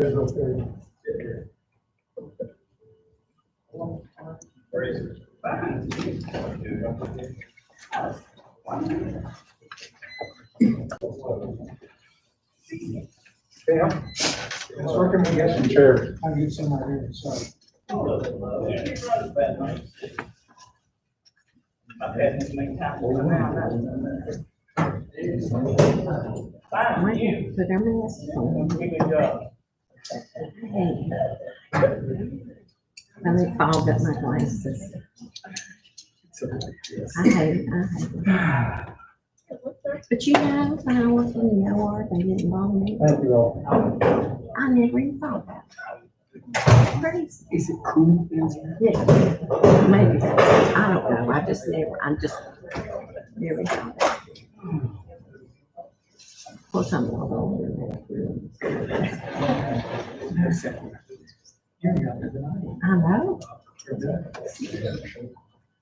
It's working with you some chairs. I'll get some right here, so. Put them in this phone. Let me fog up my glasses. I hate it. But you know, when I worked in the OR, they didn't bother me. Thank you all. I never even thought about it. Pretty. Is it cool inside? Yeah. Maybe that's, I don't know. I just never thought about it. Of course, I'm not older than that. You're younger than I am. I know.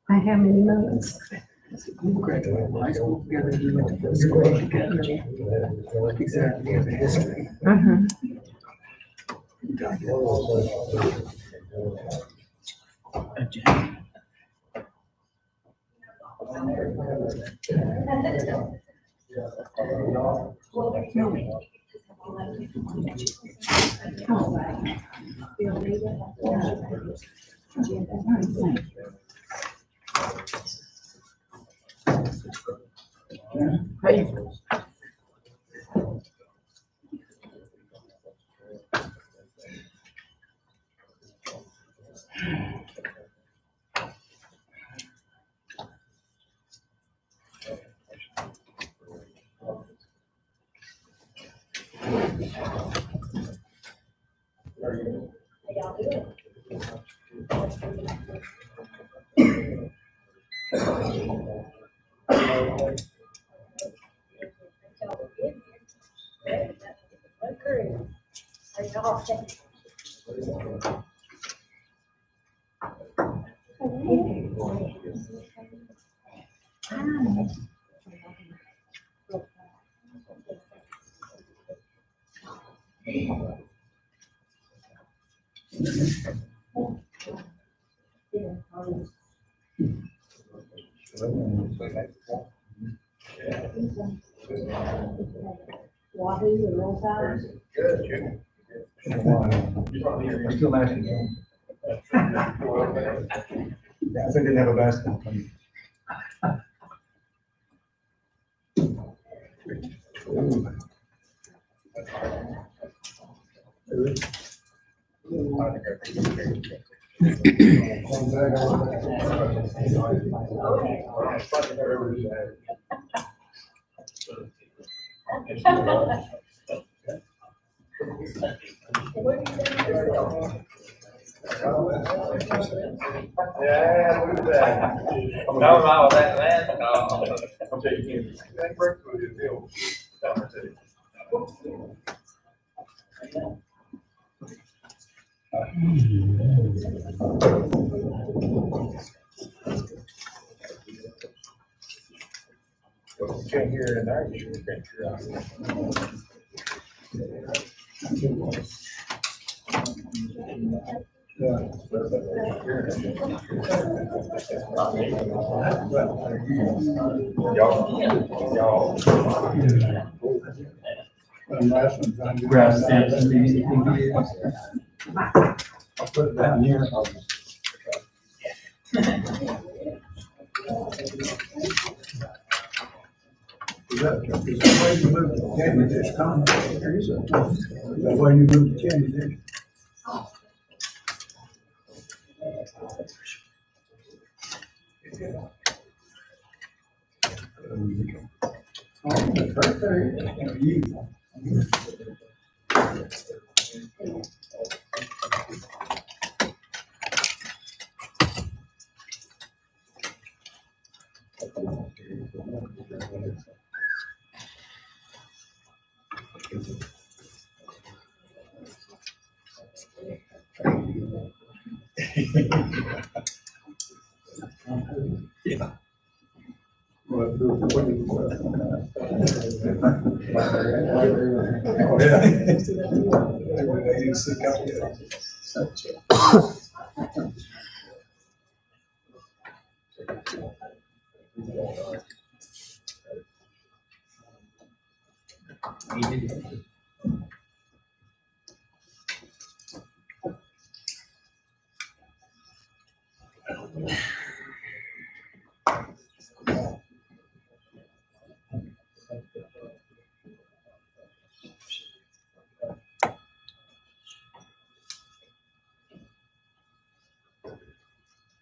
By how many months? We graduated high school together, we went to first grade together. Exactly, as a history. Hey. I'm still asking. I didn't have a basketball team. Yeah, look at that. No, no, that, no. I'll take you. That breakfast is deal. You can't hear it in there, you can't hear it. Y'all. Grab stamps. I'll put it down here. Is that why you moved to Candy this time? Is that why you moved to Candy this? Oh, that's right there. You. Yeah. Oh, yeah. They didn't see up yet.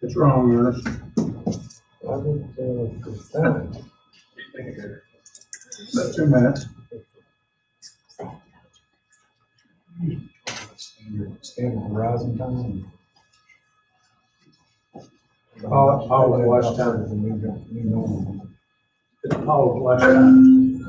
What's wrong, Ernest? About 2 minutes. Standard horizon time. All at watch time. The new normal. It's all at watch time.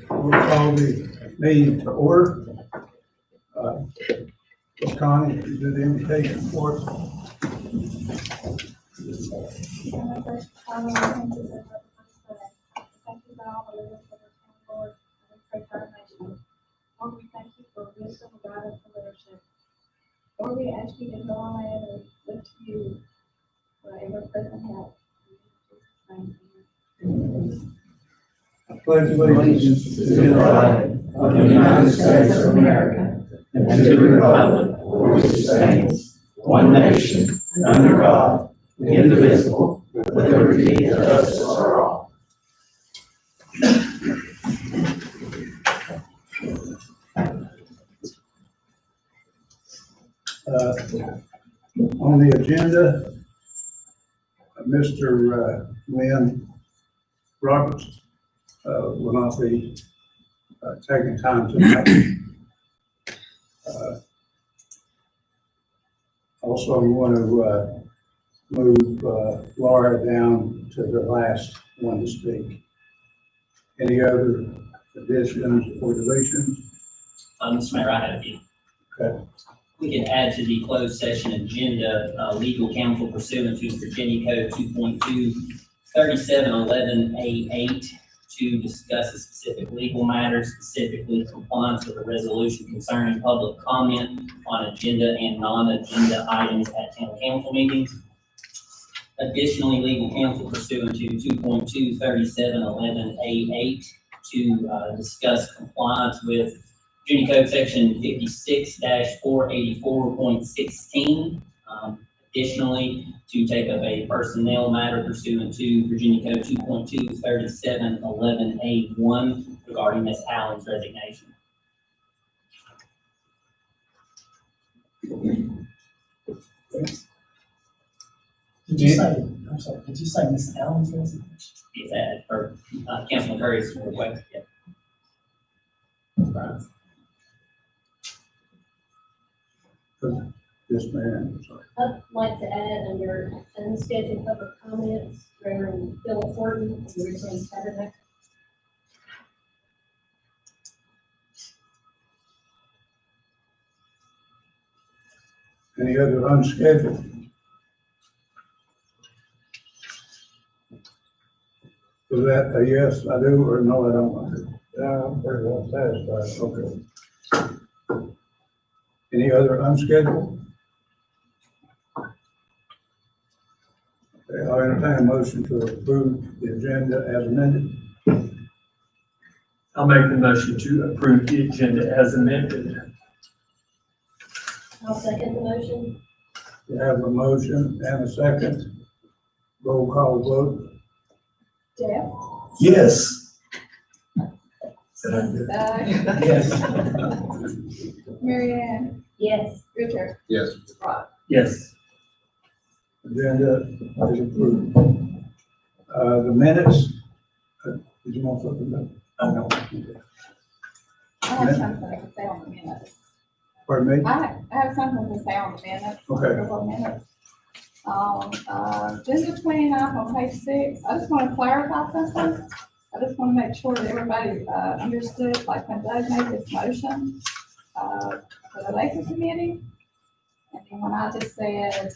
We'll call the meeting to order. Connie, you do the invitation for us. Lord, we thank you for wisdom, guidance, and leadership. Lord, we ask you to go on and look to you for ever present help. In Jesus' name, I pledge allegiance to the flag of the United States of America and to the republic for which it stands, one nation, under God, indivisible, with liberty and justice for all. On the agenda, Mr. Lynn Roberts will not be taking time tonight. Also, we want to move Laura down to the last one to speak. Any other additions or deletions? Mr. Mayor, I have a few. Okay. We can add to the closed session agenda, legal counsel pursuant to Virginia Code 2.2 3711A8 to discuss a specific legal matter, specifically compliance with a resolution concerning public comment on agenda and non-agenda items at town council meetings. Additionally, legal counsel pursuant to 2.2 3711A8 to discuss compliance with Virginia Code Section 56-484.16. Additionally, to take up a personnel matter pursuant to Virginia Code 2.2 3711A1 regarding Ms. Allen's resignation. Did you say, I'm sorry, did you say Ms. Allen's resignation? Is that, or Councilman Curry's request? Yeah. Right. Yes, ma'am. Sorry. I'd like to add under unscheduled public comments, Reverend Philip Horton, and Richlands Tabernacle. Any other unscheduled? Was that a yes, I do, or no, I don't want to? I'm pretty well satisfied. Okay. Any other unscheduled? Okay, I'll entertain a motion to approve the agenda as amended. I'll make the motion to approve the agenda as amended. I'll second the motion. We have a motion and a second. Roll call vote. Jeff? Yes. Yes. Mary Ann? Yes. Richard? Yes. Rod? Yes. Agenda is approved. The minutes, did you want something to? I have something to say on the minutes. Pardon me? I have something to say on the minutes. Okay. A couple of minutes. Agenda 29 on page 6, I just want to clarify something. I just want to make sure that everybody, understood, like when Doug made this motion, for the electric committee. And then when I just said,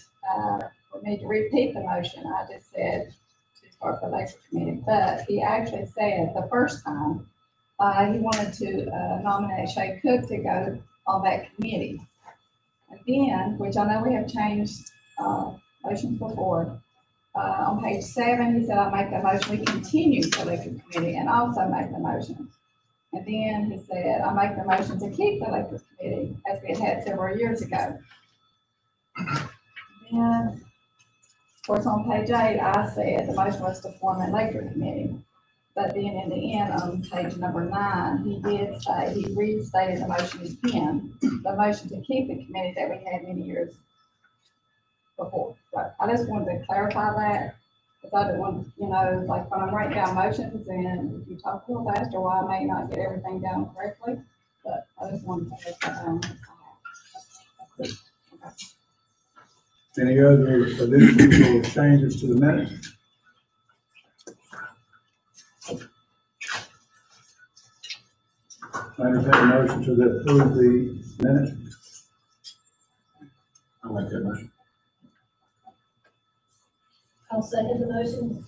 for me to repeat the motion, I just said to start the electric committee, but he actually said the first time, he wanted to, nominate Shay Cook to go on that committee. And then, which I know we have changed, motions before, on page 7, he said, I make the motion, we continue the electric committee and also make the motion. And then he said, I make the motion to keep the electric committee as we had several years ago. And of course, on page 8, I said the motion was to form an electric committee. But then in the end, on page number 9, he did say, he restated the motion again, the motion to keep the committee that we had many years before. So I just wanted to clarify that, because I didn't want, like when I'm writing down motions and if you talk a little faster, well, I may not get everything down correctly, but I just wanted to put that down. Any other additions or changes to the minutes? I entertain a motion to approve the minutes. I like that motion. I'll second the motion.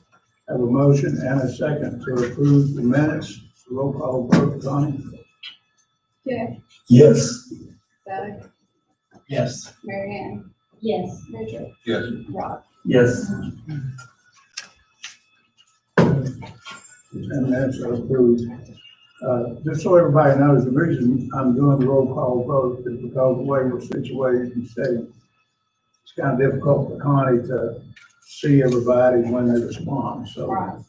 Have a motion and a second to approve the minutes. Roll call vote, Connie? Jeff, Yes. Doug, Yes. Mary Ann, Yes. Richard, Yes. Rob. Yes. And minutes are approved. Just so everybody knows, the reason I'm doing the roll call vote is because the way we're situated in the state, it's kind of difficult for Connie to see everybody when they respond, so. Right.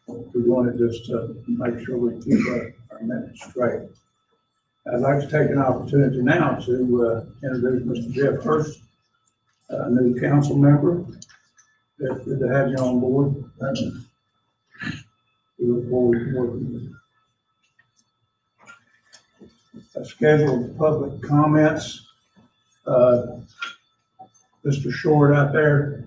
We wanted just to make sure we keep our minutes straight. I'd like to take an opportunity now to introduce Mr. Jeff Hurst, a new council member. It's good to have you on board. We look forward to working with you. Scheduled public comments. Mr. Short out there.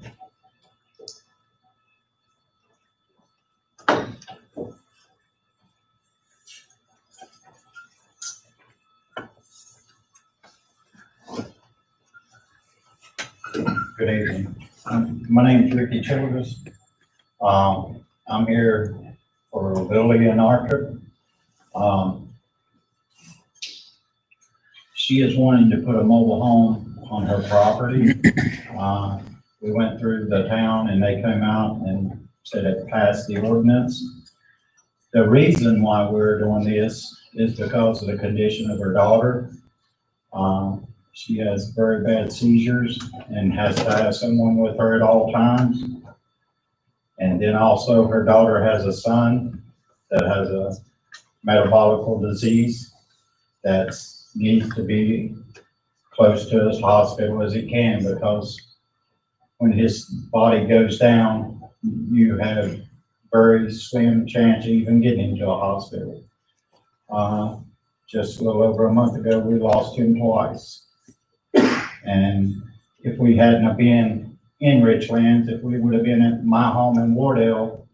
Good evening. My name is Ricky Childress. I'm here for Lily and Arthur. She is wanting to put a mobile home on her property. We went through the town and they came out and said it passed the ordinance. The reason why we're doing this is because of the condition of her daughter. She has very bad seizures and has to have someone with her at all times. And then also her daughter has a son that has a metabolic disease that needs to be close to his hospital as he can, because when his body goes down, you have very slim chance of even getting into a hospital. Just a little over a month ago, we lost him twice. And if we hadn't have been in Richlands, if we would have been at my home in Wardell,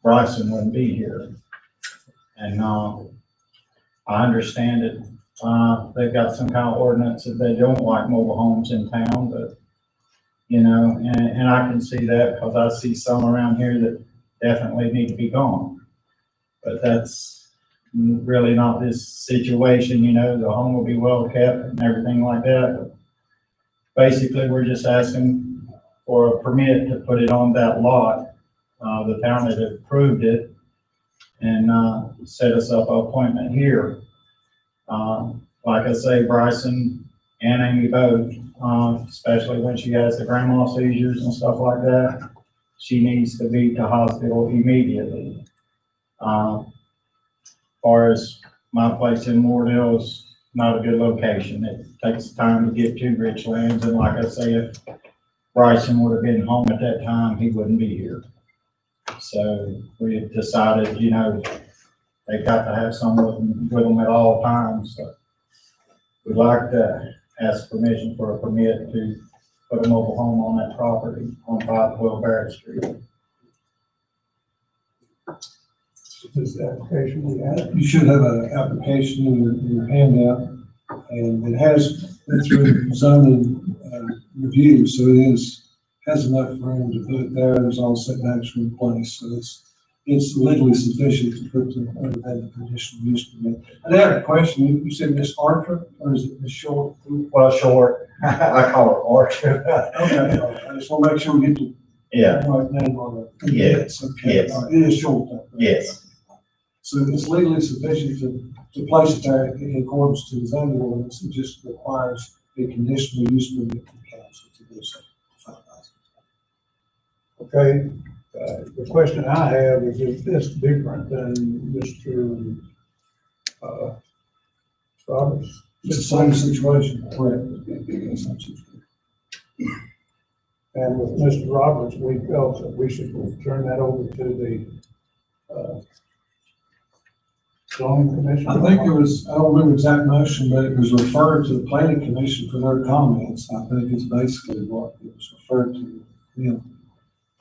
Bryson wouldn't be here. And I understand that they've got some kind of ordinance that they don't like mobile homes in town, but and I can see that because I see some around here that definitely need to be gone. But that's really not this situation, the home will be well kept and everything like that. But basically, we're just asking for a permit to put it on that lot. The town had approved it and set us up an appointment here. Like I say, Bryson and Amy both, especially when she has the grandma seizures and stuff like that, she needs to be to hospital immediately. As far as my place in Moordale is not a good location. It takes time to get to Richlands, and like I say, if Bryson would have been home at that time, he wouldn't be here. So we have decided, they got to have someone with them at all times. So We'd like to ask permission for a permit to put a mobile home on that property on 512 Barrett Street. This application we have. You should have an application in your handout, and it has been through zoning review, so it has enough room to put it there. There's all setbacks in place, so it's legally sufficient to put the conditional use permit. I had a question. You said Miss Archer, or is it Miss Short? Well, short, I call her Orchard. Okay, I just want to make sure we get the Yeah, right name on it. Yes, Okay. yes. All right, it is Short. Though. yes. So it's legally sufficient to place it there in accordance to the zoning ordinance. It just requires a conditional use permit from council to do so. Okay, the question I have is this different than Mr. Roberts? It's the same situation, correct? Same situation. And with Mr. Roberts, we felt that we should turn that over to the zoning commission. I think it was, I don't remember the exact motion, but it was referred to the planning commission for their comments. I think it's basically what it was referred to. You know,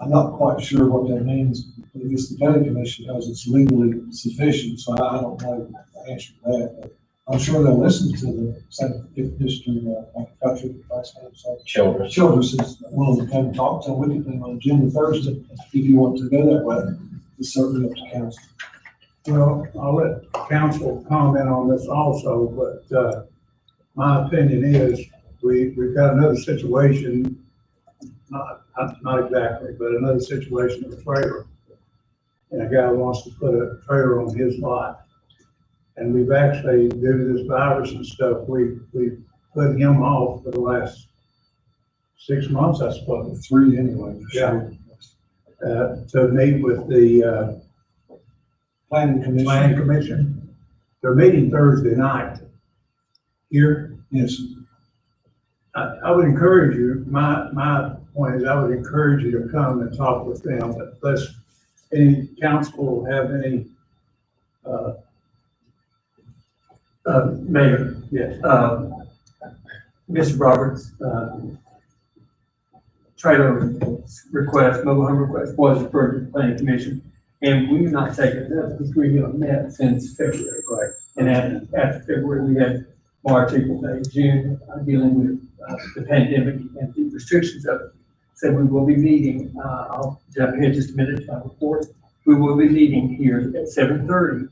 I'm not quite sure what that means. I guess the planning commission knows it's legally sufficient, so I don't know the answer to that. But I'm sure they'll listen to the same, if Mr. Patrick, Vice Mayor, so Children. Childress is willing to come talk to them. We can put them on agenda Thursday if you want to go that way. It's certainly up to council. Well, I'll let council comment on this also, but, my opinion is we've got another situation, not exactly, but another situation of a trailer. And a guy wants to put a trailer on his lot. And we've actually, due to this virus and stuff, we've put him off for the last 6 months, I suppose. 3 anyway. For Yeah. sure. To meet with the, Planning commission. planning commission. They're meeting Thursday night here. Yes. I would encourage you, my point is I would encourage you to come and talk with them, but unless any council have any, Mayor, yes. Mr. Roberts, trailer request, mobile home request was referred to the planning commission, and we've not taken it up because we haven't met since February. Right. And after February, we had March, April, May, June, dealing with the pandemic and the restrictions of it. So we will be meeting, I'll jump ahead just a minute to my report. We will be meeting here at 7:30,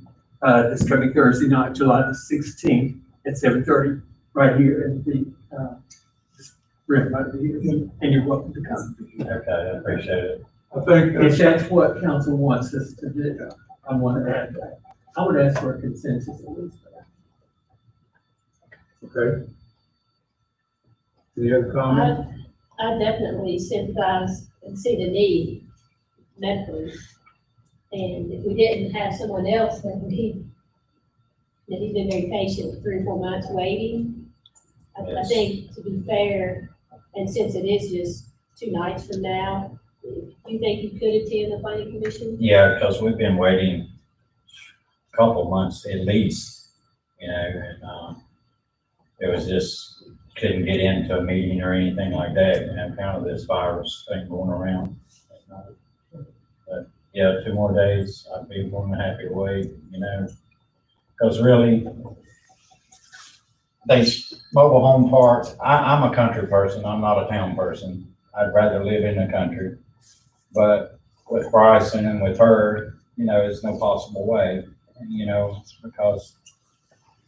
this coming Thursday night, July the 16th, at 7:30, right here at the, this room right here, and you're welcome to come. Okay, I appreciate it. I think If that's, that's what council wants us to do, I want to add that. I would ask for a consensus at least. okay. Any other comment? I definitely sympathize and see the need medically. And if we didn't have someone else, then he's been very patient, 3 or 4 months waiting. I Yes. think, to be fair, and since it is just 2 nights from now, do you think you could attend the planning commission? Yeah, because we've been waiting a couple months at least, you know, and, it was just, couldn't get into a meeting or anything like that, you know, kind of this virus thing going around. But yeah, 2 more days, I'd be more than happy to wait, you know, because really, these mobile home parks, I'm a country person, I'm not a town person. I'd rather live in the country. But with Bryson and with her, you know, there's no possible way, you know, because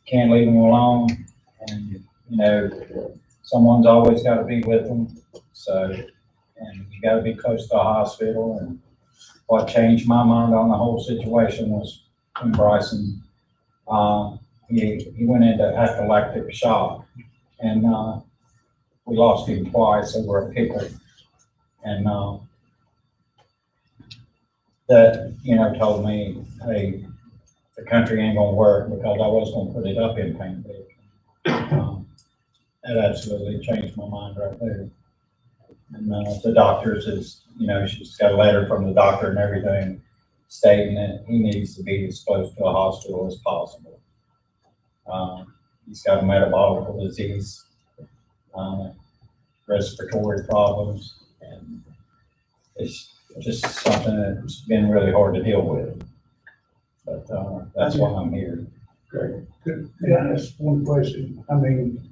can't leave them alone. And, you know, someone's always got to be with them. So, and you got to be close to a hospital. And what changed my mind on the whole situation was when Bryson, he went into anaphylactic shock, and we lost him twice over a pickle. And that, you know, told me, hey, the country ain't gonna work, because I was gonna put it up in paint. That absolutely changed my mind right there. And the doctors is, you know, she's got a letter from the doctor and everything stating that he needs to be as close to a hospital as possible. He's got a metabolic disease, respiratory problems, and it's just something that's been really hard to deal with. But, that's why I'm here. Okay, could I ask one question? I mean,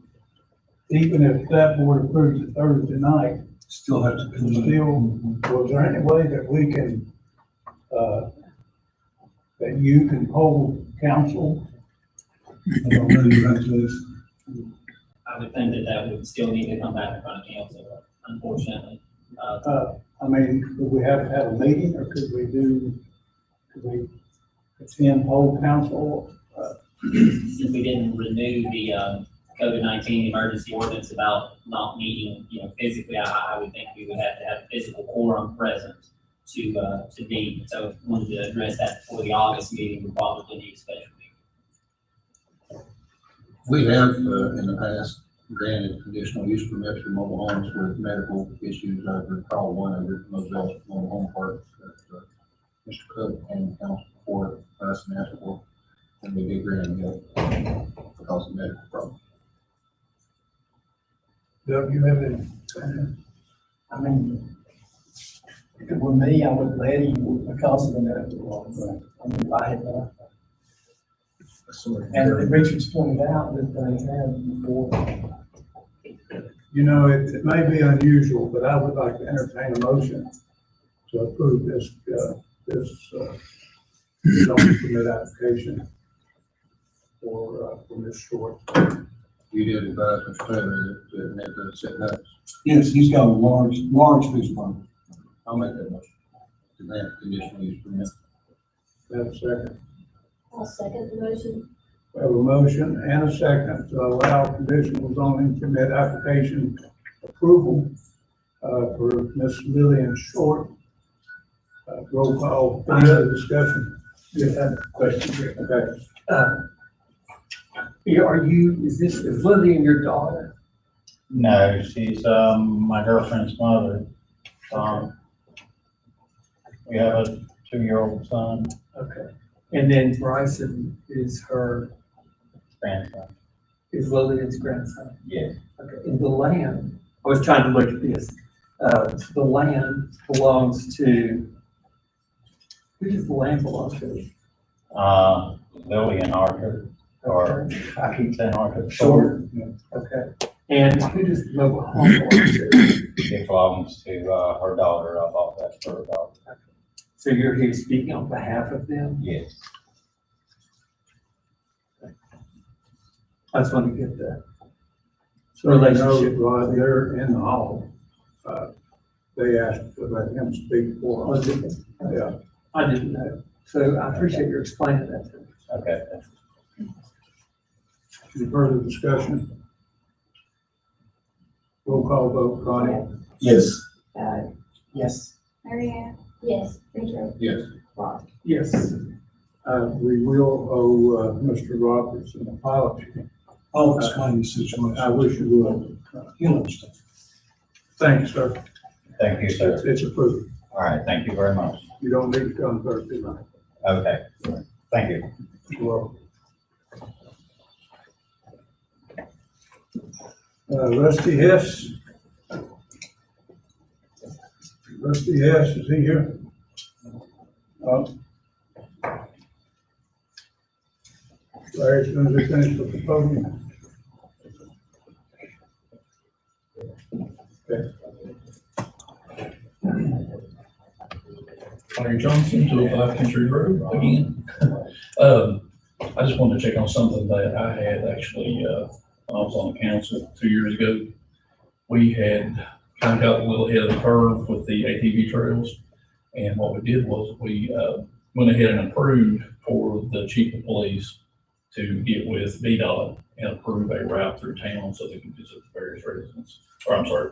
even if that board approves it Thursday night, Still have to come in. was there any way that we can, that you can hold council? I don't know, you have to, I would think that that would still need to come back in front of council, unfortunately. I mean, would we have to have a meeting, or could we attend whole council? Since we didn't renew the, COVID-19 emergency ordinance about not meeting, physically, I would think we would have to have a physical quorum present to meet. So if we wanted to address that before the August meeting, we probably need a special meeting. We have, in the past, granted conditional use permits for mobile homes with medical issues. I recall one of it, Moselle Mobile Home Park, that, Mr. Cook came to council before us and asked for, and we did grant it because of medical problems. Doug, you have any? I mean, if it were me, I would let you because of the medical law, but I mean, if I had not. And Richard's pointed out that they have before. It may be unusual, but I would like to entertain a motion to approve this zoning permit application for Ms. Short. You did advise Mr. Taylor that it had to set that. yes, he's got a large fish farm. I'll make that motion to grant conditional use permit. Have a second. I'll second the motion. We have a motion and a second to allow conditional zoning permit application approval for Ms. Lillian Short. Roll call, any other discussion? Yes, I have a question here. Okay. Is Lillian your daughter? No, she's, my girlfriend's mother. We have a 2-year-old son, Okay. And then Bryson is her, grandson. is Lillian's grandson? Yes. Okay, and the land, I was trying to look at this, the land belongs to, who does the land belong to? Lillian Arthur, or I keep saying Arthur. Short. Okay, and who does the mobile home belong to? It belongs to, her daughter. I bought that for her daughter. So you're here speaking on behalf of them? Yes. I just want to get that. So they know while they're in the hall, they asked to let him speak for us. Yeah. I didn't know, so I appreciate your explaining that to me. Okay. Any further discussion? Roll call vote, Connie? Yes. Yes. Marianne, Yes. Richard, Yes. Rob. Yes. We will owe Mr. Roberts an apology. I'll explain the situation. I wish you would. He'll understand. Thanks, sir. Thank you, sir. It's approved. All right, thank you very much. You don't need to come Thursday night. Okay, thank you. Well, Rusty Hess. Rusty Hess, is he here? Larry's going to be finished with the podium. Okay. Larry Johnson, 205 Country Road again. I just wanted to check on something that I had actually, when I was on the council 2 years ago. We had kind of got a little ahead of the curve with the ATV trails. And what we did was we went ahead and approved for the chief of police to get with VDOT and approve a route through town so they can visit various residents, or I'm sorry,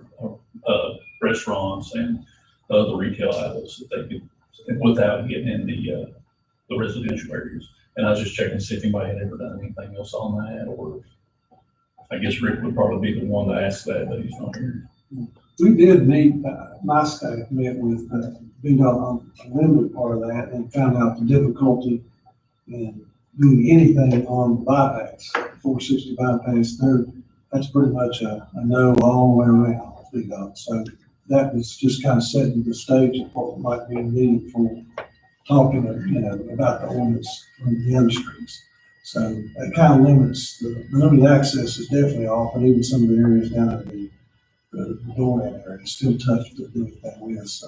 restaurants and other retail outlets that they could, without getting in the residential areas. And I was just checking to see if anybody had ever done anything else on that, or I guess Rick would probably be the one to ask that, but he's not here. We did meet, my staff met with VDOT on a limited part of that and found out the difficulty in doing anything on bypass. 460 bypass there, that's pretty much a no all the way around, VDOT. So that was just kind of setting the stage of what might be needed for talking, about the ordinance from the other streets. So it kind of limits, the limited access is definitely off, but even some of the areas down at the Doran area, it's still tough to do it that way. So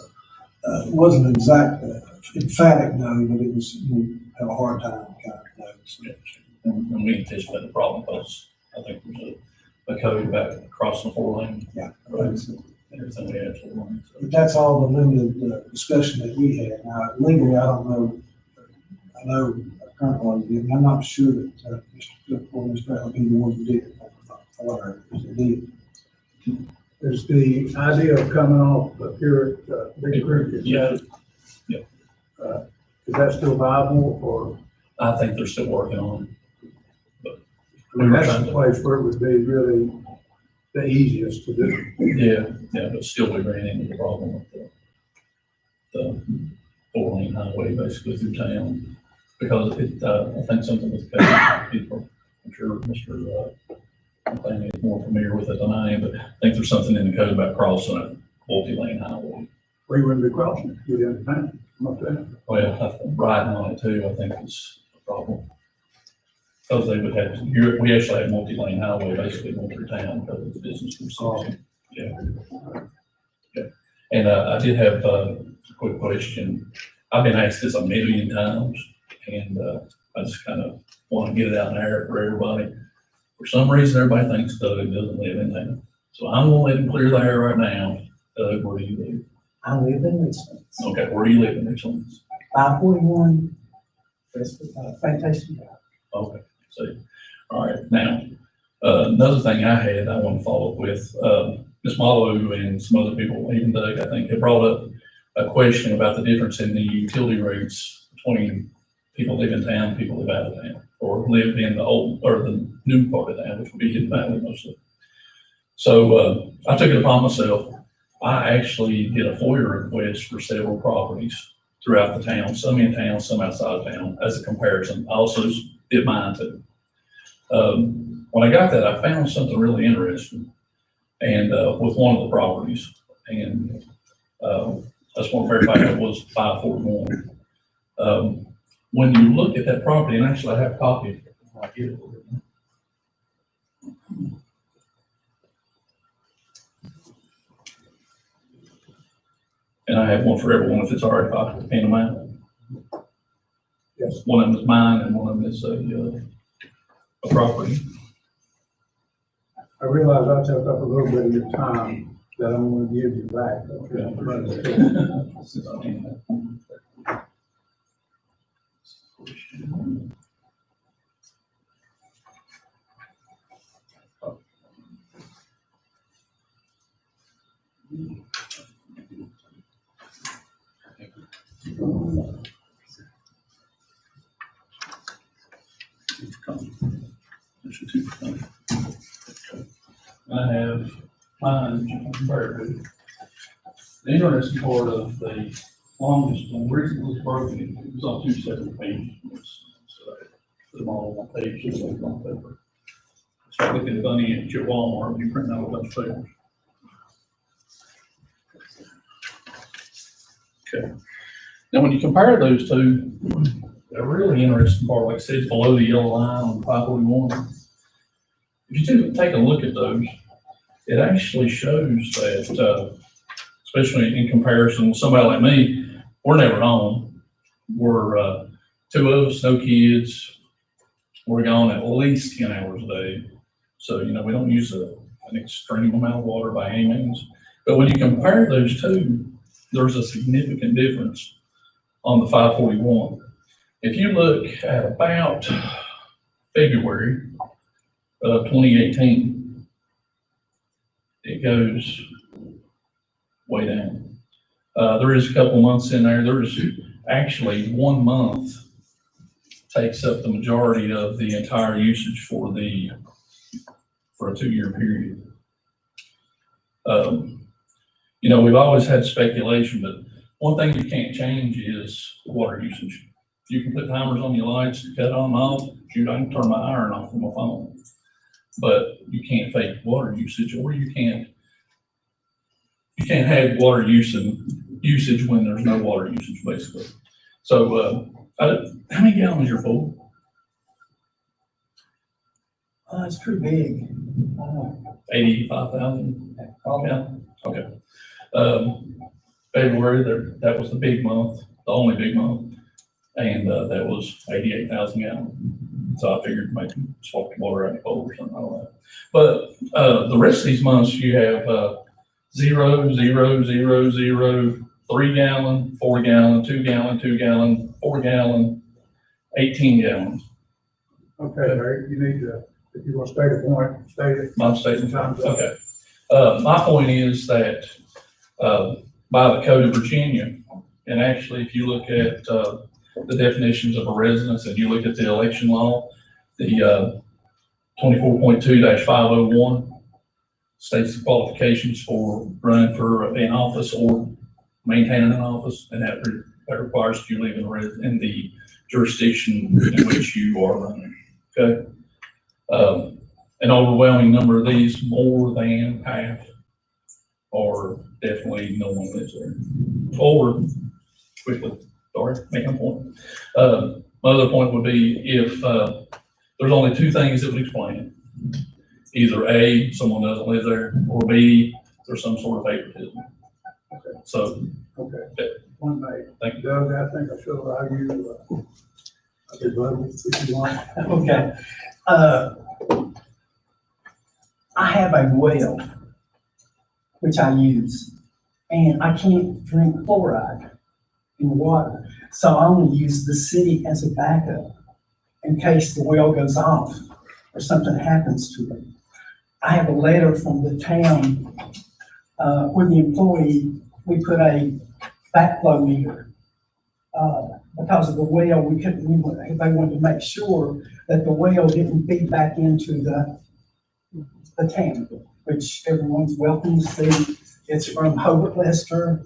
it wasn't an exact, emphatic no, but it was, you have a hard time kind of no. So, And we anticipate the problem because I think there's a code about crossing the 4 lane. yeah. Roads and everything we have to learn. So, But that's all the limited discussion that we had. Now legally, I don't know, I know currently, I'm not sure that Mr. Cook or Mr. Brown either one did it. Or they did. Is the idea of coming off up here at Big Creek, is Yeah. that, Yeah. Is that still viable, or? I think they're still working on it. I mean, that's the place where it would be really the easiest to do. Yeah, but still we ran into the problem with the 4 lane highway basically through town. Because I think something with the people, I'm sure Mr. McLean is more familiar with it than I am, but I think there's something in the code about crossing a multi-lane highway. We wouldn't be crossing, we understand, not that. Well, I think riding on it too, I think is a problem. Because they would have, we actually have multi-lane highway basically going through town because of the business restrictions. Yeah. Yeah. And I did have a quick question. I've been asked this a million times, and I just kind of want to get it out there for everybody. For some reason, everybody thinks Doug doesn't live in town. So I'm gonna let him clear the air right now. Doug, where do you live? I live in Richlands. Okay, where do you live in Richlands? 541, Fantastic. Okay, see. All right, now, another thing I want to follow up with, Ms. Malo and some other people, even Doug, I think, had brought up a question about the difference in the utility rates between people live in town, people live out of town, or live in the old, or the new part of town, which would be Hidden Valley mostly. So, I took it upon myself. I actually did a FOIA request for several properties throughout the town, some in town, some outside of town, as a comparison. I also did mine too. When I got that, I found something really interesting, and with one of the properties, and I just want to verify that was 541. When you look at that property, and actually I have a copy of it, I'll get it over here. And I have one for everyone, if it's all right, if I hand them out. Yes. One of them is mine, and one of them is a property. I realize I took up a little bit of your time that I'm gonna give you back. I have mine, compared. The interesting part of the longest one, the reason it was broken, it was on 2 separate pages. So I put them all on one page, just like on paper. It's like looking funny at your Walmart, you print out a bunch of papers. Okay. Now, when you compare those two, a really interesting part, like I said, it's below the yellow line on 541. If you take a look at those, it actually shows that, especially in comparison with somebody like me, we're never home. We're 2 of us, no kids. We're gone at least 10 hours a day. So, we don't use an extreme amount of water by any means. But when you compare those two, there's a significant difference on the 541. If you look at about February of 2018, it goes way down. There is a couple months in there. There's actually 1 month takes up the majority of the entire usage for a 2-year period. We've always had speculation, but one thing you can't change is water usage. You can put timers on your lights, cut on and off. Shoot, I can turn my iron off from my phone. But you can't fake water usage, or you can't have water usage when there's no water usage, basically. So, how many gallons is your pool? It's pretty big. 85,000? Yeah, okay. February, that was the big month, the only big month, and, that was 88,000 gallons. So I figured maybe swap the water out the bowl or something, I don't know. But, the rest of these months, you have, 0, 0, 0, 0, 3 gallon, 4 gallon, 2 gallon, 2 gallon, 4 gallon, 18 gallons. Okay, Larry, you need to, if you want to state a point, state it. My statement, okay. My point is that, by the Code of Virginia, and actually, if you look at, the definitions of a residence, and you look at the election law, the, 24.2-501 states the qualifications for running for an office or maintaining an office, and that requires you live in the jurisdiction in which you are running, okay? An overwhelming number of these, more than half, are definitely no one lives there. Or, quickly, sorry, making a point. My other point would be if, there's only two things that would explain it. Either A, someone doesn't live there, or B, there's some sort of favoritism. Okay, so. Okay. One night. Thank you. Doug, I think I should allow you, I could vote if you want. Okay. I have a well, which I use, and I can't drink fluoride in the water. So I only use the city as a backup in case the well goes off or something happens to it. I have a letter from the town, where the employee, we put a backflow meter. Because of the well, they wanted to make sure that the well didn't feed back into the town, which everyone's welcome to see. It's from Hobart Lester.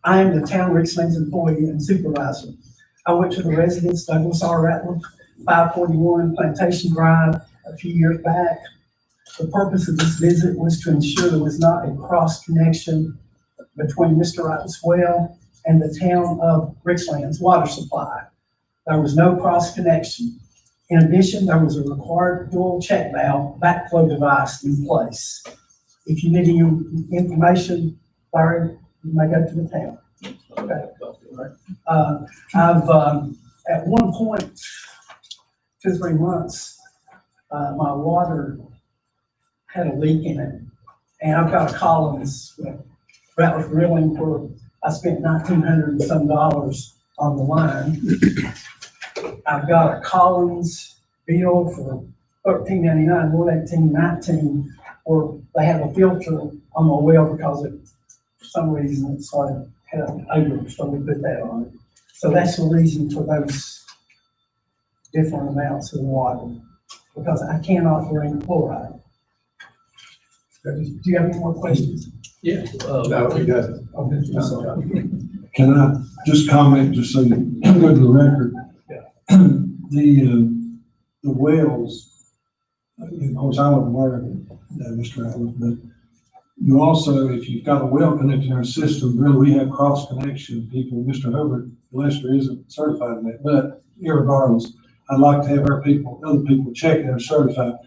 I am the town Richlands employee and supervisor. I went to the residence, Douglas R. Ratliff, 541 Plantation Drive, a few years back. The purpose of this visit was to ensure there was not a cross connection between Mr. Ratliff's well and the town of Richlands water supply. There was no cross connection. In addition, there was a required dual check valve backflow device in place. If you need any information, Larry, you may go to the town. Okay. I've, at one point, 2 or 3 months, my water had a leak in it. And I've got a Collins with Ratliff Drilling where I spent $1,900 and some on the line. I've got a Collins bill for $13.99, $18.19, where they have a filter on my well because for some reason it started had an odor, so we put that on it. So that's the reason for those different amounts of water, because I cannot drink fluoride. Do you have any more questions? Yeah. No, he doesn't. I'm sorry. Can I just comment, just so you go to the record? The wells, of course, I wasn't aware of it, Mr. Ratliff, but you also, if you've got a well connected in our system, really, we have cross connection people. Mr. Hubbard Lester isn't certified in that, but irregardless, I'd like to have our people, other people check that are certified.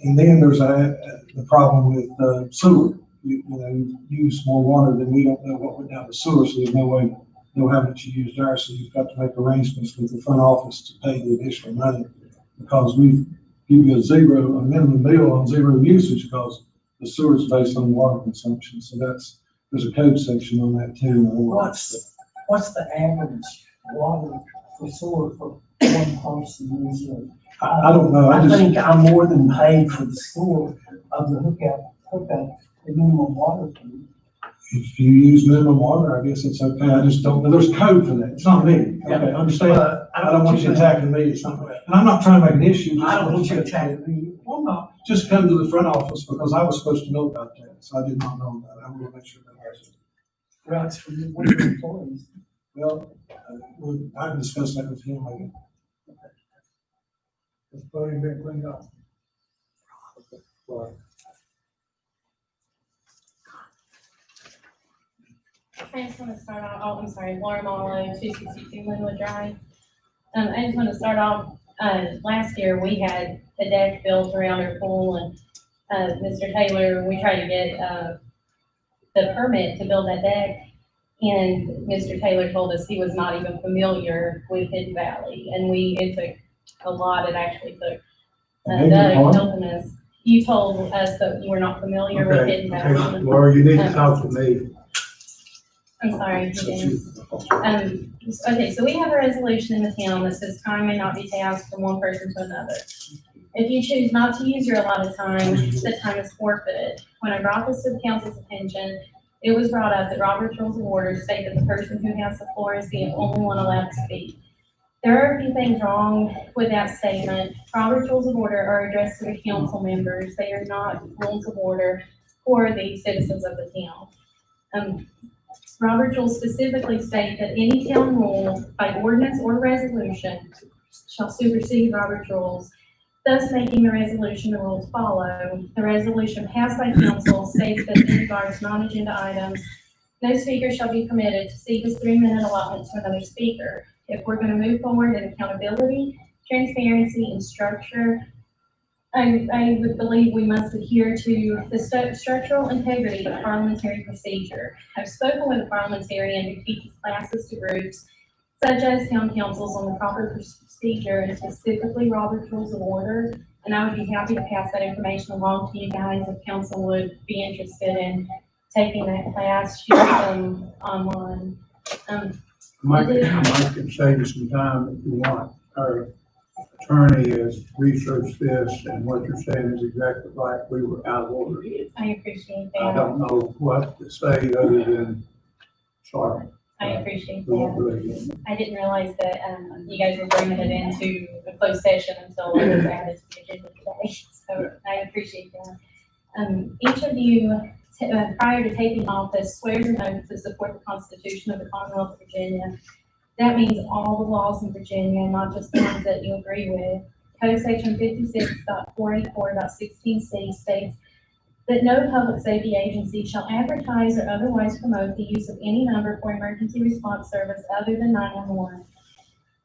And then there's the problem with sewer. You use more water than we don't know what went down the sewer, so there's no way to know how much you used there. So you've got to make arrangements with the front office to pay the additional money, because we give you a minimum bill on zero usage, because the sewer is based on water consumption. So there's a code section on that too. What's the average water for sewer for one person usually? I don't know. I think I'm more than paid for the sewer of the hookup, the minimum water fee. If you use minimum water, I guess it's okay. I just don't know. There's code for that. It's not me. Yeah. Okay, understand? I don't want you attacking me. It's not, and I'm not trying to make an issue. I don't want you attacking me. Well, no, just come to the front office, because I was supposed to know about that, so I did not know about it. I want to make sure that I was. Well, it's for one of your employees. Well, I can discuss that with him later. This podium been cleaned up. Okay, well, I just want to start off, oh, I'm sorry, Laura Marlowe, 262 Linwood Drive. I just want to start off, last year, we had a deck built around our pool, and, Mr. Taylor, we tried to get, the permit to build that deck, and Mr. Taylor told us he was not even familiar with Hidden Valley, and it took a lot, it actually took, Doug helping us. You told us that you were not familiar with okay, Hidden okay, Valley. Laura, you need to talk to me. I'm sorry, okay, so we have a resolution in the town that says time may not be passed from one person to another. If you choose not to use your allotted time, the time is forfeited. When I brought this to the council's attention, it was brought up that Robert's Rules of Order state that the person who has the floor is the only one allowed to speak. There are a few things wrong with that statement. Robert's Rules of Order are addressed to the council members. They are not rules of order for the citizens of the town. Robert's rules specifically state that any town rule by ordinance or resolution shall supersede Robert's rules, thus making the resolution the rules follow. The resolution passed by council states that in regards to non-agenda items, no speaker shall be permitted to cede his 3-minute allotment to another speaker. If we're going to move forward in accountability, transparency, and structure, I would believe we must adhere to the structural integrity of parliamentary procedure. I've spoken with a parliamentarian who teaches classes to groups such as town councils on the proper procedure and specifically Robert's Rules of Order, and I would be happy to pass that information along to you guys if council would be interested in taking that class. She's online. Mike can save you some time if you want. Our attorney has researched this, and what you're saying is exactly right. We were out of order. I appreciate I that. don't know what to say other than sorry. I appreciate We won't that. do it again. I didn't realize that, you guys were bringing it into the closed session until it was added to the agenda today, so I appreciate that. Each of you, prior to taking office, swears an oath to support the Constitution of the Commonwealth of Virginia. That means all the laws in Virginia, not just the ones that you agree with. Code section 56.484.16C states that no public safety agency shall advertise or otherwise promote the use of any number for emergency response service other than 911.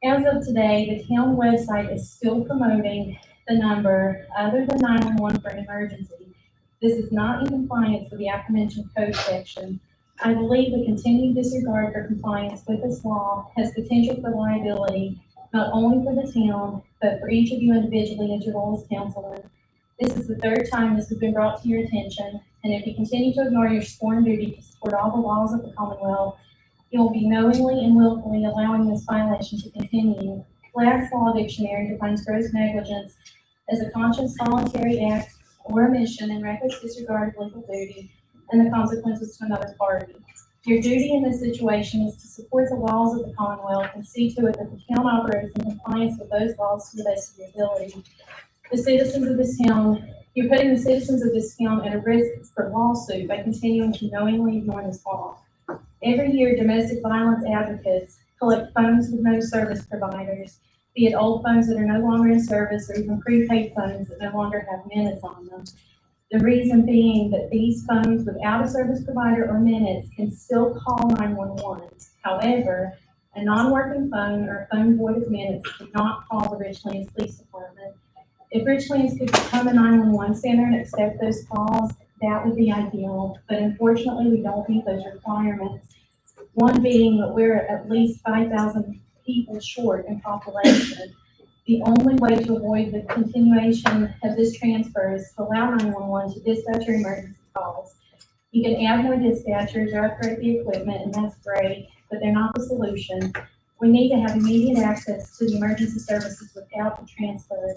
As of today, the town website is still promoting the number other than 911 for an emergency. This is not in compliance with the aforementioned code section. I believe the continued disregard for compliance with this law has potential for liability, not only for the town, but for each of you individually as your role as councilman. This is the third time this has been brought to your attention, and if you continue to ignore your sworn duty to support all the laws of the Commonwealth, you will be knowingly and willfully allowing this violation to continue. Black's Law Dictionary defines gross negligence as a conscious voluntary act or omission in reckless disregard of legal duty and the consequences to another party. Your duty in this situation is to support the laws of the Commonwealth and see to it that the town operates in compliance with those laws to the best of your ability. The citizens of this town, you're putting the citizens of this town at a risk for lawsuit by continuing to knowingly ignore this law. Every year, domestic violence advocates collect phones with no service providers, be it old phones that are no longer in service or even prepaid phones that no longer have minutes on them. The reason being that these phones without a service provider or minutes can still call 911. However, a non-working phone or a phone void of minutes cannot call the Richlands Police Department. If Richlands could become a 911 center and accept those calls, that would be ideal, but unfortunately we don't meet those requirements. One being that we're at least 5,000 people short in population. The only way to avoid the continuation of this transfer is to allow 911 to dispatch your emergency calls. You can add more dispatchers or upgrade the equipment, and that's great, but they're not the solution. We need to have immediate access to the emergency services without the transfer,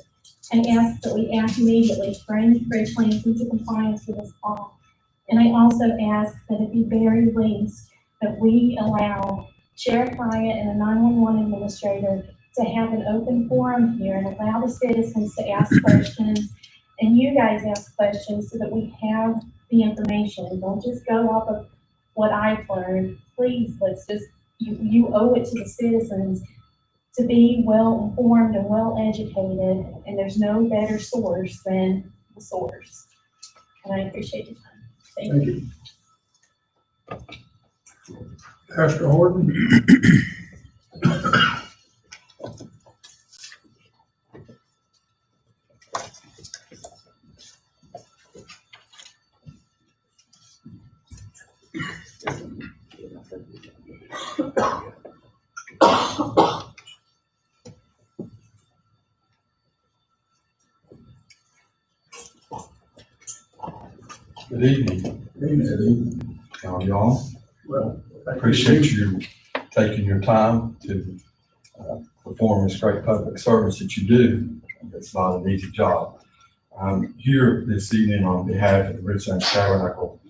and ask that we act immediately to bring Richlands into compliance with this law. And I also ask that at the very least, that we allow Sheriff Hyatt and the 911 administrator to have an open forum here and allow the citizens to ask questions and you guys ask questions so that we have the information. Don't just go off of what I've learned. Please, let's just you owe it to the citizens to be well-informed and well-educated, and there's no better source than the source. And I appreciate your time. Thank you. Pastor Horton? Good evening. How are y'all? Well, Appreciate you taking your time to perform this great public service that you do. It's not an easy job. I'm here this evening on behalf of the Richlands Tabernacle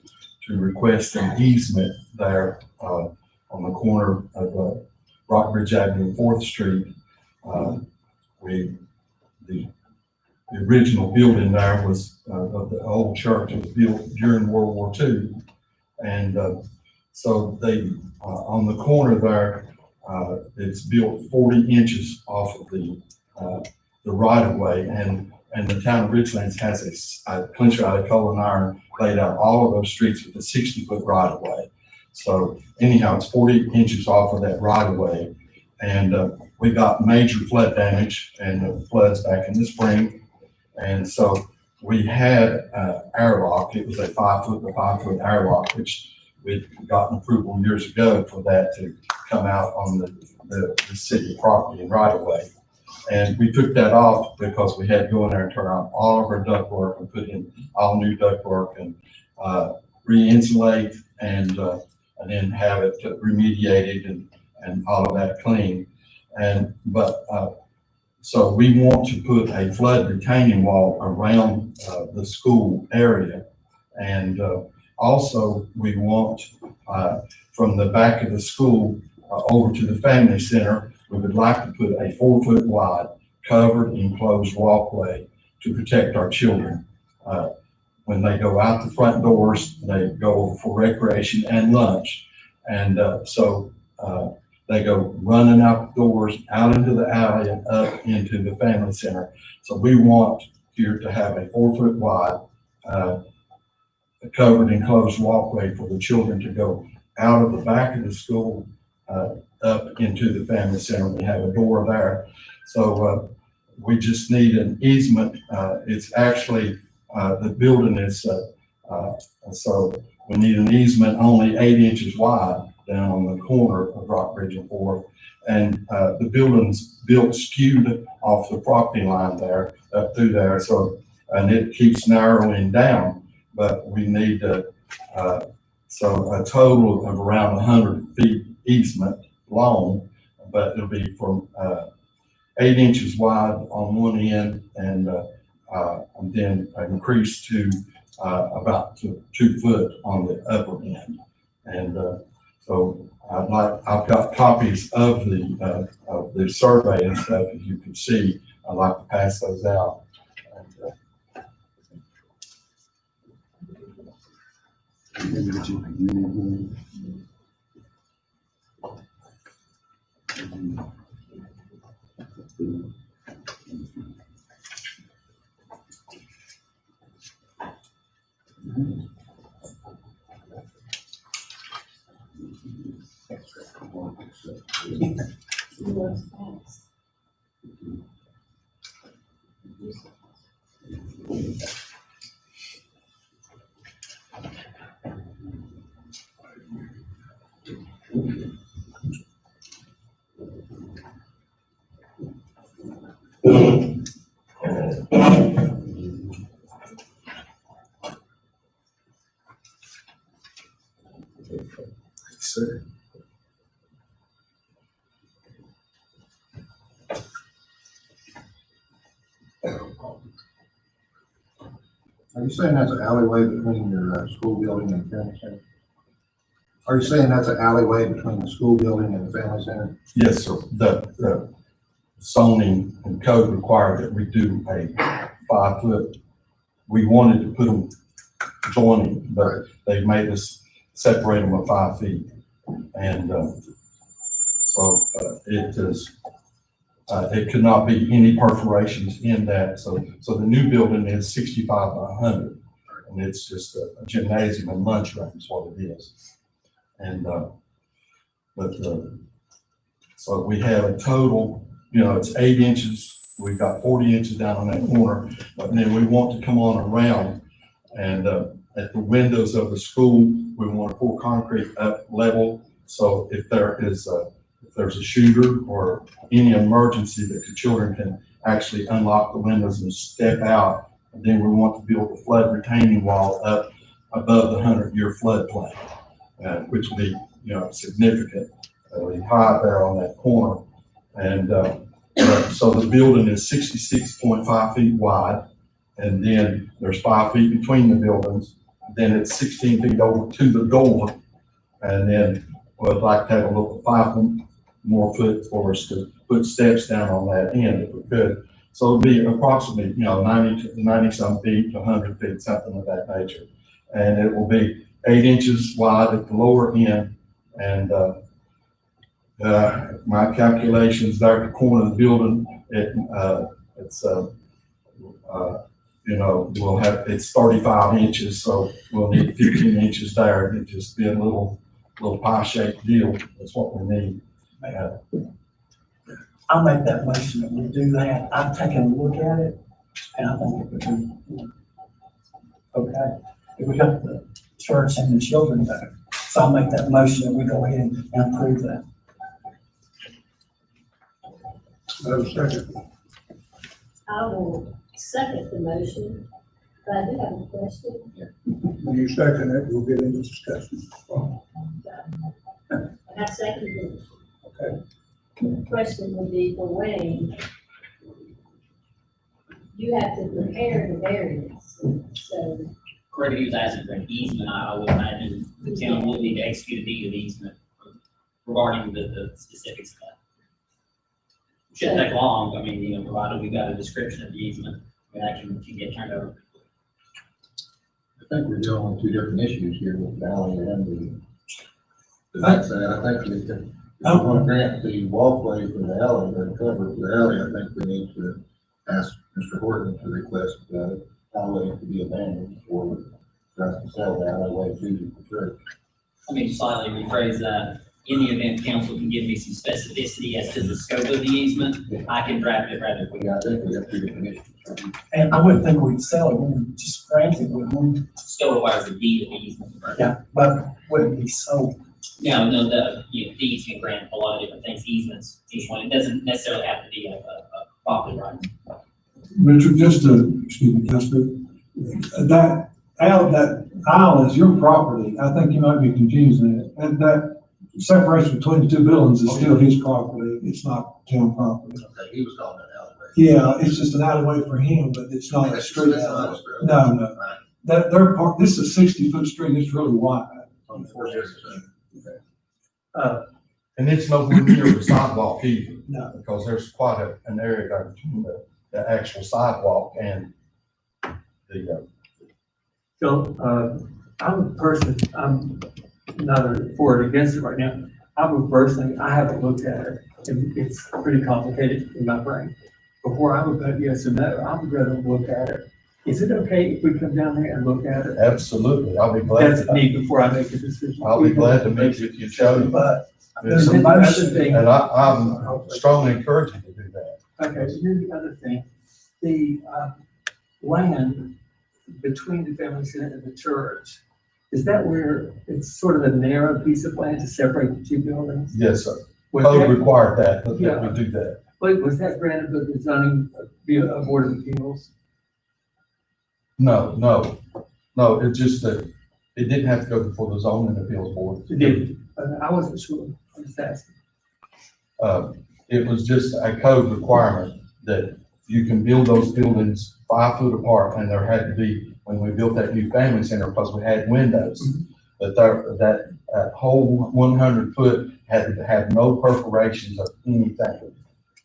to request an easement there on the corner of Rockbridge Avenue and 4th Street. The original building there was of the old church. It was built during World War II. And so they, on the corner there, it's built 40 inches off of the right of way. And the town of Richlands has a clincher out of coal and iron laid out all of those streets with a 60-foot right of way. So anyhow, it's 40 inches off of that right of way. And we got major flood damage and floods back in the spring. And so we had airlock. It was a 5-foot airlock, which we'd gotten approval years ago for that to come out on the city property and right of way. And we took that off because we had to go in there and turn on all of our ductwork and put in all new ductwork and re-insulate and then have it remediated and all of that clean. So we want to put a flood retaining wall around the school area. And also we want from the back of the school over to the family center, we would like to put a 4-foot wide covered enclosed walkway to protect our children. When they go out the front doors, they go for recreation and lunch. And so they go running out the doors, out into the alley and up into the family center. So we want here to have a 4-foot wide covered enclosed walkway for the children to go out of the back of the school up into the family center. We have a door there. So we just need an easement. It's actually, the building is, so we need an easement only 8 inches wide down on the corner of Rockbridge and 4th. And the building's built skewed off the property line there, up through there. So, and it keeps narrowing down, but we need so a total of around 100 feet easement long, but it'll be from 8 inches wide on one end and then increase to about 2 foot on the upper end. And so I've got copies of the survey and stuff, as you can see. I'd like to pass those out. Sir. Are you saying that's an alleyway between your school building and family center? Are you saying that's an alleyway between the school building and the family center? Yes, sir. The zoning and code required that we do a 5-foot. We wanted to put them joining, but they made us separate them at 5 feet. And it is, it could not be any perforations in that. So the new building is 65 by 100. And it's just a gymnasium and lunchroom is what it is. And, so we have a total, it's 8 inches. We've got 40 inches down on that corner, but then we want to come on around and, at the windows of the school, we want to pour concrete up level. So if there's a shooter or any emergency that the children can actually unlock the windows and step out. And then we want to build a flood retaining wall up above the 100-year floodplain, which will be, significantly high there on that corner. And so the building is 66.5 feet wide, and then there's 5 feet between the buildings. Then it's 16 feet over to the door, and then we'd like to have a little 5 more foot for us to put steps down on that end if we could. So it'd be approximately, 90 some feet to 100 feet, something of that nature. And it will be 8 inches wide at the lower end. And my calculations there at the corner of the building, it's 35 inches, so we'll need 15 inches there. It'd just be a little pie-shaped deal. That's what we need. I'll make that motion that we do that. I've taken a look at it, and I think it would be okay. It would help the church and the children better. So I'll make that motion that we go ahead and approve that. Second. I will second the motion, but I do have a question. When you second it, we'll get into discussion. I second it. Okay. The question would be for Wayne. You have to prepare the variance, so. Correct, he was asking for an easement. I would imagine the town would need to execute a deed of easement regarding the specifics of that. Shouldn't take long. I mean, provided we've got a description of the easement, that can get turned over. I think we're dealing with two different issues here with the alley and the. That said, I think we can, if we want to grant the walkway for the alley or cover for the alley, I think we need to ask Mr. Horton to request the alley to be abandoned or for us to sell the alleyway to the church. Let me slightly rephrase that. In the event council can give me some specificity as to the scope of the easement, I can draft it rather quickly. Yeah, I think we have two different issues. And I wouldn't think we'd sell it, we'd just grant it, wouldn't we? Still requires a deed of easement. Yeah, but wouldn't be sold. No, the deeds can grant a lot of different things, easements, each one. It doesn't necessarily have to be a property right. Richard, excuse me, that aisle is your property. I think you might be confusing it. And that separation between the two buildings is still his property. It's not town property. Okay, he was calling it alleyway. Yeah, it's just an alleyway for him, but it's not a street alleyway. No. This is a 60-foot street. It's really wide. And it's nowhere near the sidewalk either. No. Because there's quite an area there between the actual sidewalk and the, So, I'm not for it against it right now. I haven't looked at it, and it's pretty complicated in my brain. Before I would vote yes or no, I would rather look at it. Is it okay if we come down there and look at it? absolutely, I'll be glad. That's me before I make a decision. I'll be glad to meet with you, Joe. But There's there's some another motion, thing. and I'm strongly encouraging you to do that. Okay, so here's the other thing. The land between the family center and the church, is that where it's sort of a narrow piece of land to separate the two buildings? Yes, sir. Was Code that- required that, but Yeah. we do that. Wait, was that granted by the zoning board of appeals? No, it's just that it didn't have to go before the zoning appeals board. It did. I wasn't sure. I'm just asking. It was just a code requirement that you can build those buildings 5 foot apart, and there had to be, when we built that new family center, because we had windows, but that whole 100 foot had to have no perforations of anything.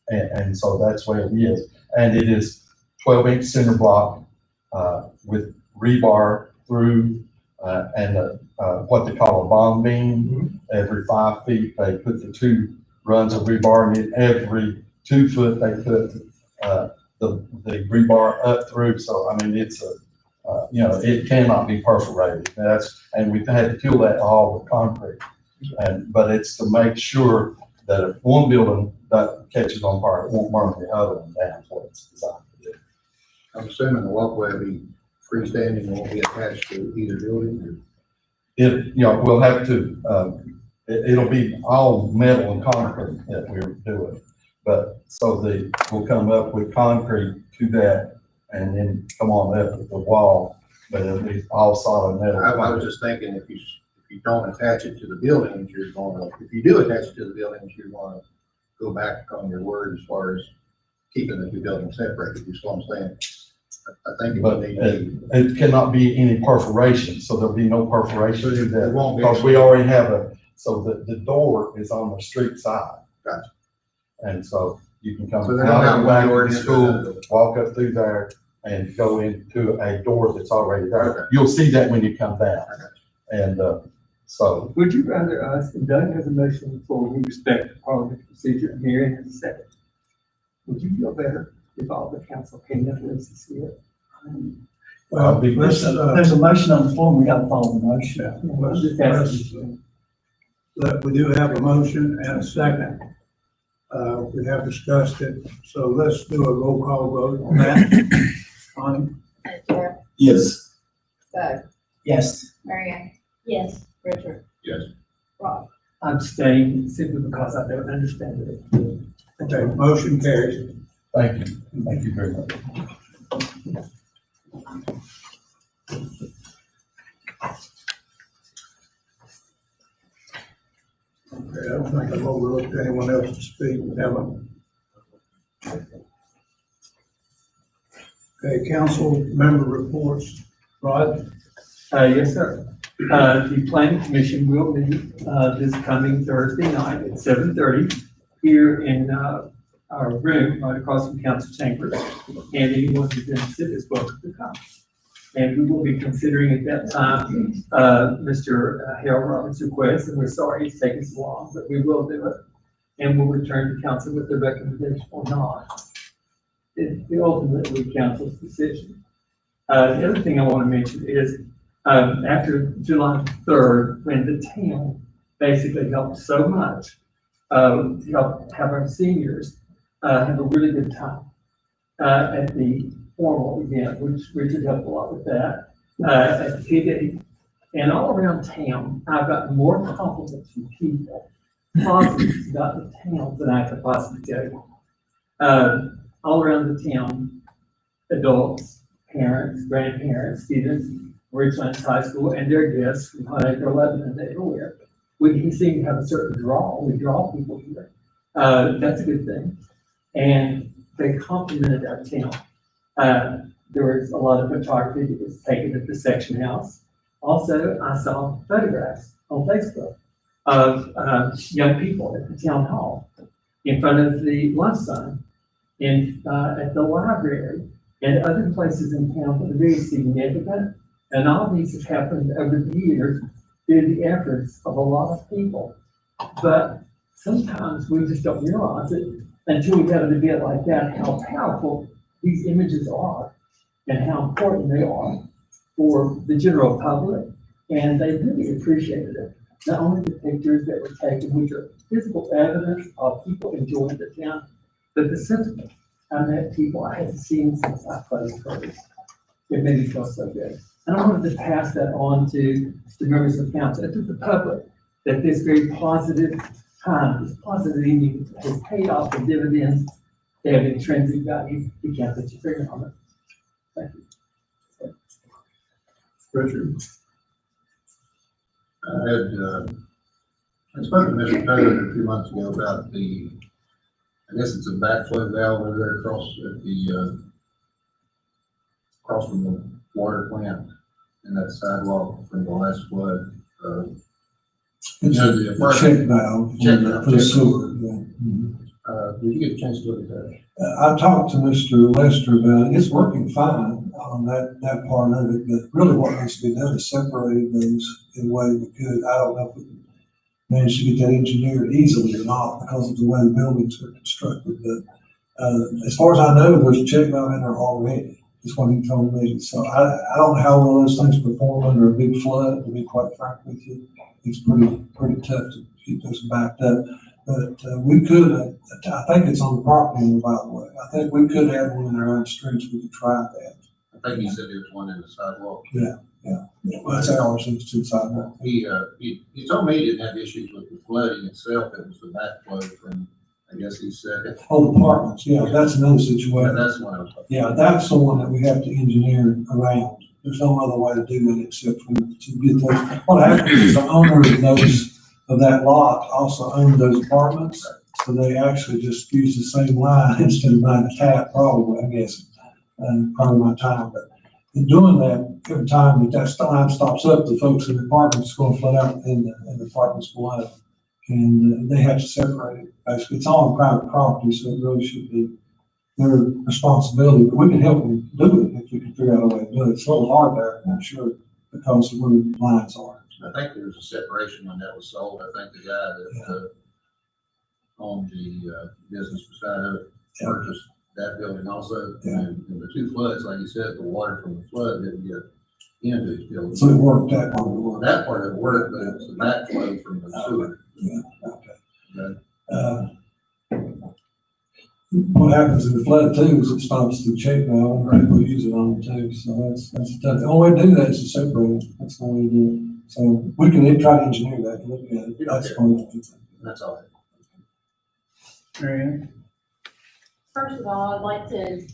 And so that's where it is. And it is 12-inch cinder block, with rebar through, and what they call a bond beam. Every 5 feet, they put the two runs a rebar, and every 2 foot, they put, the rebar up through, so, I mean, it's it cannot be perforated. And we've had to fill that all with concrete. But it's to make sure that if one building that catches on fire, it won't burn the other one down, is what it's designed to do. I'm assuming the walkway will be freestanding, won't be attached to either building. We'll have to, it'll be all metal and concrete that we're doing. But we'll come up with concrete to that and then come on up with the wall, but it'll be all solid metal. I was just thinking if you don't attach it to the buildings, if you do attach it to the buildings, you're gonna go back on your word as far as keeping the two buildings separated, you see what I'm saying? I think it cannot be any perforation, so there'll be no perforation to that. It won't be. Because we already have the door is on the street side. Gotcha. And so you can come So they're out not of the back going of the school, walk up through there and go into a door that's already there. Okay. You'll see that when you come down. And, so. Would you rather us, and Doug has a motion before we respect the parliamentary procedure, and Mary has a second. Would you feel better if all the council came up with this here? Well, There's a motion on the floor, we gotta follow the motion. But we do have a motion and a second. We have discussed it, so let's do a roll call vote on that. Connie? Jeff, Yes. Doug, Yes. Marianne, Yes. Richard. Yes. Rob. I'm staying simply because I don't understand it. Okay, motion carries. Thank you. Thank you very much. Okay, I don't think I've overlooked anyone else to speak, have I? Okay, council member reports. Rod? Yes, sir. The planning commission will meet, this coming Thursday night at 7:30 here in, our room right across from council chambers. And anyone who's interested is welcome to come. And we will be considering at that time, Mr. Harold Roberts' request, and we're sorry it's taking so long, but we will do it. And we'll return to council with the recommendation or not. It's ultimately council's decision. The other thing I want to mention is, after July 3rd, when the town basically helped so much, to help have our seniors, have a really good time, at the formal event, which Richard helped a lot with that, at the PD. And all around town, I've gotten more compliments from people, positives about the town than I could possibly tell you. All around the town, adults, parents, grandparents, students, Richlands High School, and their guests from High Acre 11 and everywhere. We seem to have a certain draw. We draw people here. That's a good thing. And they complimented our town. There was a lot of photography that was taken at the section house. Also, I saw photographs on Facebook of young people at the town hall, in front of the lunch sign, at the library, and other places in town that are very significant. And all these have happened over the years through the efforts of a lot of people. But sometimes we just don't realize it until we have an event like that, how powerful these images are and how important they are for the general public. And they really appreciated it. Not only the pictures that were taken, which are physical evidence of people enjoying the town, but the sentiment. I met people I hadn't seen since I played first. It made me feel so good. And I wanted to pass that on to the members of council and to the public, that this very positive time, this positive evening has paid off the dividends. They have intrinsic value. You can't put your finger on it. Thank you. Richard? I spoke to Mr. Taylor a few months ago about I guess it's a backflow valve over there across from the water plant and that sidewalk from the last flood. It's a check valve for the sewer, yeah. Did you get a chance to look at that? I talked to Mr. Lester about it. It's working fine on that part of it, but really what needs to be done is separate those in a way we could. I don't know if we can managed to get that engineered easily or not because of the way the buildings are constructed. But, as far as I know, there's a check valve in there already, is what he told me. So I don't know how well those things perform under a big flood, to be quite frank with you. It's pretty tough to keep those backed up. But, we could, I think it's on the property, by the way. I think we could have one in our own streets. We could try that. I think he said there was one in the sidewalk. Yeah. Well, that's ours, it's to the sidewalk. He told me he didn't have issues with the flooding itself, it was the backflow from, I guess he said. Oh, the apartments, yeah, that's another Yeah, situation. that's one I was talking Yeah, that's the one that we have to engineer around. There's no other way to do it except for to get those. What happens is the owner of that lot also owned those apartments. So they actually just use the same line instead of buying a tap, probably, I guess, probably my time. But in doing that, every time that line stops up, the folks in the apartments is going to flood out in the apartments below. And they have to separate it. Basically, it's all on private property, so it really should be their responsibility. But we can help them do it if we can figure out a way to do it. It's a little hard there, I'm sure, because of where the lines are. I think there was a separation when that was sold. I think the guy that owned the business beside it purchased that building also. Yeah. And the two floods, like you said, the water from the flood didn't get into his building. So it worked that part of the work. That part of it worked, but it's the backflow from the sewer. Yeah, okay. Okay. What happens in the flood too is it stops the check valve and people use it on them too. So that's tough. The only way to do that is to separate it. That's the way to do it. So we can try to engineer that and look at it. That's going to do. That's all. Mary Ann? First of all, I'd like to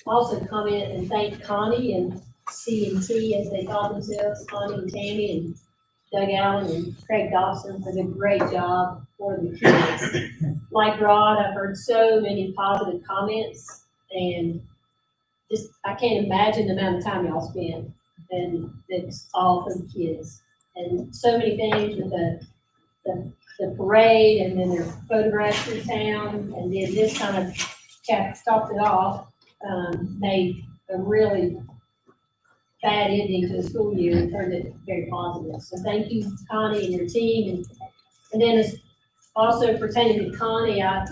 also comment and thank Connie and C&T, as they call themselves, Connie and Tammy and Doug Allen and Craig Dawson for the great job for the kids. Like Rod, I've heard so many positive comments, and just, I can't imagine the amount of time y'all spend, and it's all for the kids. And so many things with the parade, and then their photographs through town, and then this kind of topped it off, made a really bad ending to the school year and turned it very positive. So thank you, Connie, and your team. And then as also pertaining to Connie, I'm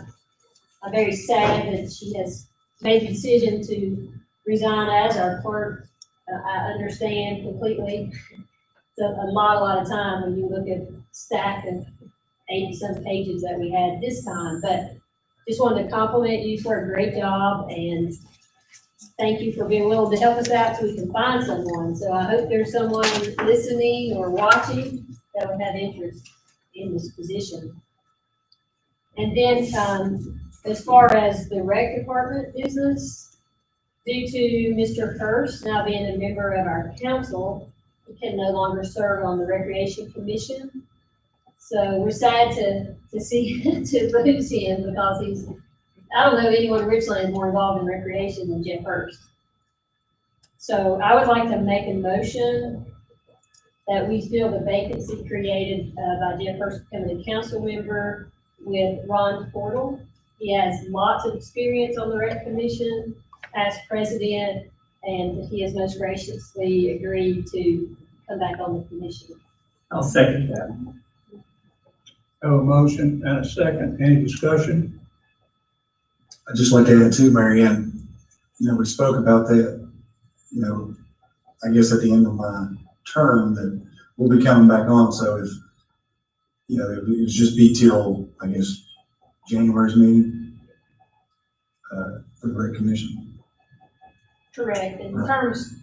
very sad that she has made the decision to resign as our clerk. I understand completely. It's a lot of time when you look at stack of 80-some pages that we had this time, but just wanted to compliment you for a great job, and thank you for being willing to help us out so we can find someone. So I hope there's someone listening or watching that would have interest in this position. And then, as far as the rec department business, due to Mr. Hurst now being a member of our council, he can no longer serve on the recreation commission. So we're sad to see, to lose him, because he's, I don't know anyone in Richlands more involved in recreation than Jeff Hurst. So I would like to make a motion that we fill the vacancy created by Jeff Hurst becoming a council member with Ron Portal. He has lots of experience on the rec commission, past president, and he has most graciously agreed to come back on the commission. I'll second that. Have a motion and a second. Any discussion? I'd just like to add too, Mary Ann, we spoke about that, I guess at the end of my term that we'll be coming back on. So if, it would just be till, I guess, January's meeting, for the rec commission. Correct, and terms,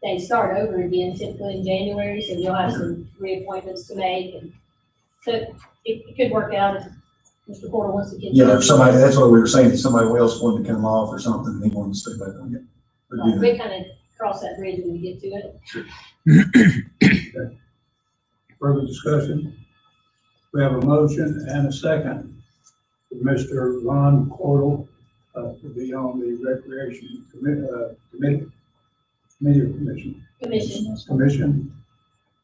they start over again typically in January, so you'll have some reappointments to make, and so it could work out if Mr. Porter wants to continue. Yeah, if somebody, that's what we were saying, if somebody else wanted to come off or something, and he wanted to stay back on it. We kind of cross that bridge when we get to it. Okay. Further discussion? We have a motion and a second for Mr. Ron Cordell to be on the Recreation Committee or Commission? Commission.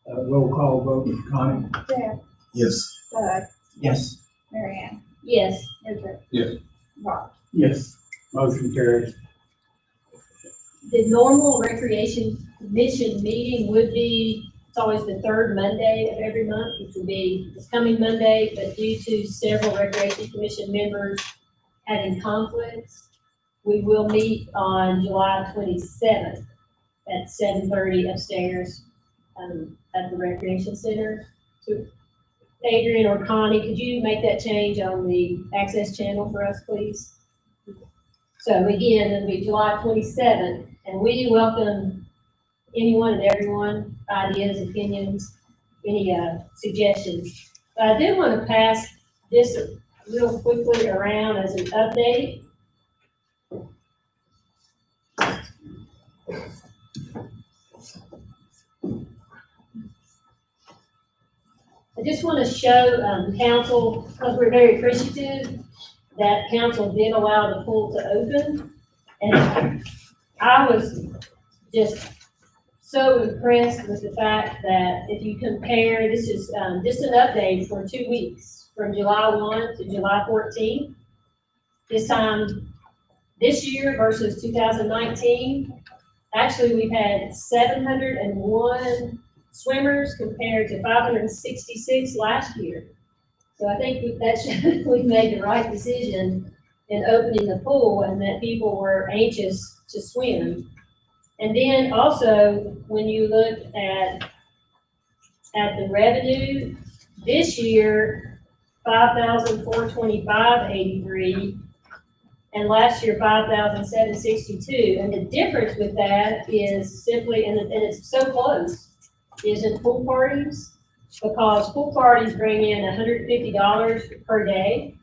Roll call vote, Connie? Jeff, Yes. Doug, Yes. Mary Ann, Yes. Richard. Yes. Rob. Yes. Motion carries. The normal recreation commission meeting would be It's always the third Monday of every month, which will be this coming Monday, but due to several Recreation Commission members having conflicts, we will meet on July 27th at 7:30 upstairs at the Recreation Center. So Adrian or Connie, could you make that change on the access channel for us, please? So again, it'll be July 27th, and we welcome anyone and everyone, ideas, opinions, any suggestions. But I did want to pass this real quickly around as an update. I just want to show council, because we're very appreciative that council did allow the pool to open. And I was just so impressed with the fact that if you compare, this is just an update for 2 weeks, from July 1 to July 14. This time, this year versus 2019, actually we've had 701 swimmers compared to 566 last year. So I think that shows we've made the right decision in opening the pool and that people were anxious to swim. And then also, when you look at the revenue, this year, 5,425.83, and last year, 5,762. And the difference with that is simply, and it's so close, is in pool parties, because pool parties bring in $150 per day,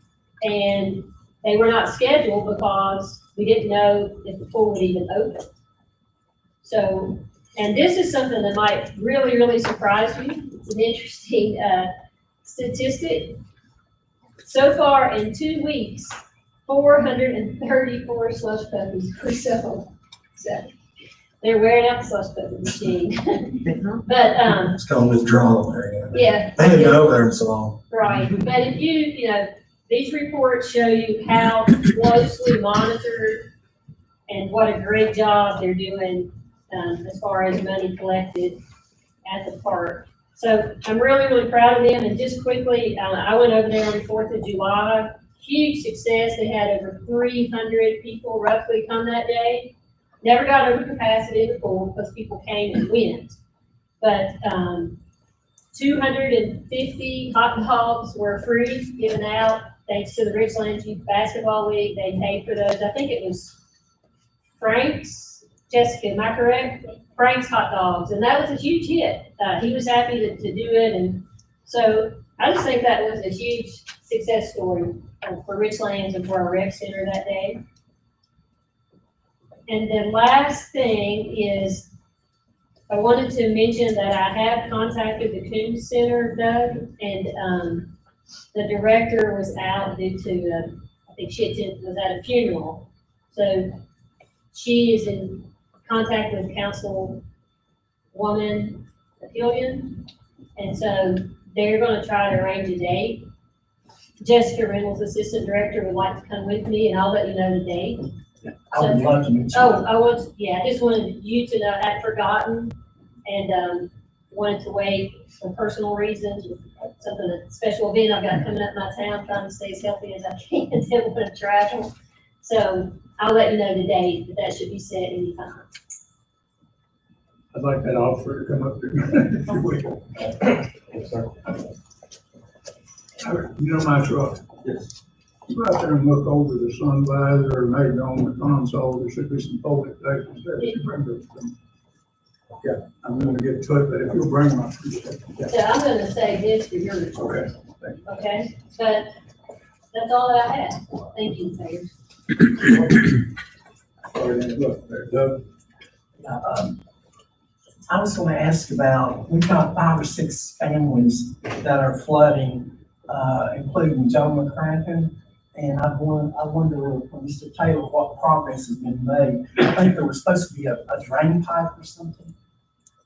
and they were not scheduled because we didn't know if the pool would even open. So, and this is something that might really, really surprise you. It's an interesting statistic. So far in 2 weeks, 434 slush puppies were sold. So they're wearing out the slush puppy machine. But It's called withdrawal, Marianne. yeah. They hadn't been over there in so long. Right, but if you know, these reports show you how closely monitored and what a great job they're doing as far as money collected at the park. So I'm really, really proud of them. And just quickly, I went over there on the 4th of July. Huge success. They had over 300 people roughly come that day. Never got over capacity in the pool because people came and went. But 250 hot dogs were free, given out, thanks to the Richlands Youth Basketball League. They paid for those. I think it was Frank's. Jessica, am I correct? Frank's hot dogs, and that was a huge hit. He was happy to do it, and so I just think that was a huge success story for Richlands and for our rec center that day. And the last thing is, I wanted to mention that I have contacted the Coons Center, Doug, and the director was out due to, I think was at a funeral. So she is in contact with Councilwoman Hillian, and so they're gonna try to arrange a date. Jessica Reynolds, Assistant Director, would like to come with me, and I'll let you know the date. I would love to meet you. Oh, I just wanted you to know I'd forgotten, and wanted to wait for personal reasons, something, a special event I've got coming up in my town, trying to stay as healthy as I can, didn't want to travel. So I'll let you know the date, but that should be set anytime. I'd like that officer to come up here. Yes, sir. You know my truck? Yes. Go out there and look over the sun visor, maybe on the console, there should be some folded papers there. If you bring those to me. Yeah, I'm gonna get to it, but if you'll bring my. So I'm gonna say this for yours. Okay. Okay, but that's all that I have. Thank you, Mayor. Look, there, Doug. I was going to ask about, we've got 5 or 6 families that are flooding, including Joe McCracken. And I wonder from Mr. Taylor what progress has been made. I think there was supposed to be a drain pipe or something.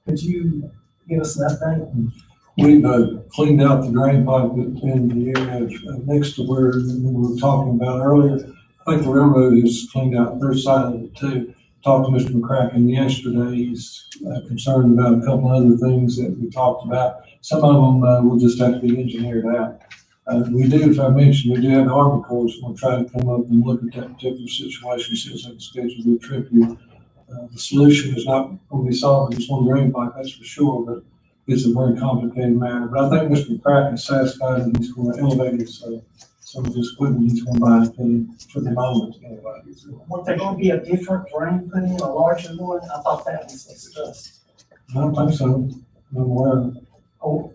Could you give us an update? We've cleaned out the drain pipe in the area next to where we were talking about earlier. I think the railroad has cleaned out their side of it too. talked to Mr. McCracken yesterday. He's concerned about a couple of other things that we talked about. Some of them will just have to be engineered out. We do, if I mentioned, we do have the Army Corps. We'll try to come up and look at that particular situation, see if they can schedule a trip here. The solution is not going to be solved in just one drain pipe, that's for sure, but it's a very complicated matter. But I think Mr. McCracken is satisfied that he's going to elevate his, some of his equipment he's going to buy for the moment anyway. Was there gonna be a different drain put in, a larger one? I thought that was discussed. I don't think so. I'm aware of it. Oh.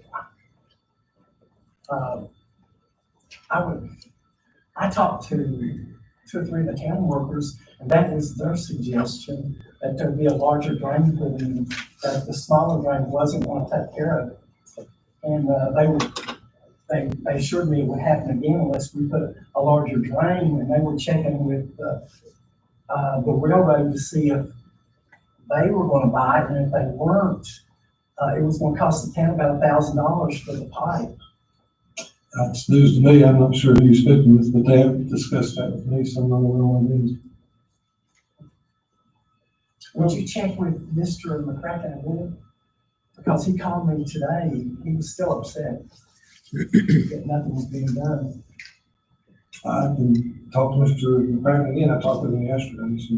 I talked to 2 or 3 of the town workers, and that was their suggestion, that there'd be a larger drain put in, that the smaller drain wasn't gonna take care of it. And, they assured me it would happen again unless we put a larger drain, and they were checking with, the railroad to see if they were gonna buy it, and if they weren't, it was gonna cost the town about $1,000 for the pipe. That's news to me. I'm not sure who you're speaking with, but they haven't discussed that with me, so I'm not aware of what it is. Would you check with Mr. McCracken again? Because he called me today, he was still upset that nothing was being done. I can talk to Mr. McCracken again. I talked with him yesterday, so.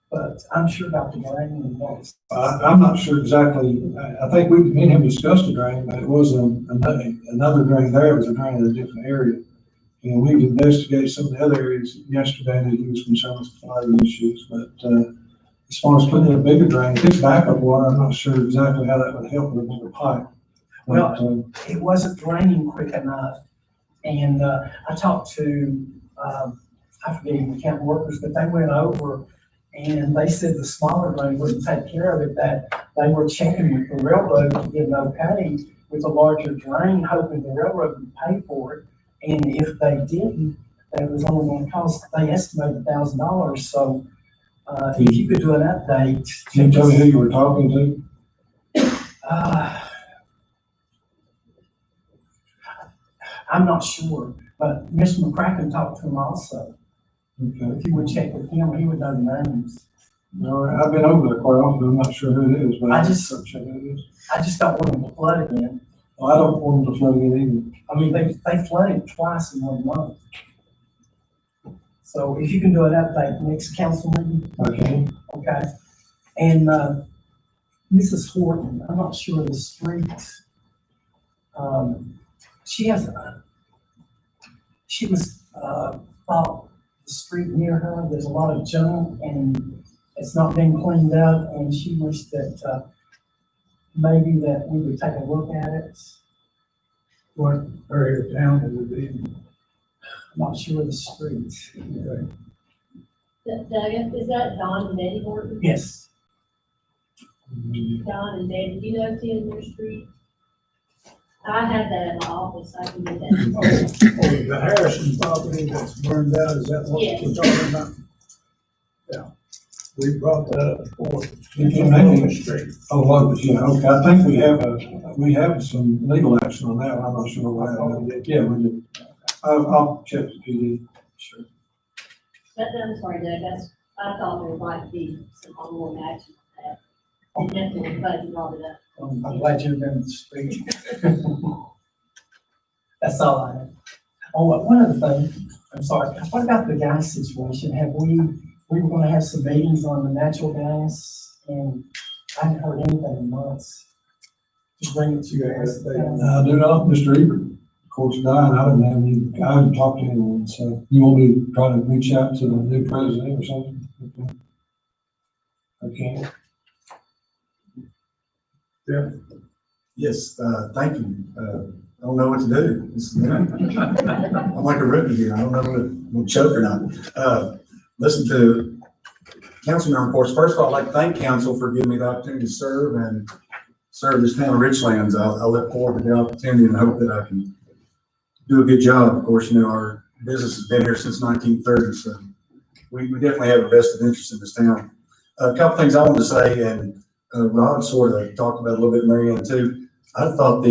But I'm sure about the drain and what's. I'm not sure exactly. I think me and him discussed the drain, but it was another drain there. It was a drain in a different area. And we've investigated some of the other areas yesterday that he was concerned with flooding issues. But as far as putting in a bigger drain, if it's backup water, I'm not sure exactly how that would help with a bigger pipe. Well, it wasn't draining quick enough. And I talked to, I forget even the county workers, but they went over and they said the smaller drain wouldn't take care of it, that they were checking with the railroad to get an okay with a larger drain, hoping the railroad would pay for it. And if they didn't, that was only going to cost, they estimated $1,000. So if you could do an update. Can you tell me who you were talking to? I'm not sure, but Mr. McCracken talked to him also. Okay. If you would check with him, he would know the names. All right. I've been over there quite often. I'm not sure who it is, but I just check who it is. I just don't want them to flood again. Well, I don't want them to flood again either. I mean, they flooded twice in 1 month. So if you can do an update next council meeting. Okay. Okay. And Mrs. Horton, I'm not sure of the street. She was thought the street near her, there's a lot of junk and it's not been cleaned up, and she wished that maybe that we would take a look at it. What area of town it would be? I'm not sure of the street. Okay. Doug, is that Don and Betty Horton? Yes. Don and Betty, do you know if it's in their street? I had that in my office, I can get that. Oh, the Harrison property that's burned out, is that what Yes. we're talking about? Yeah, we brought that up before. You can make it Street. Oh, Locust, yeah, okay. I think we have some legal action on that. I'm not sure what happened. Yeah, we did. I'll check the PD. Sure. I'm sorry, Doug, I thought there might be some ongoing action for that. And definitely glad you brought it up. I'm glad you remembered the street. That's all I have. Oh, one other thing, I'm sorry, what about the gas situation? We were gonna have some meetings on the natural gas, and I haven't heard anything in months. Just bring it to you guys. I do not, Mr. Ebert, of course, died. I haven't talked to anyone, so you want me to try to reach out to the new president or something? Okay. Okay. Yeah. Yes, thank you. I don't know what to do. I'm like a rookie here. I don't know what to choke or not. Listen to council member reports. First of all, I'd like to thank council for giving me the opportunity to serve this town of Richlands. I look forward to the opportunity and hope that I can do a good job. Of course, you know, our business has been here since 1930, so we definitely have a vested interest in this town. A couple things I wanted to say, and Rod sort of talked about a little bit, Mary Ann too. I thought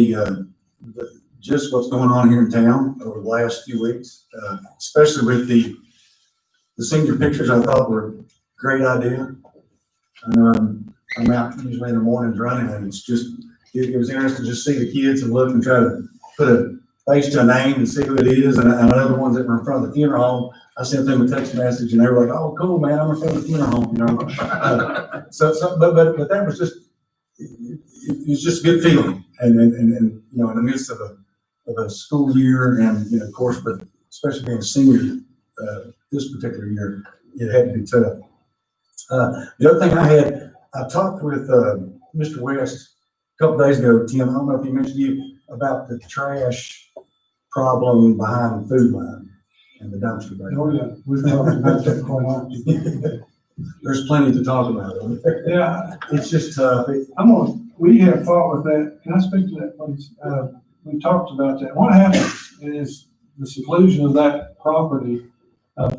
just what's going on here in town over the last few weeks, especially with the senior pictures, I thought were great idea. I'm out usually in the mornings running, and it's just, it was interesting to just see the kids and look and try to put a face to a name and see who it is. And I know the ones that were in front of the funeral home, I sent them a text message and they were like, "Oh, cool, man, I'm in front of the funeral home," you know. But that was just, it's just a good feeling. And, you know, in the midst of a school year and, you know, of course, but especially being a senior, this particular year, it had to be tough. The other thing I talked with, Mr. West a couple days ago, Tim, I don't know if he mentioned to you about the trash problem behind the food line and the dumpster bay. Oh, yeah, we've talked about that quite often. There's plenty to talk about. Yeah, It's just tough. we have fought with that. Can I speak to that, please? We talked about that. What happens is the seclusion of that property,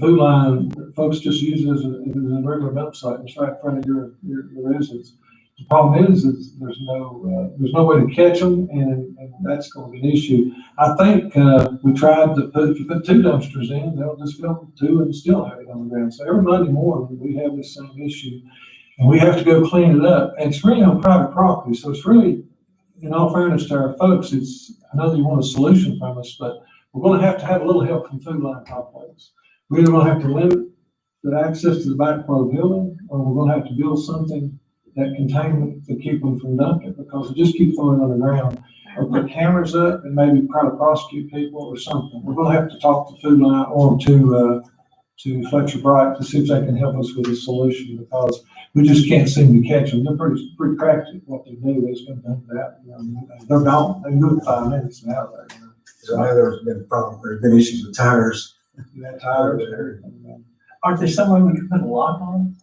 food line, folks just use it as a regular dump site. It's right in front of your residence. The problem is there's no way to catch them, and that's going to be an issue. I think we tried to if you put 2 dumpsters in, they'll just fill 2 and still have it on the ground. So every Monday morning we have this same issue, and we have to go clean it up. And it's really on private property, so it's really, in all fairness to our folks, I know you want a solution from us, but we're going to have a little help from Food Line Complex. We're either going to have to limit the access to the back part of the building, or we're going to have to build something that containment to keep them from dumping, because they just keep throwing it on the ground. Or put cameras up and maybe try to prosecute people or something. We're going to have to talk to Food Line or to Fletcher Bright to see if they can help us with a solution, because we just can't seem to catch them. They're pretty practical what they do. They just don't dump that. You know, they're gone. They can do it in 5 minutes and out there. You know. So I know there's been problems. There's been issues with tires. That tires. Aren't there someone we can put a lock on?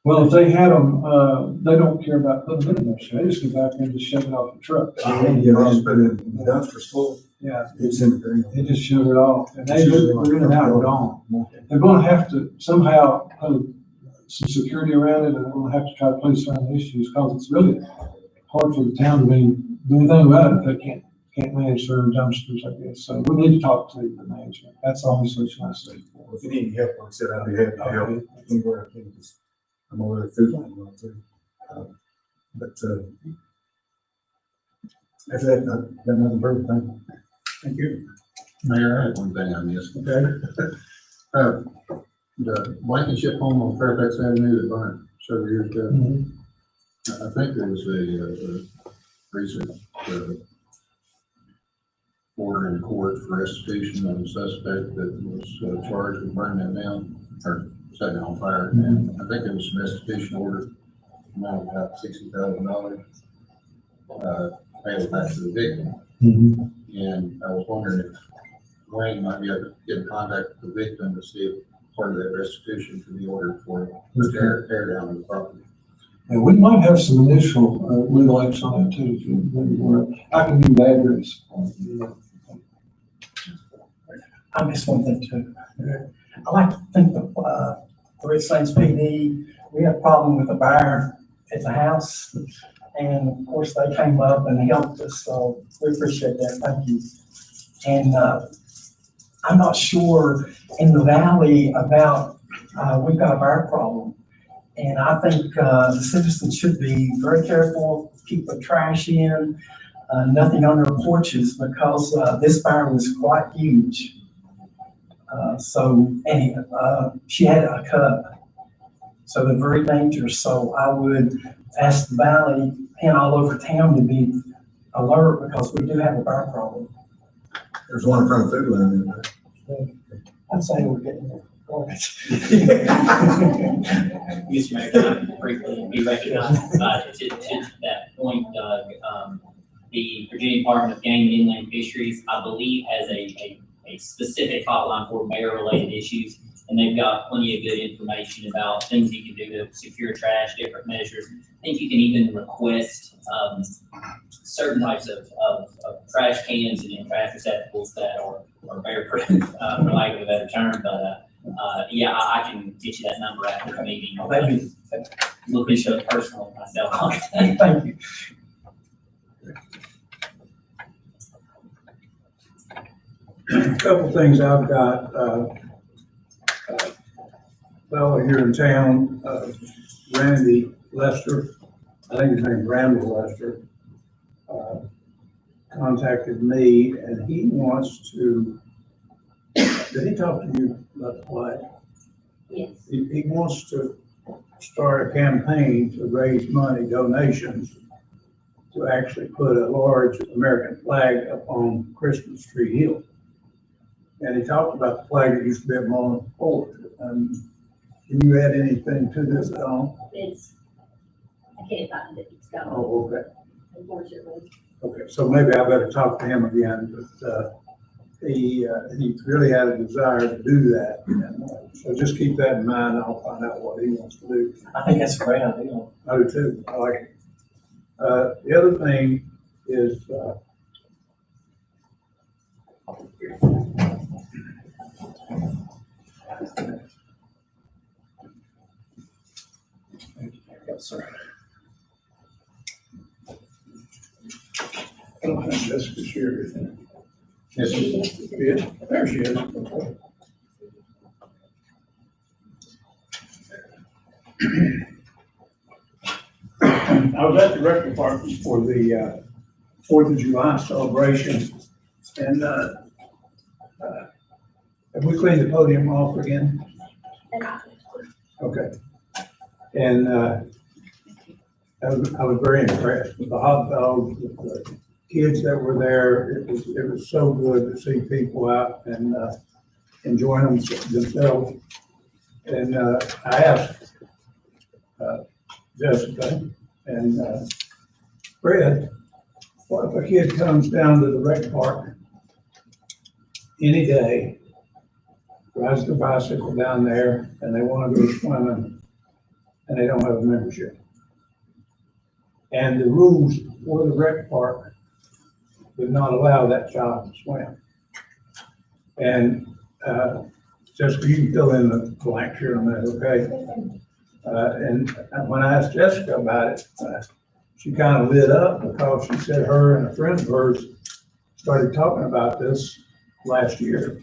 Well, if they had them, they don't care about putting them in there. They just go back there and just shove it off the truck. Yeah, they just put it in the dumpsters full. Yeah. It's in the green. They just shove it off, and they're in and out, gone. They're gonna have to somehow put some security around it, and they're gonna have to try to police around the issues, because it's really hard for the town to do anything about it if they can't manage their dumpsters, I guess. So we need to talk to the management. That's the only solution I see. Well, if you need help, like I said, I'd be happy to help anywhere I can, because I'm aware of Food Line well too. But after that, I've got nothing further. Thank you. Mayor, I had one thing I missed. Okay. The Blankenship home on Fairfax Avenue that burned several years ago. I think there was a recent order in court for restitution of a suspect that was charged with burning that down, or setting it on fire. And I think there was some restitution order, amount of about $60,000, payable back to the victim. And I was wondering if Wayne might be able to get in contact with the victim to see if part of that restitution could be ordered for the tear down of the property. And we might have some initial legal action on that too, if you maybe I can give you the address. I missed one thing too. I like to think the Richlands PD, we had a problem with a buyer at the house, and of course they came up and helped us, so we appreciate that. Thank you. And I'm not sure in the valley about we've got a bear problem, and I think the citizens should be very careful, keep the trash in, nothing on their porches, because this bear was quite huge. So anyway, she had a cub, so they're very dangerous. So I would ask the valley and all over town to be alert, because we do have a bear problem. There's one in front of Food Line. I'd say we're getting there. Mr. Mayor, can I briefly be recognized? To that point, Doug, the Virginia Department of Game and Inland Fisheries, I believe, has a specific hotline for bear-related issues, and they've got plenty of good information about things you can do to secure trash, different measures. I think you can even request certain types of trash cans and trash receptacles that are bear-proof, for lack of a better term. But yeah, I can get you that number after the meeting. Look into it personally myself. Thank you. A couple things I've got. fellow here in town, Randy Lester, I think his name's Randall Lester, contacted me, and he wants to, did he talk to you about the flag? Yes. He wants to start a campaign to raise money, donations, to actually put a large American flag up on Christmas Tree Hill. And he talked about the flag that used to be at Mullen Ford. Can you add anything to this at all? It's, I can't find it, it's gone, Oh, okay. unfortunately. Okay, so maybe I better talk to him again, but, he really had a desire to do that. And, so just keep that in mind, I'll find out what he wants to do. I think that's a great idea. I do too, I like it. The other thing is, yes, sir. I don't think Jessica's here, is it? Yes, sir. Yeah, there she is. Okay. I was at the rec department for the 4th of July celebration, and have we cleaned the podium off again? Okay. And I was very impressed with the hot dogs, with the kids that were there. It was so good to see people out and enjoying themselves. And I asked Jessica and Fred, what if a kid comes down to the rec park any day, rides their bicycle down there, and they want to go swimming, and they don't have a membership? And the rules for the rec park would not allow that child to swim. And Jessica, you can fill in the blanks here in a minute, okay? And when I asked Jessica about it, she kind of lit up because she said her and a friend of hers started talking about this last year.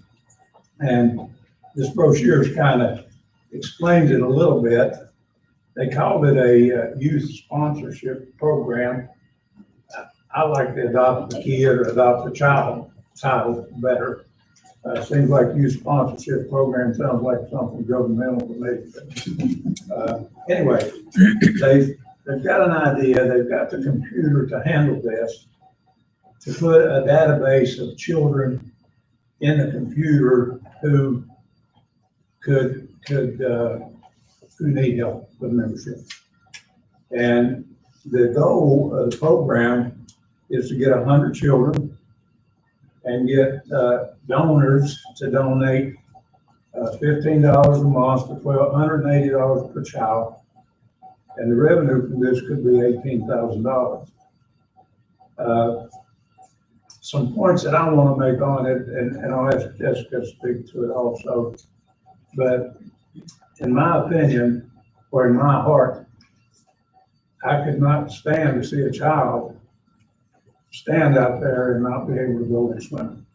And this brochure kind of explains it a little bit. They called it a youth sponsorship program. I like the adopt a kid or adopt a child title better. Seems like youth sponsorship program sounds like something governmental to me. Anyway, they've got an idea. They've got the computer to handle this, to put a database of children in the computer who who need help with membership. And the goal of the program is to get 100 children and get donors to donate $15 a month to $1,280 per child. And the revenue from this could be $18,000. Some points that I want to make on it, and I'll ask Jessica to speak to it also, but in my opinion, or in my heart, I could not stand to see a child stand out there and not be able to go and swim.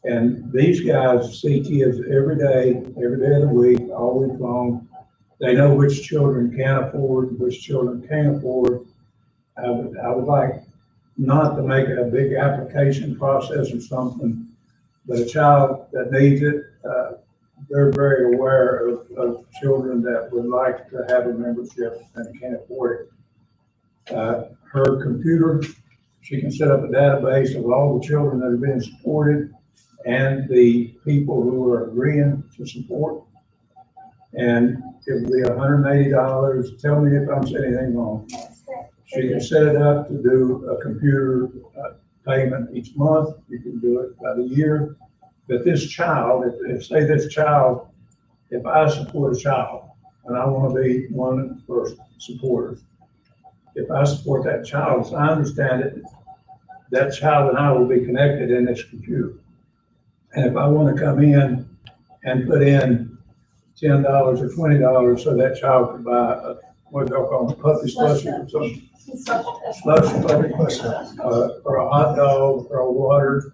And these guys see kids every day of the week, all week long. They know which children can afford, which children can't afford. I would like not to make it a big application process or something, but a child that needs it, they're very aware of children that would like to have a membership and can't afford it. Her computer, she can set up a database of all the children that are being supported and the people who are agreeing to support. And it would be $180. Tell me if I'm saying anything wrong. She can set it up to do a computer payment each month. You can do it by the year. But this child, if say this child, if I support a child, and I want to be one of the first supporters, if I support that child, as I understand it, that child and I will be connected in this computer. And if I want to come in and put in $10 or $20 so that child could buy a, what do they call it, puppy slushie or something? Slushie puppy, or a hot dog, or a water,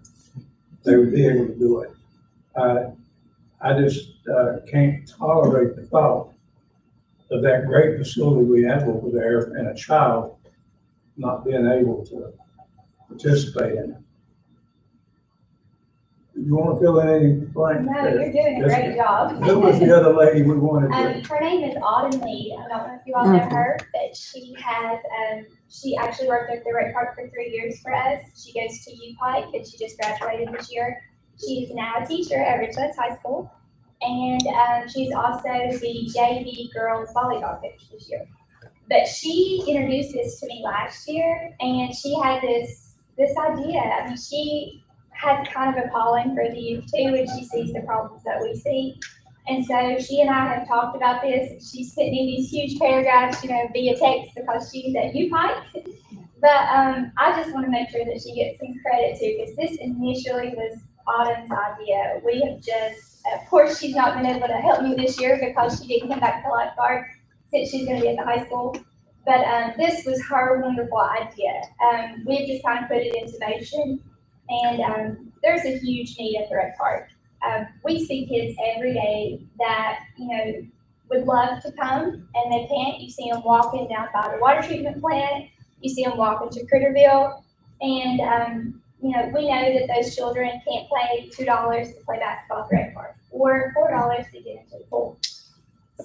they would be able to do it. I just, can't tolerate the thought of that great facility we have over there and a child not being able to participate in it. You want to fill in any blank? No, you're doing a great job. Who was the other lady we wanted to? Her name is Autumn Lee. I don't know if you all know her, but she has, she actually worked at the Rec Park for 3 years for us. She goes to U Pike and she just graduated this year. She is now a teacher at Richlands High School. And she's also the JV girls volleyball coach this year. But she introduced this to me last year, and she had this idea. I mean, she has kind of a calling for the youth too, and she sees the problems that we see. And so she and I have talked about this. She's sitting in these huge paragraphs, via text because she's at U Pike. But I just want to make sure that she gets some credit too, because this initially was Autumn's idea. We have just, of course, she's not been able to help me this year because she didn't come back to lifeguard since she's going to be at the high school. But this was her wonderful idea. We've just kind of put it into motion, and there's a huge need at the rec park. We see kids every day that, would love to come and they can't. You see them walking down by the water treatment plant. You see them walking to Critterville. And, we know that those children can't pay $2 to play basketball at the rec park or $4 to get into the pool.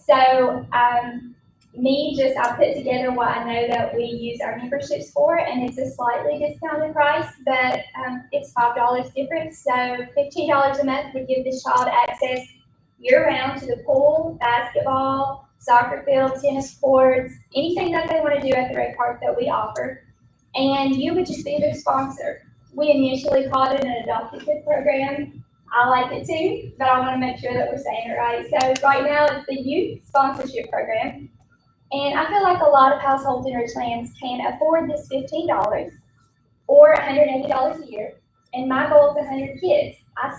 So, I put together what I know that we use our memberships for, and it's a slightly discounted price, but it's $5 difference. So $15 a month would give this child access year-round to the pool, basketball, soccer field, tennis courts, anything that they want to do at the rec park that we offer. And you would just be their sponsor. We initially called it an adopted kid program. I like it too, but I want to make sure that we're saying it right. So right now it's the youth sponsorship program. And I feel like a lot of households in Richlands can afford this $15 or $180 a year. And my goal is 100 kids. I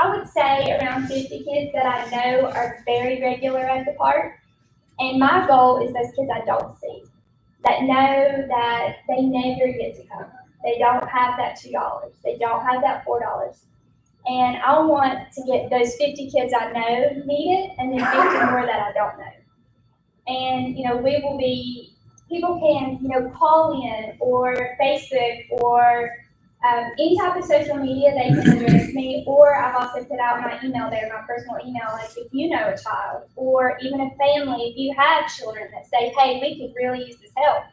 would say around 50 kids that I know are very regular at the park. And my goal is those kids I don't see, that know that they never get to come. They don't have that $2. They don't have that $4. And I want to get those 50 kids I know need it, and then 50 more that I don't know. And, people can, call in or Facebook or any type of social media, they can address me. Or I've also put out my email there, my personal email, like if you know a child or even a family, if you have children that say, hey, we could really use this help.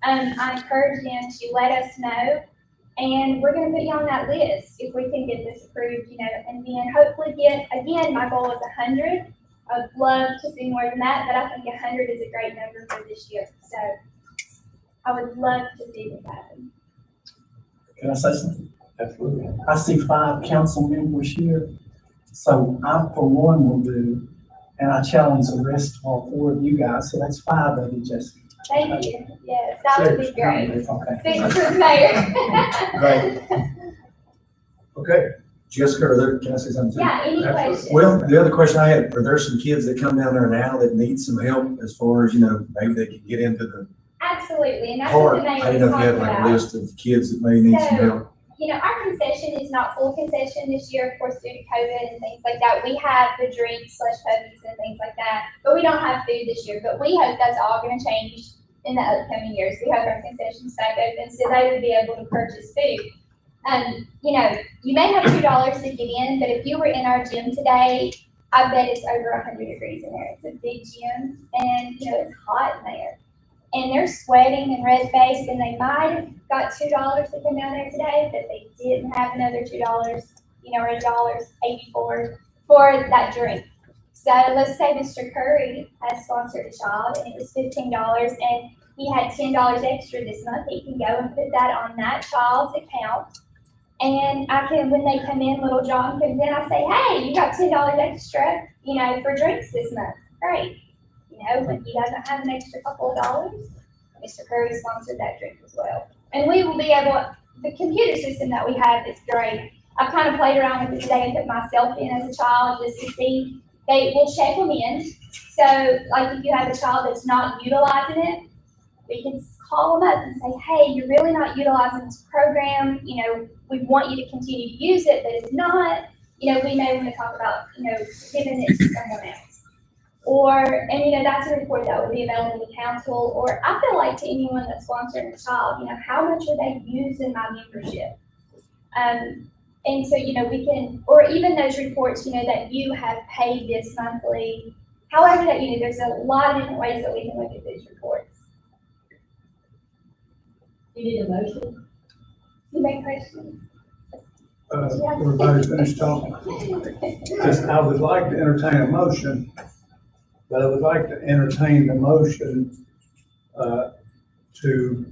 I encourage them to let us know. And we're going to put you on that list if we can get this approved, and then hopefully again, my goal is 100. I'd love to see more than that, but I think 100 is a great number for this year. So I would love to see this happen. Can I say something? Absolutely. I see 5 council members here. So I, for one, will do, and I challenge the rest of all 4 of you guys. So that's 5 of you, Jessica. Thank you. Yes, that would be great. Okay. 6 for the mayor. Great. Okay. Jessica, can I say something? Yeah, any questions? Well, the other question I had, are there some kids that come down there now that need some help as far as, maybe they can get into the Absolutely, and that's what park? the mayor I was didn't know if you talking had like a about. list of kids that may need some help. Our concession is not full concession this year, of course, due to COVID and things like that. We have the drinks / puppies and things like that, but we don't have food this year. But we hope that's all going to change in the upcoming years. We hope our concessions back open so they would be able to purchase food. You may have $2 to get in, but if you were in our gym today, I bet it's over 100 degrees in there. It's a big gym, and it's hot in there. And they're sweating and red-faced, and they might have got $2 to come down there today, but they didn't have another $2, or $1.84 for that drink. So let's say Mr. Curry has sponsored a child, and it was $15, and he had $10 extra this month. He can go and put that on that child's account. And when they come in, little John comes in, I say, hey, you got $10 extra, for drinks this month. Great. When he doesn't have an extra couple of dollars, Mr. Curry sponsored that drink as well. And we will be able, the computer system that we have is great. I've kind of played around with it today and put myself in as a child just to see. They will check them in. So, like if you have a child that's not utilizing it, we can call them up and say, hey, you're really not utilizing this program. We want you to continue to use it, but if not, we may want to talk about, giving it to someone else. And that's a report that would be available to council, or I feel like to anyone that's sponsoring a child, how much are they using my membership? And so, we can, or even those reports, that you have paid this monthly, however that, there's a lot of different ways that we can look at these reports. You need a motion? You make questions? Everybody finished talking? I would like to entertain a motion, but I would like to entertain the motion to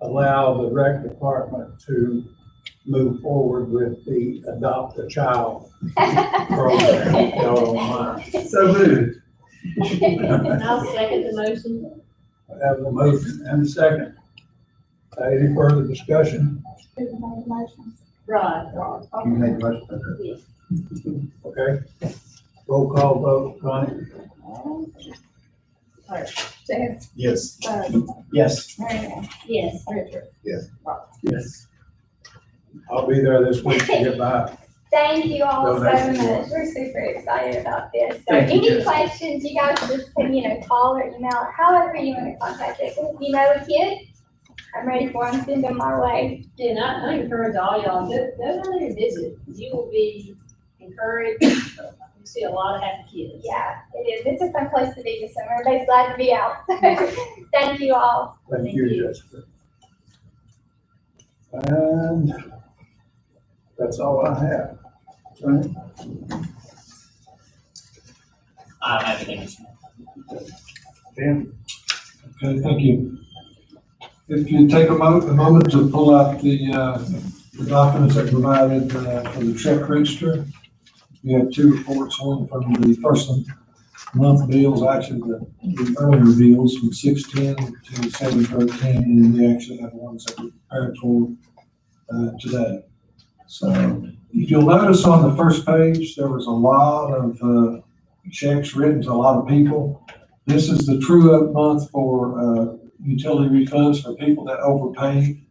allow the rec department to move forward with the Adopt a Child program. Y'all don't mind. So moved. I'll second the motion. I have a motion and a second. Any further discussion? Rod. You made much better. Okay. Roll call vote, Connie? Jeff, Yes. Yes. Marion, Yes. Richard. Yes. I'll be there this week to get by. Thank you all so Donation. much. We're super excited about this. So Thank you, any Jessica. questions, you guys just can, call or email, or however you want to contact us. If you know a kid, I'm ready for them, send them our way. And I encourage all y'all, go down there and visit. You will be encouraged. You see a lot of happy kids. Yeah, it is. It's a fun place to be this summer. Everybody's glad to be out. Thank you all. Thank you, Jessica. And that's all I have. Right? I don't have anything. Tim? Okay, thank you. If you take a moment to pull out the documents that provided for the check register, we have two reports, one from the first month bills, actually the earlier bills from 6/10 to 7/13, and we actually have ones that we prepared for today. So if you'll notice on the first page, there was a lot of checks written to a lot of people. This is the true up month for utility refunds for people that overpaid.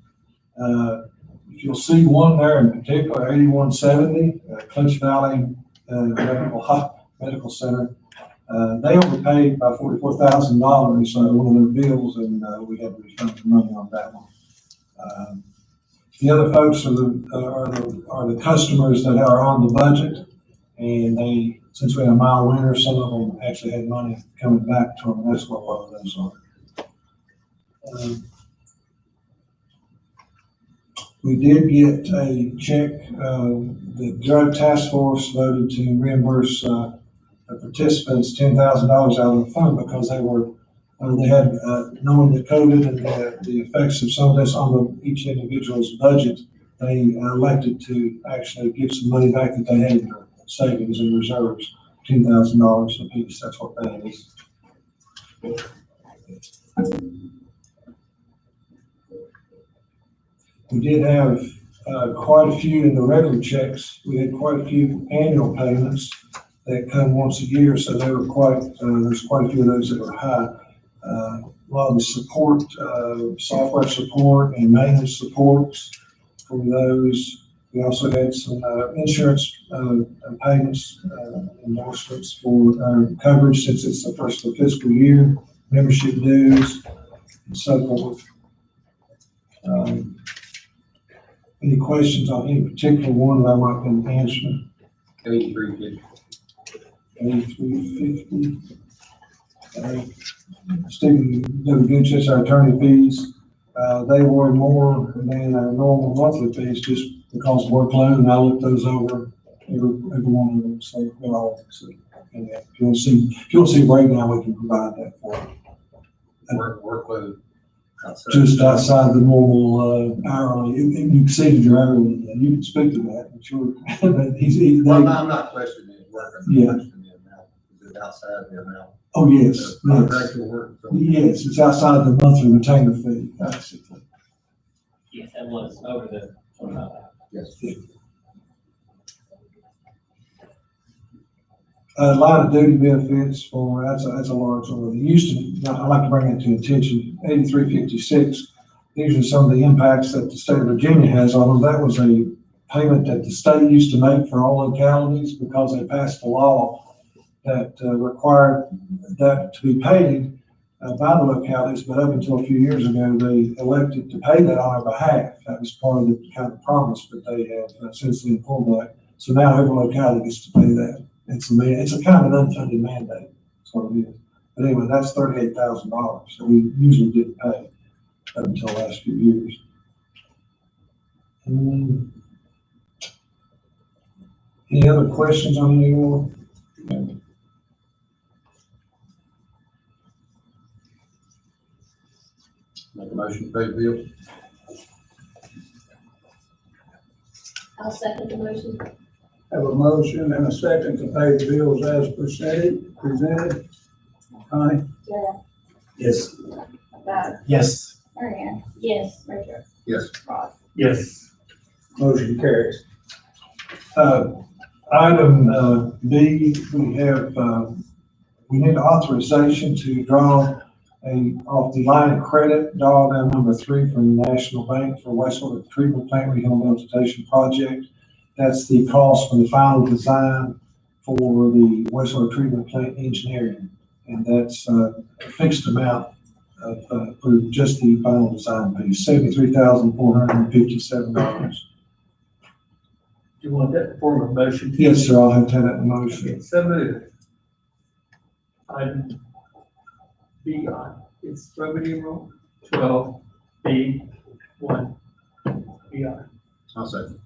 If you'll see one there in particular, 8170, Clinch Valley Medical Center. They overpaid by $44,000 on one of their bills, and we had to refund the money on that one. The other folks are the customers that are on the budget, and since we had a mild winter, some of them actually had money coming back to them. That's what a lot of those are. We did get a check. The drug task force voted to reimburse the participants $10,000 out of the fund because they had knowing the COVID and the effects of some of this on each individual's budget. They elected to actually give some money back that they had in their savings and reserves, $10,000 a piece. That's what that is. We did have quite a few in the regular checks. We had quite a few annual payments that come once a year, so they were there's quite a few of those that were high. A lot of the support, software support and maintenance support for those. We also had some insurance payments, endorsements for coverage since it's the first of the fiscal year, membership dues, and so forth. Any questions on any particular one that I might can answer? 8350. 8350. Stephen did just our attorney fees. They were more than our normal monthly fees just because of workload, and I looked those over every one of them. So they're all in that. If you want to see a breakdown, we can provide that for you. Workload. Just outside the normal hourly, you exceeded your hourly, and you can speak to that, I'm sure. But I'm not questioning his work, I'm Yeah. questioning the amount. Is it outside the amount? Oh, yes, of yes. Contractual work. So Yes, it's outside the monthly retainer fee, basically. Yes, that was over the 25. yes. Line of duty benefits that's a large one. I like to bring that to attention, 8356. These are some of the impacts that the state of Virginia has on them. That was a payment that the state used to make for all localities because they passed a law that required that to be paid by the localities, but up until a few years ago, they elected to pay that on our behalf. That was part of the kind of promise that they have since they pulled that. So now every locality gets to pay that. It's a kind of an unfunded mandate. That's what it is. But anyway, that's $38,000. So we usually didn't pay up until the last few years. Any other questions on any more? Make a motion to pay the bill. I'll second the motion. Have a motion and a second to pay the bills as presented. Connie? Jeff, Yes. Doug, Yes. Marianne, Yes. Richard, Yes. Ross. Yes. Motion carries. Item B, we have, we need authorization to draw off the line of credit, down number 3 from the National Bank for wastewater treatment plant rehabilitation project. That's the cost for the final design for the wastewater treatment plant engineering. And that's a fixed amount for just the final design piece, $73,457. Do you want that form of motion? Yes, sir, I'll have to have that in motion. So moved. Item B on, it's Roman numeral 12B1. B on. I'll second.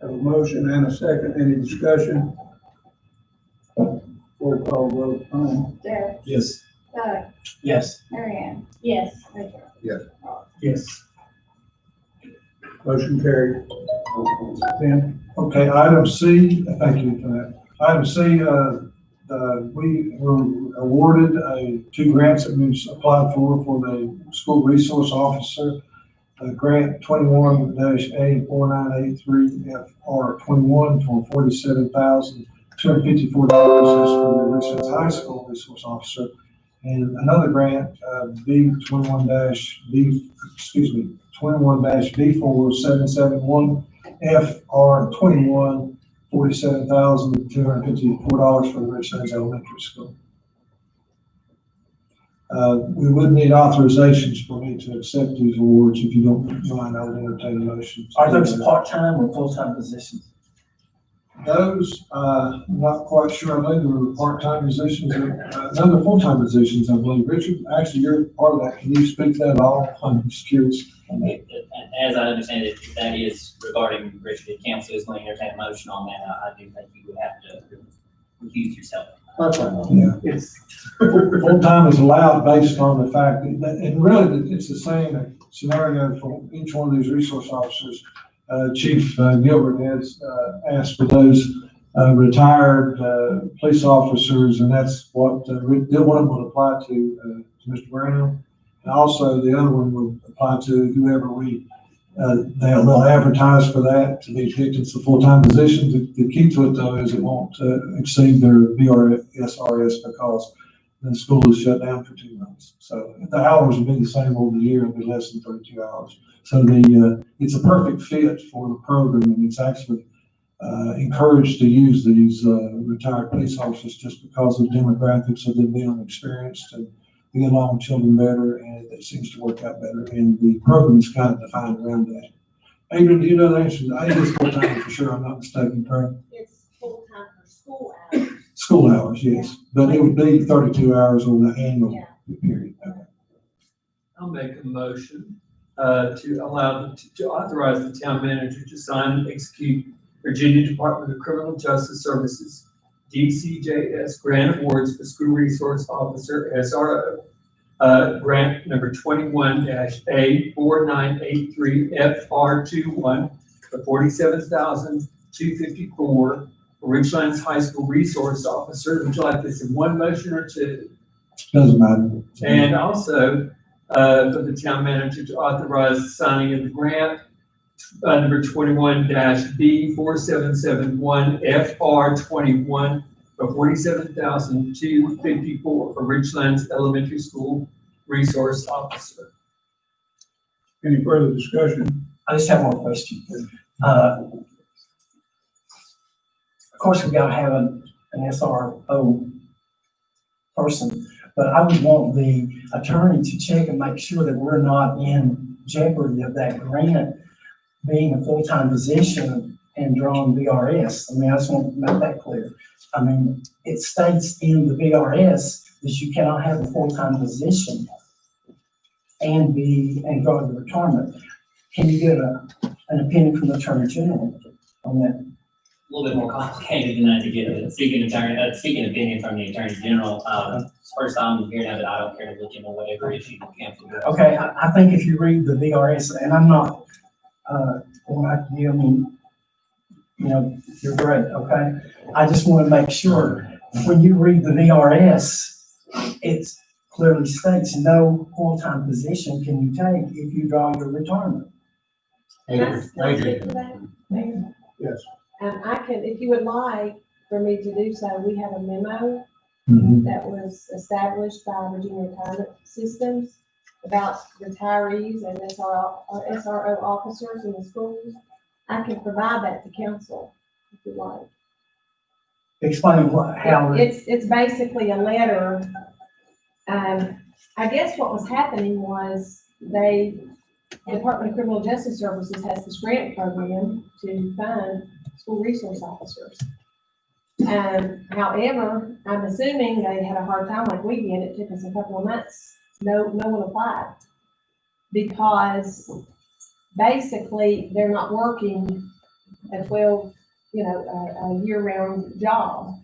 Have a motion and a second. Any discussion? Roll call vote. Connie? Jeff, Yes. Doug, Yes. Marianne, Yes. Richard. Yes. Ross. Yes. Motion carried. Tim? Okay, item C, thank you for that. Item C, we were awarded 2 grants that we applied for the school resource officer. Grant 21-A4983FR21 for $47,254. That's for the Richlands High School resource officer. And another grant, B21-B4771 FR21, $47,254 for the Richlands Elementary School. We would need authorizations for me to accept these awards. If you don't mind, I would entertain a motion. Are those part-time or full-time positions? Those, not quite sure. I believe they were part-time positions, no, they're full-time positions, I believe. Richard, actually, you're part of that. Can you speak to that at all? I'm just curious. As I understand it, if that is regarding Richard, if council is going to entertain a motion on that, I do think you would have to recuse yourself. Yeah. It's Full-time is allowed based on the fact that, and really, it's the same scenario for each one of these resource officers. Chief Gilbert has asked for those retired police officers, and that's what one of them would apply to Mr. Brown. And also, the other one would apply to whoever they'll advertise for that to be picked. It's a full-time position. The key to it, though, is it won't exceed their VRSRS because the school is shut down for 2 months. So the hours will be the same over the year. It'll be less than 32 hours. So it's a perfect fit for the program, and it's actually encouraged to use these retired police officers just because of the demographics of them being experienced and we get along with children better, and it seems to work out better. And the program is kind of defined around that. Adrian, do you know the answer? I think it's full-time for sure. I'm not mistaken, correct? It's full-time for school hours. School hours, yes. But it would be 32 hours on the annual period. Okay. I'll make a motion to authorize the town manager to sign and execute Virginia Department of Criminal Justice Services DCJS grant awards for school resource officer SRO. Grant number 21-A4983FR21 for $47,254 for Richlands High School resource officer. Would you like this in one motion or two? Doesn't matter. And also for the town manager to authorize the signing of the grant number 21-B4771FR21 for $47,254 for Richlands Elementary School resource officer. Any further discussion? I just have one question. Of course, we gotta have an SRO person, but I would want the attorney to check and make sure that we're not in jeopardy of that grant being a full-time position and drawing VRS. I mean, I just want to make that clear. I mean, it states in the VRS that you cannot have a full-time position and draw the retirement. Can you get an opinion from the Attorney General on that? A little bit more complicated than that to get a speaking opinion from the Attorney General. First time hearing of it, I don't care to look into whatever issue you cancel. Okay, I think if you read the VRS, and I'm not, going after you, I mean, you know, you're great, okay? I just want to make sure, when you read the VRS, it clearly states no full-time position can you take if you draw your retirement. Yes. And I can, if you would like for me to do so, we have a memo that was established by Virginia Retirement Systems about retirees and SRO officers in the schools. I can provide that to council if you like. Explain how. It's basically a letter. I guess what was happening was the Department of Criminal Justice Services has this grant program to fund school resource officers. However, I'm assuming they had a hard time like we did. It took us a couple of months. No one applied because basically they're not working a 12, a year-round job,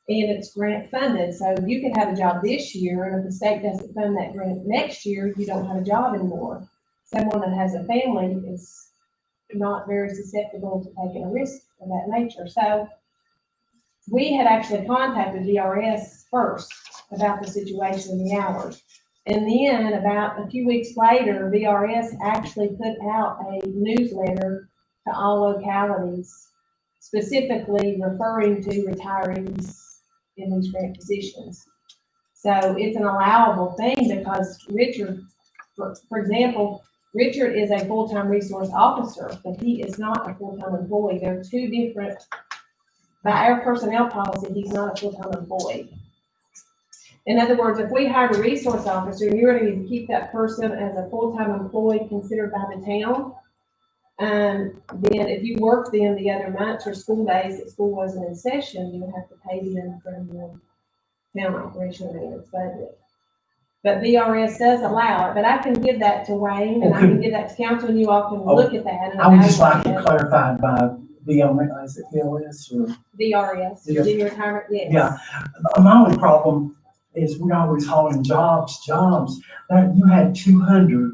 and it's grant funded. So you can have a job this year, and if the state doesn't fund that grant next year, you don't have a job anymore. Someone that has a family is not very susceptible to taking a risk of that nature. So we had actually contacted VRS first about the situation and the hours. And then about a few weeks later, VRS actually put out a newsletter to all localities, specifically referring to retirees in these grant positions. So it's an allowable thing because Richard, for example, Richard is a full-time resource officer, but he is not a full-time employee. They're two different, by our personnel policy, he's not a full-time employee. In other words, if we hired a resource officer and you're going to keep that person as a full-time employee considered by the town, then if you work them the other months or school days that school wasn't in session, you would have to pay them from the town operation maintenance budget. But VRS does allow it, but I can give that to Wayne and I can give that to council and you all can look at that. And I would just like it clarified by VRS or VRS, Virginia Retirement, yes. Yeah, my only problem is we're always hauling jobs. You had 200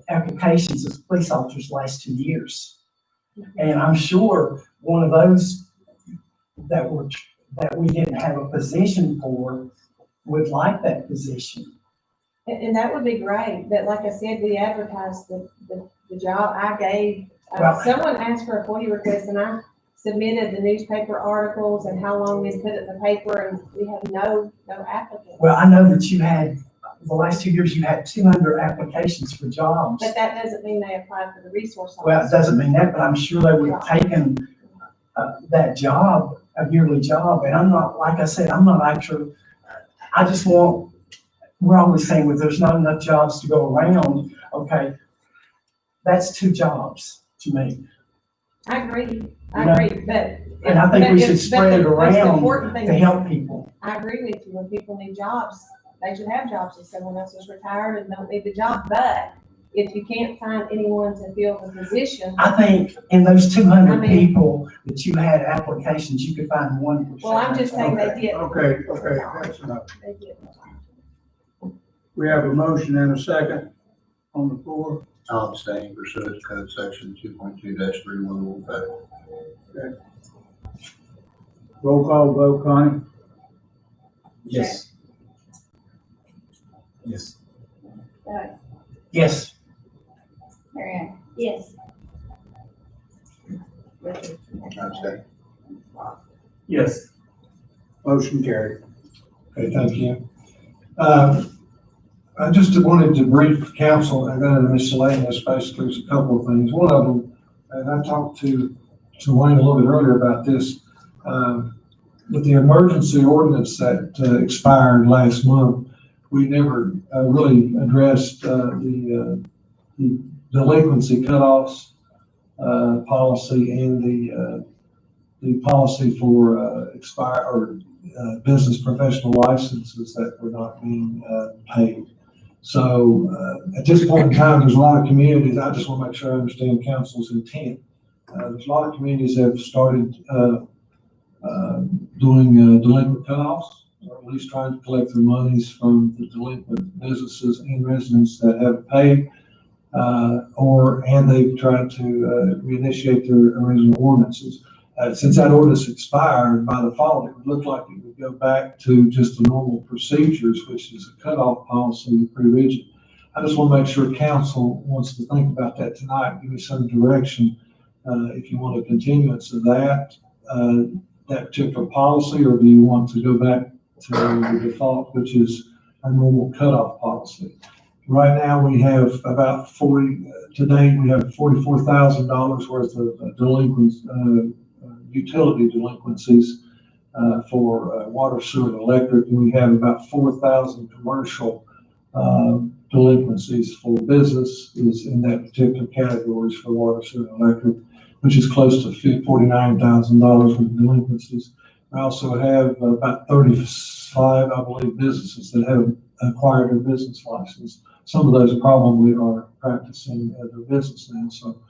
applications as police officers the last 2 years. And I'm sure one of those that we didn't have a position for would like that position. And that would be great, but like I said, we advertised the job. I gave, someone asked for a FOIA request and I submitted the newspaper articles and how long we put it in the paper, and we have no applicants. Well, I know that you had, the last 2 years, you had 200 applications for jobs. But that doesn't mean they applied for the resource officer. Well, it doesn't mean that, but I'm sure they would have taken that job, a yearly job. And I'm not, like I said, I'm not actually, I just want, we're always saying, well, there's not enough jobs to go around. Okay, that's 2 jobs to me. I agree, but. And I think we should spread it around to help people. people. I agree with you. When people need jobs, they should have jobs if someone else is retired and don't need the job. But if you can't find anyone to fill the position. I think in those 200 people that you had applications, you could find 1%. Well, I'm just saying they did. Okay, that's enough. They did. We have a motion and a second on the floor. I'll abstain pursuant to code section 2.2-3115. Okay. Roll call vote, Connie? Yes. Yes. Yes. Marianne? Yes. Abstain. Yes. Motion carried. Okay, thank you. I just wanted to brief council and then miscellaneous, basically, there's a couple of things. One of them, and I talked to Wayne a little bit earlier about this. With the emergency ordinance that expired last month, we never really addressed the delinquency cutoffs policy and the policy for business professional licenses that were not being paid. So at this point in time, there's a lot of communities. I just want to make sure I understand council's intent. There's a lot of communities that have started doing delinquent cutoffs, or at least trying to collect their monies from the delinquent businesses and residents that have paid, and they've tried to reinitiate their original ordinances. Since that ordinance expired by the fall, it would look like it would go back to just the normal procedures, which is a cutoff policy, pretty rigid. I just want to make sure council wants to think about that tonight, give me some direction, if you want a continuance of that particular policy, or do you want to go back to the default, which is our normal cutoff policy? Right now, we have about today we have $44,000 worth of delinquents, utility delinquencies for water, sewer, and electric. And we have about 4,000 commercial delinquencies for business is in that particular categories for water, sewer, and electric, which is close to $49,000 with delinquencies. We also have about 35, I believe, businesses that have acquired a business license. Some of those probably are practicing their business now. So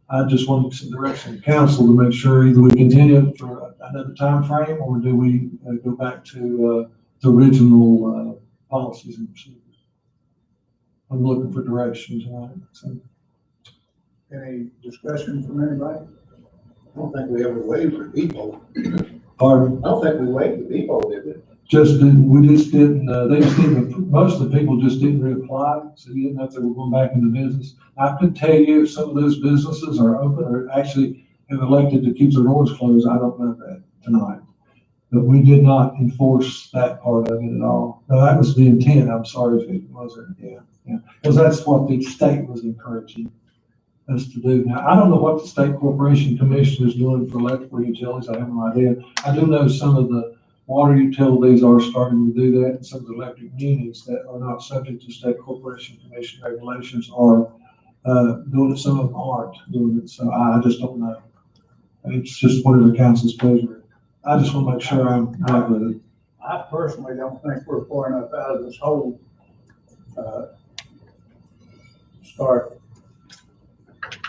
I just wanted some direction of council to make sure either we continue for another time frame, or do we go back to the original policies and procedures. I'm looking for direction tonight. So. Any discussion from anybody? I don't think we ever waived the depot. Pardon? I don't think we waived the depot, did we? We just didn't, they just didn't, most of the people just didn't reapply, so you didn't know if they were going back into business. I could tell you if some of those businesses are open or actually have elected to keep their doors closed. I don't know that tonight. But we did not enforce that part of it at all. No, that was the intent. I'm sorry if it wasn't. Yeah. Because that's what the state was encouraging us to do. Now, I don't know what the State Corporation Commission is doing for electrical utilities. I have no idea. I do know some of the water utilities are starting to do that, and some of the electric unions that are not subject to State Corporation Commission regulations are doing it. Some of them aren't doing it. So I just don't know. It's just whatever council's pleasure. I just want to make sure I'm right with it. I personally don't think we're far enough out of this hole, start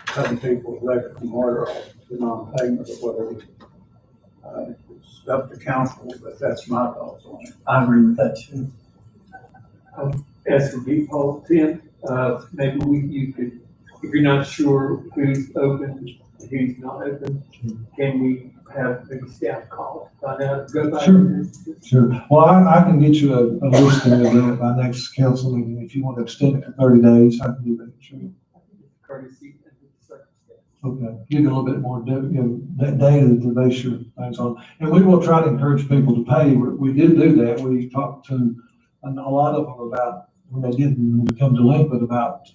cutting people's electric and water off to non-payment or whatever. It's up to council, but that's my thoughts on it. I agree with that too. As for depot, Tim, maybe you could, if you're not sure who's open, who's not open, can we have maybe staff call, find out, go back? Sure. Well, I can get you a listing of that by next council meeting. If you want to extend it to 30 days, I can do that. Sure. Courtesy and circumstance. Okay, give you a little bit more data to base your things on. And we will try to encourage people to pay. We did do that. We talked to a lot of them about when they didn't become delinquent about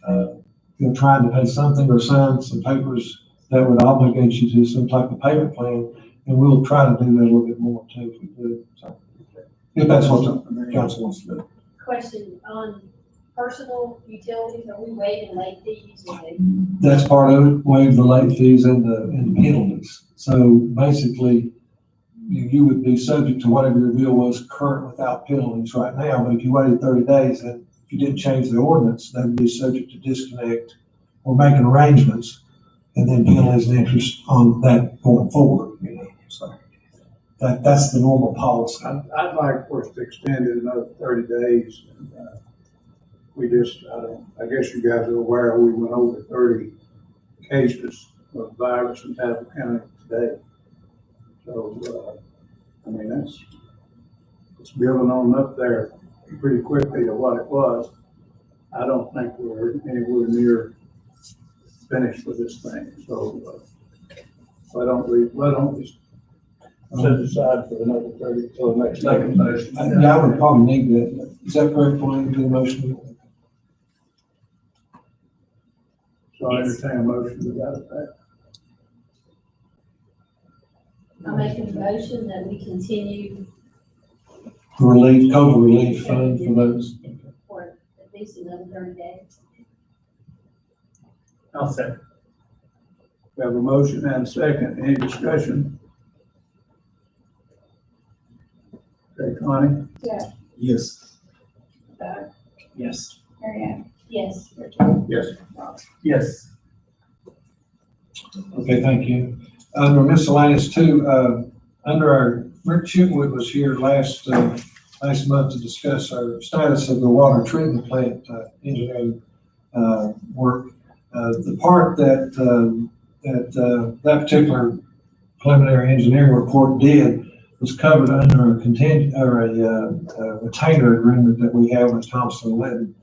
trying to pay something or sign some papers that would obligate you to some type of payment plan. And we'll try to do that a little bit more too if we do. So, if that's what the council wants to do. Question on personal utilities, are we waiving late fees? That's part of it, waive the late fees and the penalties. So basically, you would be subject to whatever your bill was current without penalties right now. But if you waited 30 days, then if you didn't change the ordinance, then you'd be subject to disconnect or making arrangements, and then penalties and interest on that going forward. So that's the normal policy. I'd like for us to extend it another 30 days. And, we just, I guess you guys are aware we went over 30 cases of virus in Atv County today. So, I mean, it's building on up there pretty quickly to what it was. I don't think we're anywhere near finished with this thing. So, why don't we set aside for another 30 till the next motion? Yeah, I would probably need that. Is that correct, Wayne, to the motion? So I entertain a motion to that effect. I make a motion that we continue Relief, COVID relief fund for those. for at least another 30 days. I'll second. We have a motion and a second. Any discussion? Okay, Connie? Jeff, Yes. Doug, Yes. Mary Ann, Yes. Richard, Yes. Ross. Yes. Okay, thank you. Under miscellaneous two, under our, Rick Chitwood was here last month to discuss our status of the water treatment plant, engineering, work. The part that particular preliminary engineering report did was covered under a retainer agreement that we have with Thompson Litton.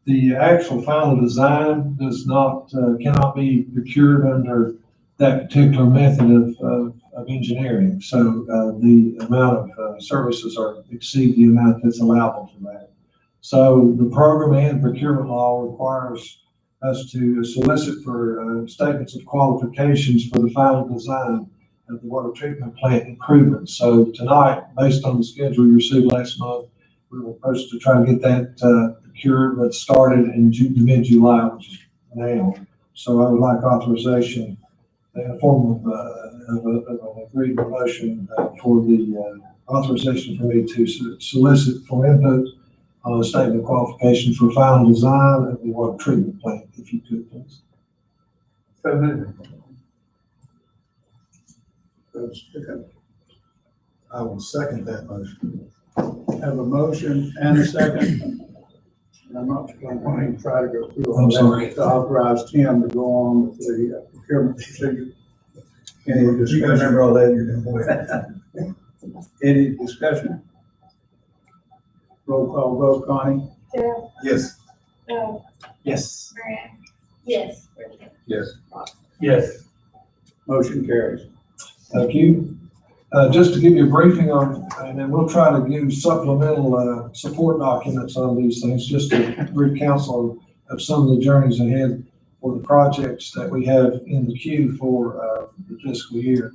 The actual final design does not, cannot be procured under that particular method of engineering. So, the amount of services exceed the amount that's allowable for that. So the program and procurement law requires us to solicit for statements of qualifications for the final design of the water treatment plant improvements. So tonight, based on the schedule you received last month, we were supposed to try to get that procured, but started in mid-July, which is now. So I would like authorization in the form of an agreed motion for the authorization for me to solicit for input on a statement of qualification for final design of the water treatment plant, if you could, please. So moved. I will second that motion. Have a motion and a second. And I'm not going to try to go through all I'm that. sorry. To authorize Tim to go on with the procurement procedure. Any You discussion? remember all that, you're going to Any discussion? Roll call vote, Connie? Jeff, Yes. Doug, Yes. Mary Ann, Yes. Richard, Yes. Ross. Yes. Motion carries. Thank you. Just to give you a briefing on, and then we'll try to give supplemental support documents on these things, just to brief council of some of the journeys ahead for the projects that we have in the queue for the fiscal year.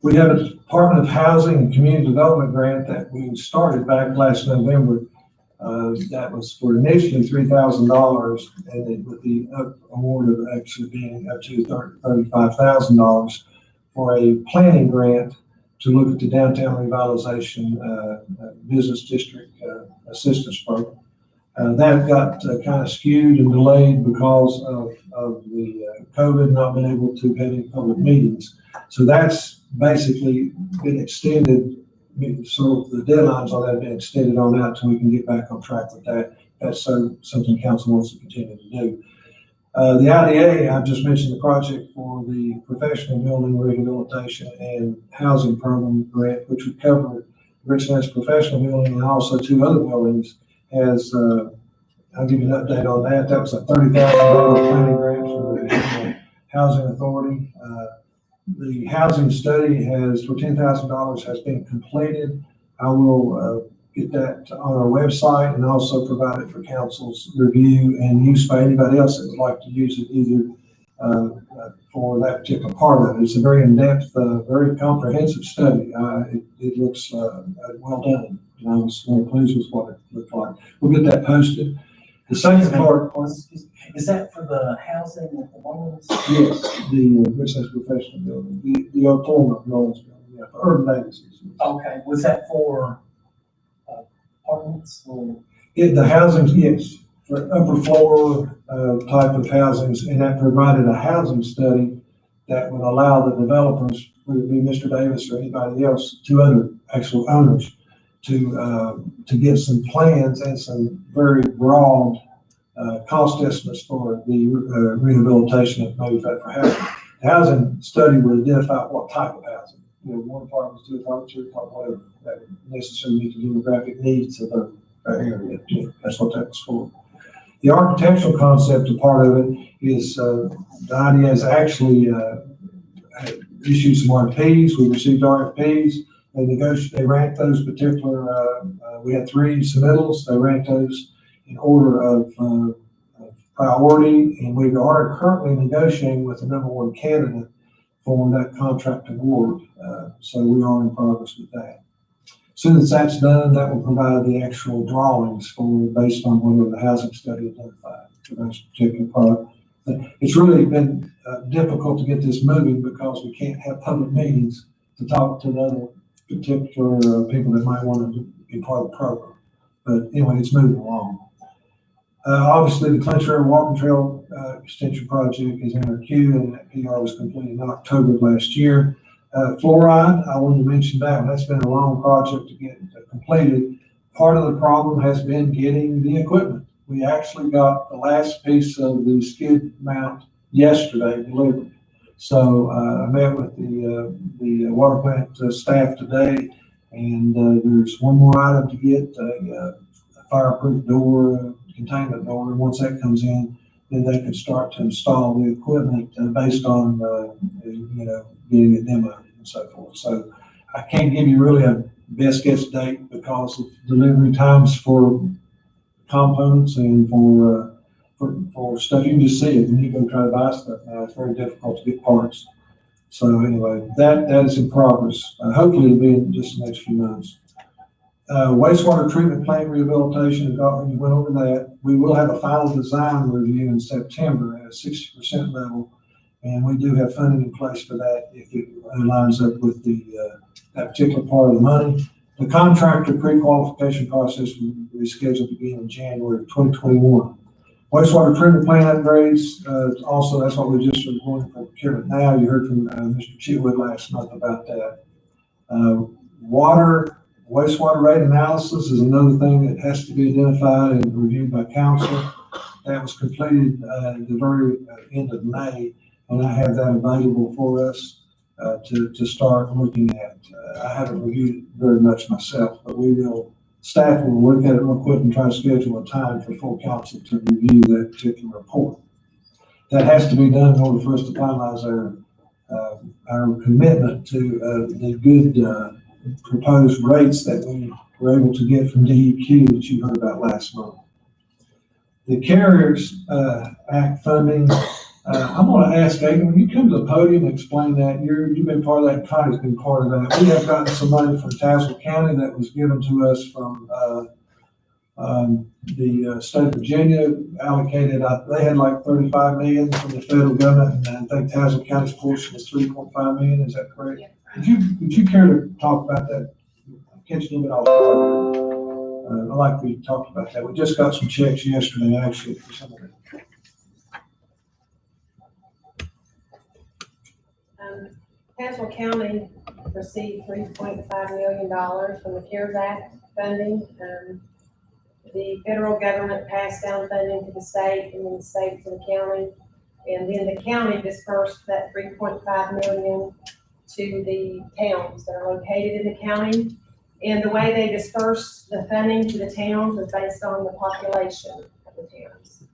We have a Department of Housing and Community Development grant that we started back last November. That was for initially $3,000, and with the award of actually being up to $35,000 for a planning grant to look at the downtown revitalization business district assistance program. That got kind of skewed and delayed because of the COVID, not being able to have any public meetings. So that's basically been extended. So the deadlines on that have been extended on out till we can get back on track with that. That's something council wants to continue to do. The IDA, I've just mentioned the project for the professional building rehabilitation and housing program grant, which would cover Richlands professional building and also two other buildings. I'll give you an update on that. That was a $30,000 planning grant for the Housing Authority. The housing study for $10,000 has been completed. I will get that on our website and also provide it for council's review and use by anybody else that would like to use it either for that particular part of it. It's a very in-depth, very comprehensive study. It looks well done, and I was very pleased with what it looked like. We'll get that posted. The second part, Is that for the housing at the homes? yes, the Richlands professional building, the former Knowles building, yeah, for urban legacies. Okay, was that for apartments or? The housing, yes, for upper floor type of housings, and that provided a housing study that would allow the developers, whether it be Mr. Davis or anybody else, two other actual owners, to get some plans and some very broad cost estimates for the rehabilitation of manufactured housing. The housing study would identify what type of housing, one apartment, two apartments, three apartments, whatever that would necessarily meet the demographic needs of the area. That's what that was for. The architectural concept, a part of it is the IDA has actually issued some RFPs. We received RFPs. They ranked those particular. We had 3 submittals. They ranked those in order of priority, and we are currently negotiating with the #1 candidate for that contract award. So we are in progress with that. As soon as that's done, that will provide the actual drawings for, based on whatever the housing study identified for those particular products. It's really been difficult to get this moving because we can't have public meetings to talk to the other particular people that might want to be part of the program. But anyway, it's moving along. Obviously, the Clinch River Walking Trail Extension Project is in our queue, and that PR was completed in October of last year. Fluoride, I wanted to mention that one. That's been a long project to get completed. Part of the problem has been getting the equipment. We actually got the last piece of the skid mount yesterday delivered. So I met with the water plant staff today, and there's one more item to get, a fireproof door, containment door. And once that comes in, then they can start to install the equipment based on, getting it demoed and so forth. So I can't give you really a best guess date because of delivery times for components and for stuff. You can just see it when you go try to buy stuff now. It's very difficult to get parts. So anyway, that is in progress. Hopefully it'll be in just the next few months. Wastewater treatment plant rehabilitation, we went over that. We will have a final design review in September at a 60% level, and we do have funding in place for that if it lines up with that particular part of the money. The contractor pre-qualification process is scheduled to begin in January of 2021. Wastewater treatment plant upgrades, also that's what we just are going for procurement now. You heard from Mr. Chitwood last month about that. Wastewater rate analysis is another thing that has to be identified and reviewed by council. That was completed at the very end of May, and I have that available for us to start looking at. I haven't reviewed it very much myself, but staff will look at it real quick and try to schedule a time for full council to review that particular report. That has to be done in order for us to finalize our commitment to the good proposed rates that we were able to get from DEQ that you heard about last month. The Carriers Act funding, I'm going to ask Aidan, when you come to the podium and explain that, you've been part of that, Connie's been part of that. We have gotten some money from Tazewell County that was given to us from the state of Virginia, allocated, they had like 35 million from the federal government, and I think Tazewell County's portion is 3.5 million, is that correct? Yeah. Would you care to talk about that? Catch a little bit off guard. I like we talked about that. We just got some checks yesterday, actually, for some of it. Tazewell County received $3.5 million from the CARES Act funding. The federal government passed down funding to the state, and then the state to the county. And then the county dispersed that $3.5 million to the towns that are located in the county. And the way they dispersed the funding to the towns was based on the population of the towns.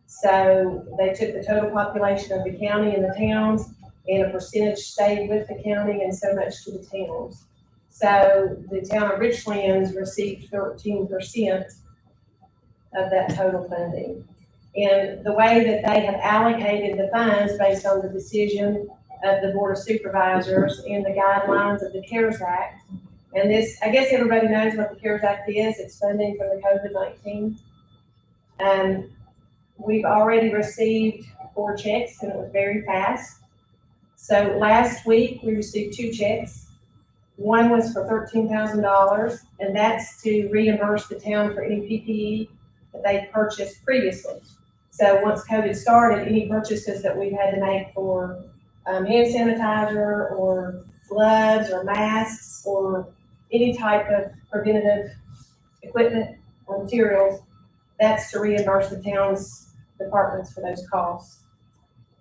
So they took the total population of the county and the towns, and a percentage stayed with the county and so much to the towns. So the town of Richlands received 13% of that total funding. And the way that they have allocated the funds based on the decision of the Board of Supervisors and the guidelines of the CARES Act. And this, I guess everybody knows what the CARES Act is. It's funding for the COVID-19. And we've already received 4 checks, and it was very fast. So last week we received 2 checks. One was for $13,000, and that's to reimburse the town for any PPE that they purchased previously. So once COVID started, any purchases that we've had to make for hand sanitizer or gloves or masks or any type of preventative equipment or materials, that's to reimburse the town's departments for those costs.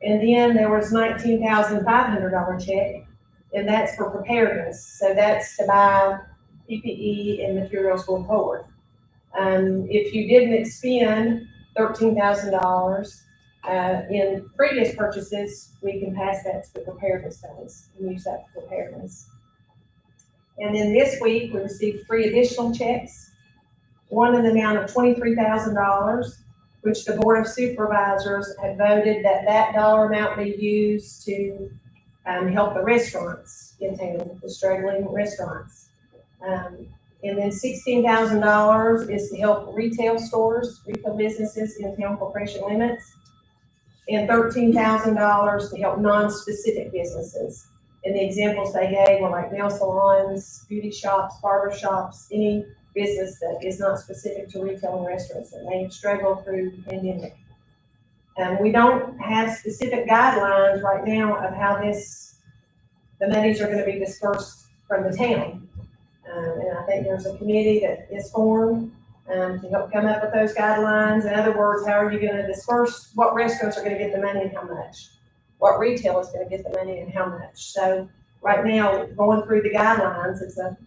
And then there was $19,500 check, and that's for preparedness. So that's to buy PPE and materials going forward. If you didn't expend $13,000 in previous purchases, we can pass that to the preparedness funds and use that for preparedness. And then this week, we received 3 additional checks, one in the amount of $23,000, which the Board of Supervisors had voted that dollar amount be used to help the restaurants in town, the struggling restaurants. And then $16,000 is to help retail stores, retail businesses in town for pressure limits. And $13,000 to help non-specific businesses. And the examples they gave were like nail salons, beauty shops, barber shops, any business that is not specific to retail and restaurants that may struggle through the pandemic. We don't have specific guidelines right now of how the monies are gonna be dispersed from the town. And I think there's a committee that is formed to help come up with those guidelines. In other words, how are you gonna disperse, what restaurants are gonna get the money and how much? What retail is gonna get the money and how much? So right now, going through the guidelines, it's a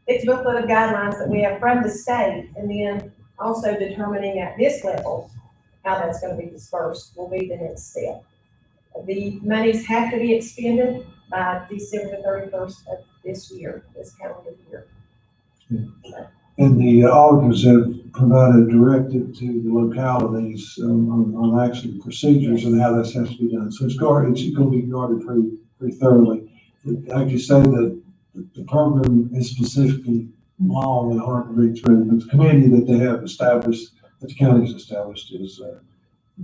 thick booklet of guidelines that we have from the state, and then also determining at this level how that's gonna be dispersed will be the next step. The monies have to be expended by December 31st of this year, this calendar year. And the auditors have provided directive to the localities on actually procedures and how this has to be done. So it's going to be guarded pretty thoroughly. Like you say, that the program is specifically long and hard to read through, but the committee that they have established, that the county's established, is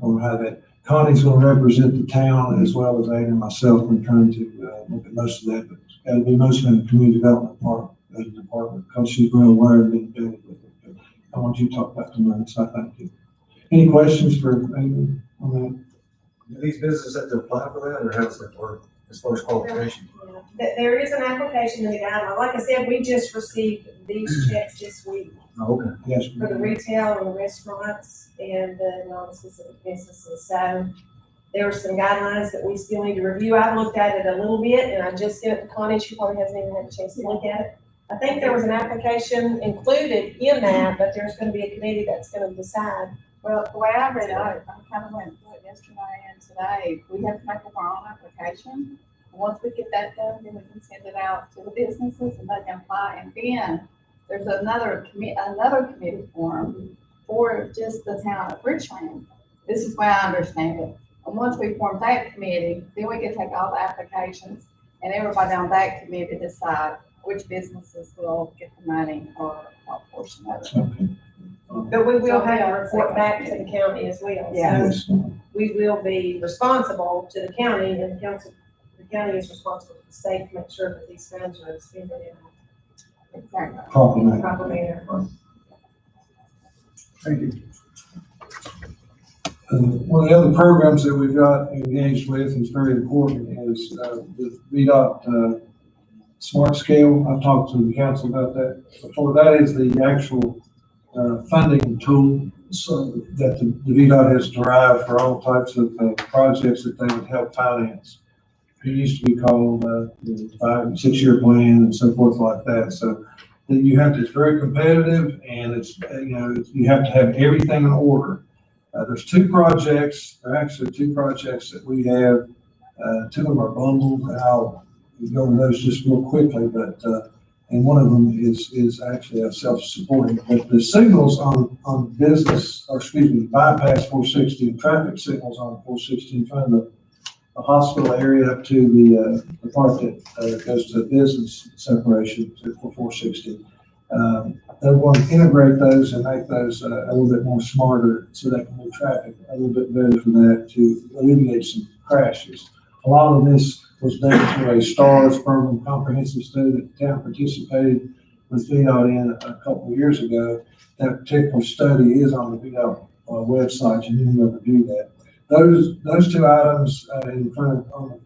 on how that. Connie's going to represent the town as well as Ada and myself. We're trying to look at most of that, but it's got to be mostly in the community development part of the department because she's well aware of being dealing with it. But I want you to talk about the money, so I thank you. Any questions for anyone on that? Do these businesses have to apply for that, or how does that work as far as qualification? There is an application in the guidelines. Like I said, we just received these checks this week. Oh, okay. Yes. For the retail and the restaurants and the non-specific businesses. So there are some guidelines that we still need to review. I've looked at it a little bit and I just sent it to Connie. She probably hasn't even had a chance to look at it. I think there was an application included in that, but there's gonna be a committee that's gonna decide. Well, the way I read it, I kind of went through it yesterday and today. We have to make our own application. Once we get that done, then we can send it out to the businesses and they can apply. And then there's another committee form for just the town of Richlands. This is the way I understand it. And once we form that committee, then we can take all the applications and everybody on that committee decide which businesses will get the money or what portion of it. Okay. But we will have to report back to the county as well. Yes. So we will be responsible to the county, and the county is responsible to the state to make sure that these funds are expended in Exactly. Proper a proper manner. Thank you. One of the other programs that we've got engaged with is very important is the VDOT Smart Scale. I've talked to the council about that before. That is the actual funding tool so that the VDOT has derived for all types of projects that they would help finance. It used to be called the 5 and 6 year plan and so forth like that. So that it's very competitive, and it's, you have to have everything in order. There's two projects, there are actually two projects that we have. Two of them are bundled, and I'll go over those just real quickly, but, and one of them is actually a self-supporting, but the signals on business, or excuse me, bypass 460 and traffic signals on 460 in front of the hospital area up to the part that goes to business separation to 460. They want to integrate those and make those a little bit more smarter so they can move traffic a little bit better for that to alleviate some crashes. A lot of this was done through a STARS program, comprehensive study that the town participated with VDOT in a couple of years ago. That particular study is on the VDOT website, and you can review that. Those two items in front on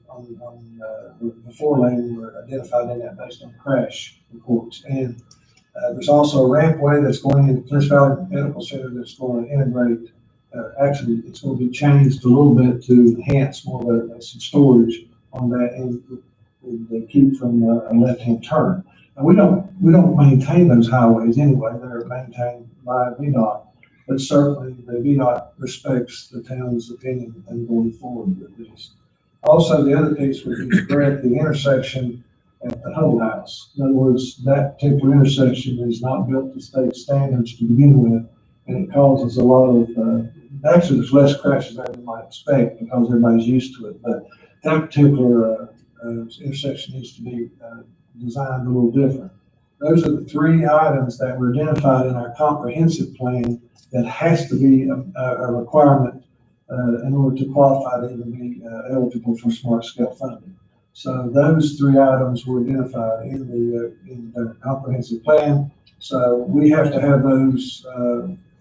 the 4 lane were identified in that based on crash reports. And there's also a rampway that's going into Clear Valley Medical Center that's going to integrate. Actually, it's going to be changed a little bit to enhance more of some storage on that, and they keep from a left-hand turn. And we don't maintain those highways anyway; they're maintained by VDOT. But certainly, the VDOT respects the town's opinion and going forward with this. Also, the other piece would be to correct the intersection at the Huddle House. In other words, that particular intersection is not built to state standards to begin with, and it causes a lot of, actually there's less crashes than you might expect because everybody's used to it. But that particular intersection needs to be, designed a little different. Those are the three items that were identified in our comprehensive plan that has to be a requirement, in order to qualify to even be, eligible for smart scale funding. So those three items were identified in the comprehensive plan. So we have to have those,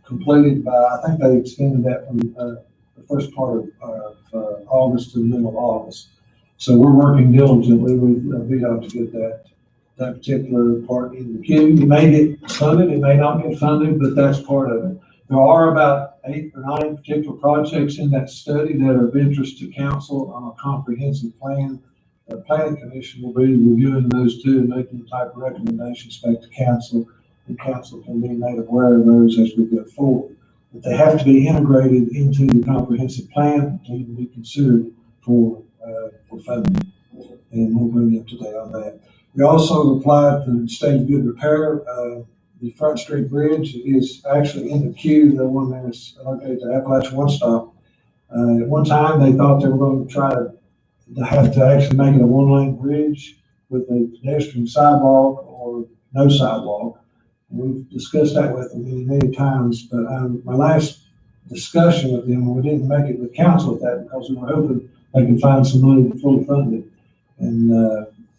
completed by, I think they extended that from, the first part of August to the middle of August. So we're working diligently with VDOT to get that particular part in the queue. It may get funded, it may not get funded, but that's part of it. There are about 8 or 9 particular projects in that study that are of interest to council on a comprehensive plan. The planning commission will be reviewing those too and making the type of recommendations back to council, and council can be made aware of those as we go forward. But they have to be integrated into the comprehensive plan to even be considered for funding. And we'll bring you up to date on that. We also applied for the state of good repair. The Front Street Bridge is actually in the queue, the one that is located at Appalachian One Stop. At one time, they thought they were going to try to have to actually make it a one-lane bridge with a pedestrian sidewalk or no sidewalk. We've discussed that with them many times, but my last discussion with them, we didn't make it with council at that because we were hoping they could find some money to fully fund it. And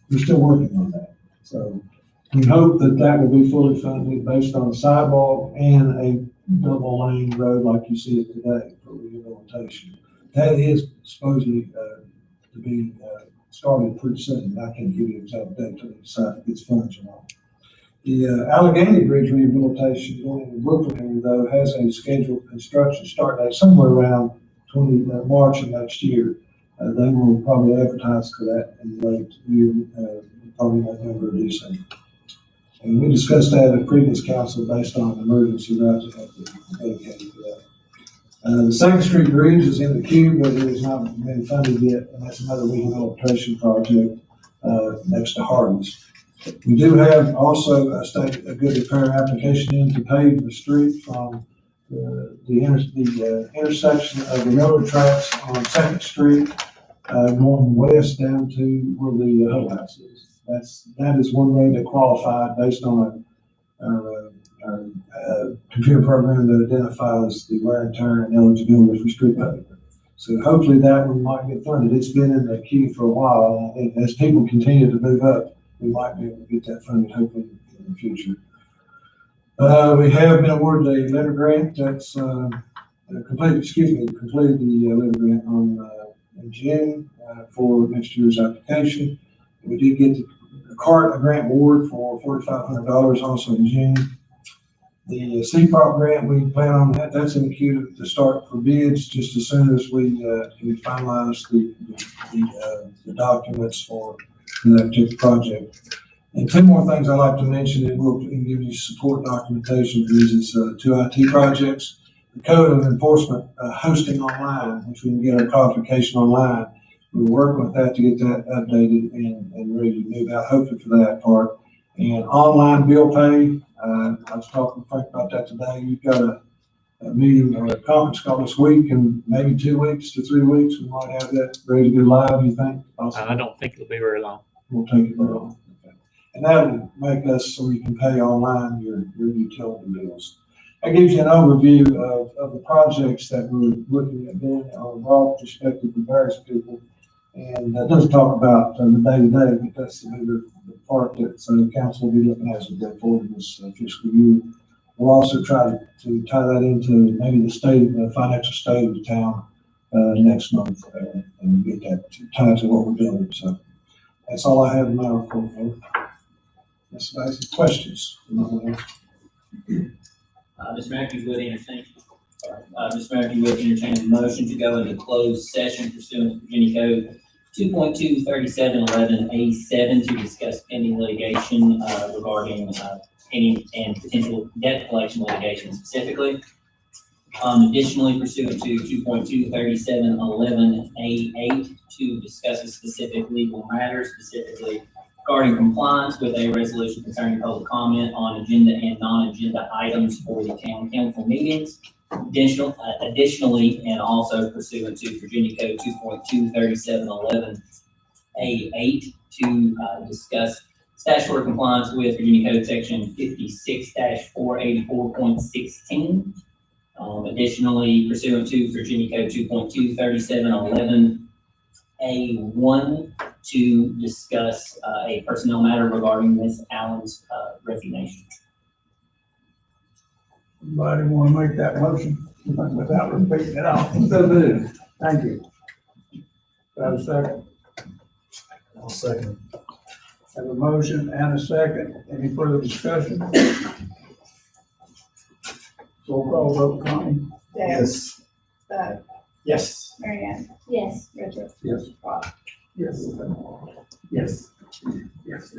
we're still working on that. So we hope that that will be fully funded based on a sidewalk and a double lane road like you see it today for rehabilitation. That is supposedly to be started pretty soon. I can't give you an exact date until they decide if it's funds or not. The Allegheny Bridge rehabilitation going in the Brooklyn area, though, has a scheduled construction start date somewhere around March of next year. They will probably advertise for that in late year, probably November or December. And we discussed that at previous council based on emergency routes that have been dedicated to that. The Second Street Bridge is in the queue, but it has not been funded yet, and that's another rehabilitation project next to Hardee's. We do have also a good repair application in to pave the street from the intersection of the railroad tracks on 2nd Street, going west down to where the Hull House is. That is one road that qualified based on our computer program that identifies the wear and tear and eligibility for street pavement. So hopefully that one might get funded. It's been in the queue for a while, and as people continue to move up, we might be able to get that funded hopefully in the future. We have been awarded a letter grant that's completed the letter grant in June for next year's application. We did get a grant award for $4,500 also in June. The CPROP grant, we plan on that's in the queue to start for bids just as soon as we can finalize the documents for that particular project. And 2 more things I'd like to mention, and we'll give you support documentation for these 2 IT projects. The Code of Enforcement hosting online, which we can get our codification online. We're working with that to get that updated and ready to move out, hopefully for that part. And online bill pay, I was talking to Frank about that today. You've got a meeting or a conference call this week, and maybe 2 weeks to 3 weeks, we might have that ready to go live, you think? I don't think it'll be very long. We'll take it very long. Okay. And that'll make us so you can pay online your utility bills. That gives you an overview of the projects that we're looking at doing on a broad perspective for various people. And that doesn't talk about the day-to-day, but that's the bigger part that the council will be looking at as we go forward this fiscal year. We'll also try to tie that into maybe the financial state of the town next month and get that tied to what we're doing. So that's all I have in my report. That's basic questions. Mr. Mayor, if you would entertain. Mr. Mayor, if you would entertain a motion to go into closed session pursuant to Virginia Code 2.23711A7 to discuss pending litigation regarding any and potential debt collection litigation specifically. Additionally, pursuant to 2.23711A8 to discuss a specific legal matter, specifically regarding compliance with a resolution concerning public comment on agenda and non-agenda items for the town council meetings. Additionally, and also pursuant to Virginia Code 2.23711 A8 to discuss statutory compliance with Virginia Code Section 56-484.16. Additionally, pursuant to Virginia Code 2.23711A1 to discuss a personnel matter regarding Ms. Allen's resignation. Anybody want to make that motion without repeating it off? So moved. Thank you. Do I have a second? I'll second. Have a motion and a second. Any further discussion? Roll call vote, Connie? Dave, Yes. Doug, Yes. Mary Ann, Yes. Richard, Yes. Rob. Yes. Yes. Yes.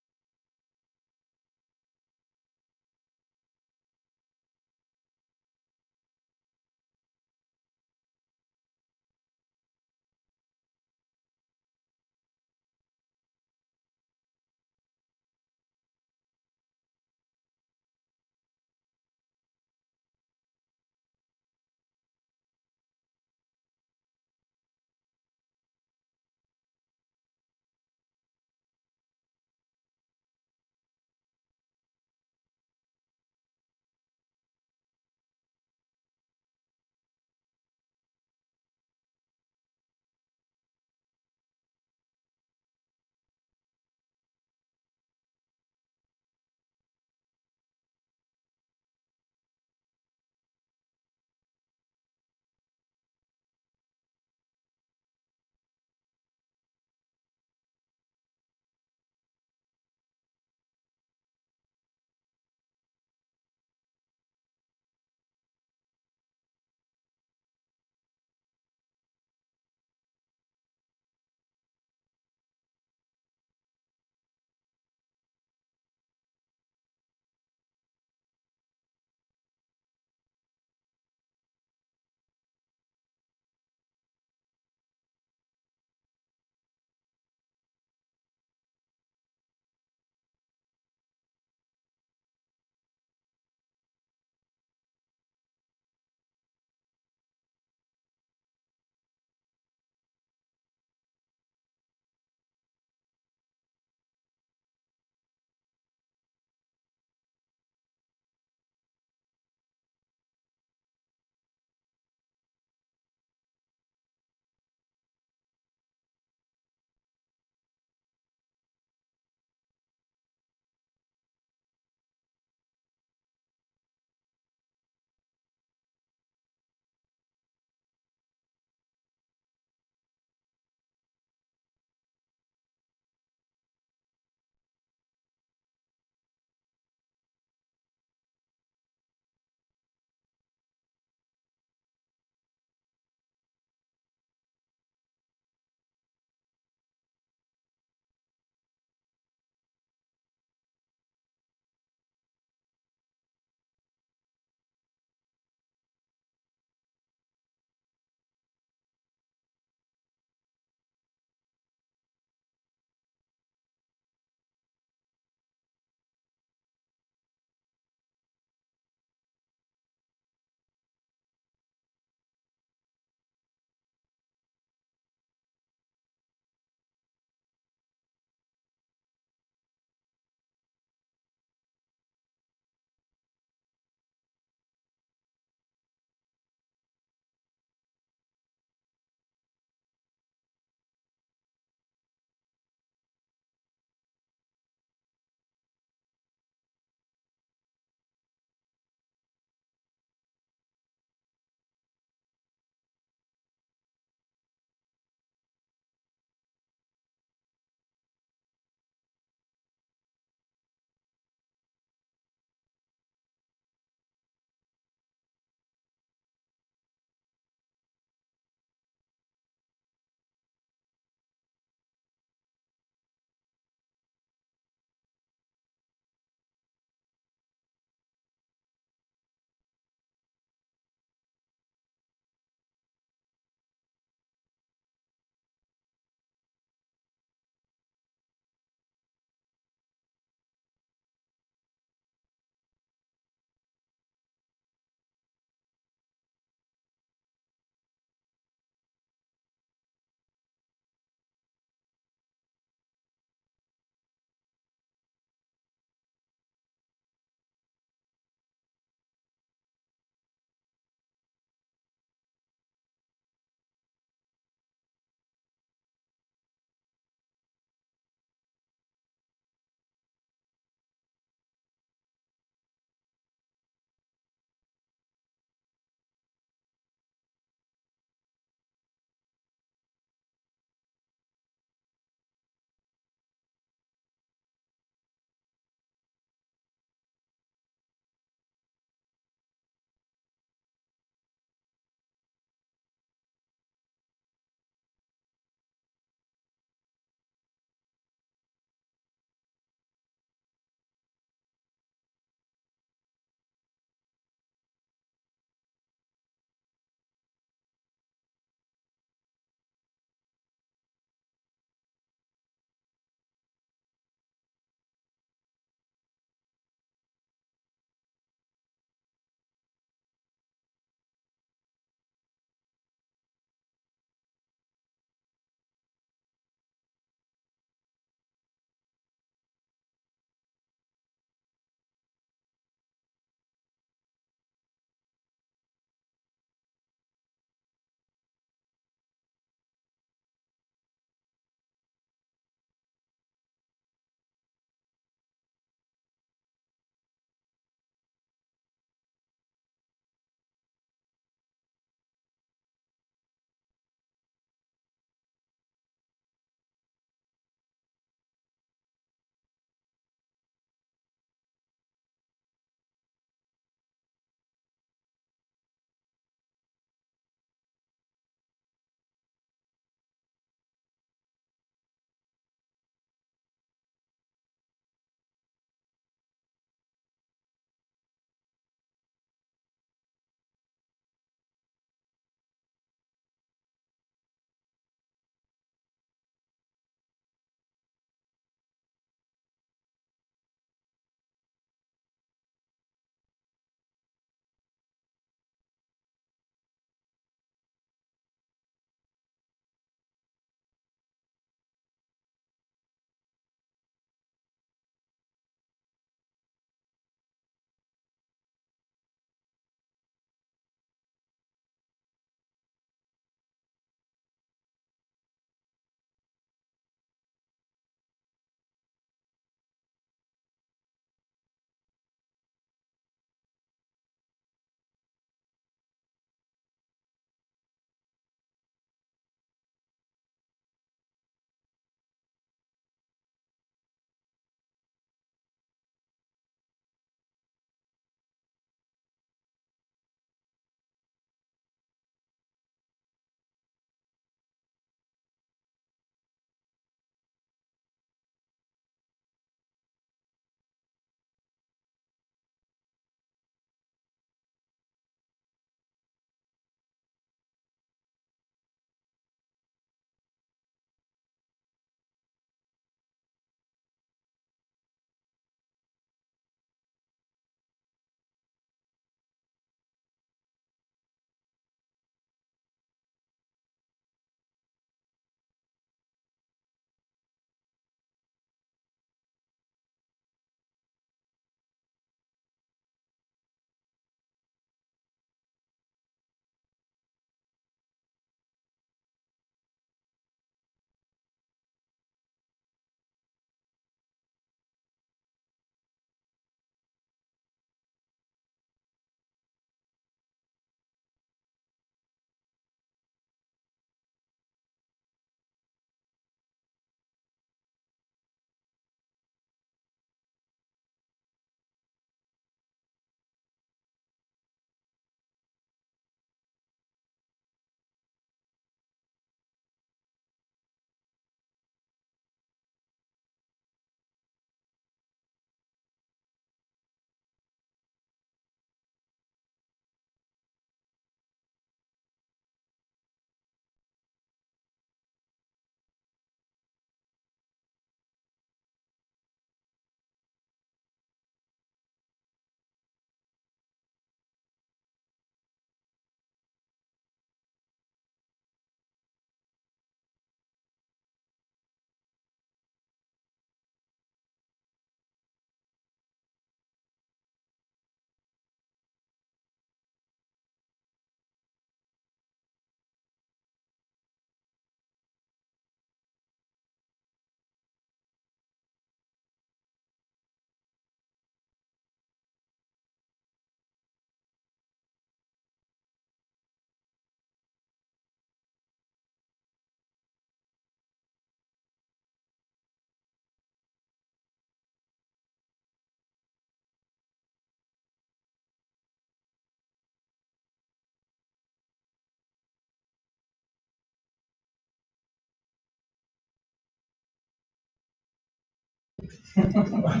Somebody.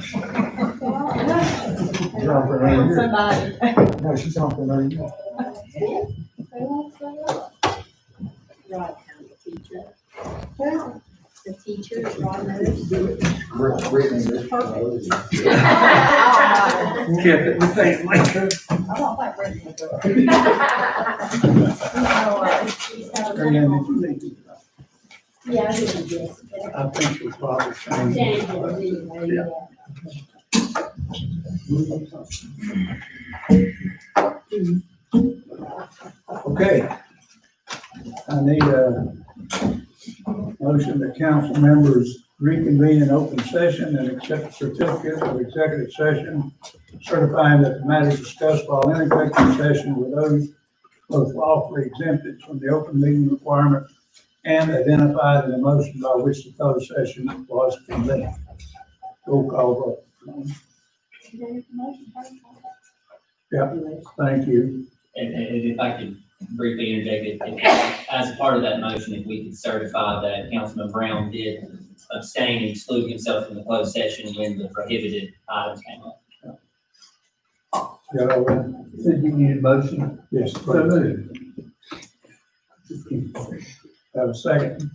No, she's on for me. Right, the teacher. Well, the teacher, Ron knows. Kept it in the family. I don't like Brittany. Mary Ann, did you need Yeah, I did, yes. I think she's probably saying. James did, anyway, yeah. Okay. I need a motion that council members reconvene in open session and accept the certificate of executive session certifying that the matters discussed while in executive session were those both lawfully exempted from the open meeting requirement and identified in the motion by which the closed session was convened. Roll call vote. Yeah, thank you. And if I could briefly interject, as part of that motion, if we could certify that Councilman Brown did abstain and exclude himself from the closed session when the prohibited items came up. Got all that? Did you need a motion? Yes, So please. moved. Have a second.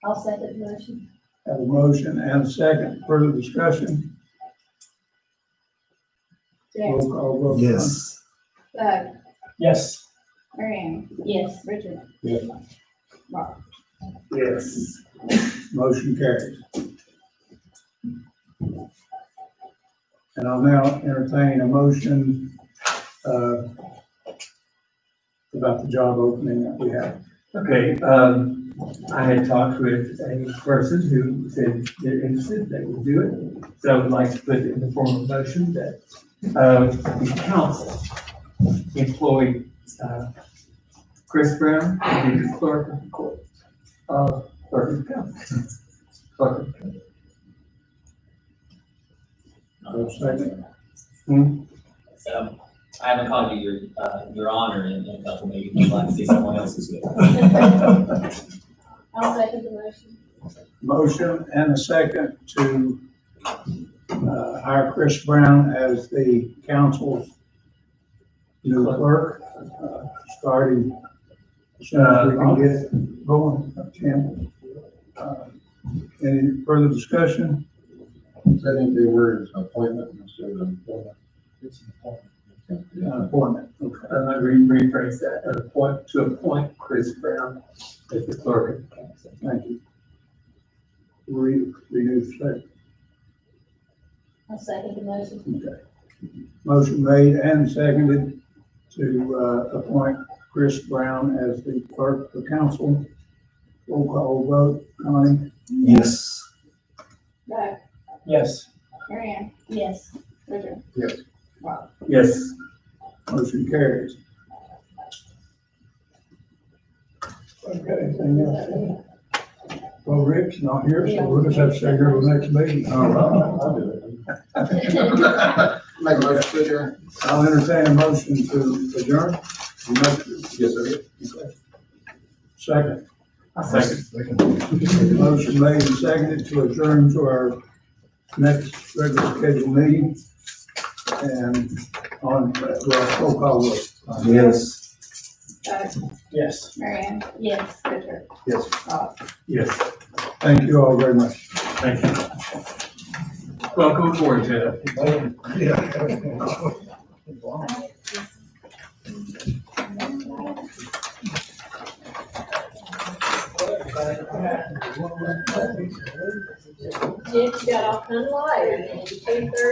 I'll second the motion. Have a motion and a second. Further discussion? James. Roll call vote. Yes. Doug, Yes. Mary Ann, Yes. Richard. Yes. Rob. Yes. Motion carries. And I'll now entertain a motion, about the job opening that we have. Okay, I had talked with a person who said they're interested, they will do it. So I would like to put it in the form of motion that, the council employ, Chris Brown to be the clerk of the court, clerk of the council. Clerk of the council. Have a second. So I haven't called you your honor in a couple meetings. I'd like to see someone else's good. I'll second the motion. Motion and a second to, hire Chris Brown as the council's new clerk, starting as soon as we can get it going. Tim, any further discussion? I think the word is appointment instead of employment. It's an appointment. Appointment, okay. And I rephrase that, to appoint Chris Brown as the clerk of the council. Thank you. Renew the second. I'll second the motion. Okay. Motion made and seconded to, appoint Chris Brown as the clerk of the council. Roll call vote, Connie? Yes. Doug, Yes. Mary Ann, Yes. Richard. Yes. Rob. Yes. Motion carries. Okay, anything else? Well, Rick's not here, so we'll just have to stay here till the next meeting. I'll do it. Make a motion to adjourn. I'll entertain a motion to adjourn. Yes, sir. Okay. Second. Second. Motion made and seconded to adjourn to our next regular scheduled meeting. And on, roll call vote. Yes. Doug, Yes. Mary Ann, Yes. Richard. Yes. Rob. Yes, Thank you all very much. thank you. Welcome aboard, Jeff. Jim's got all kind of liars, 2:30.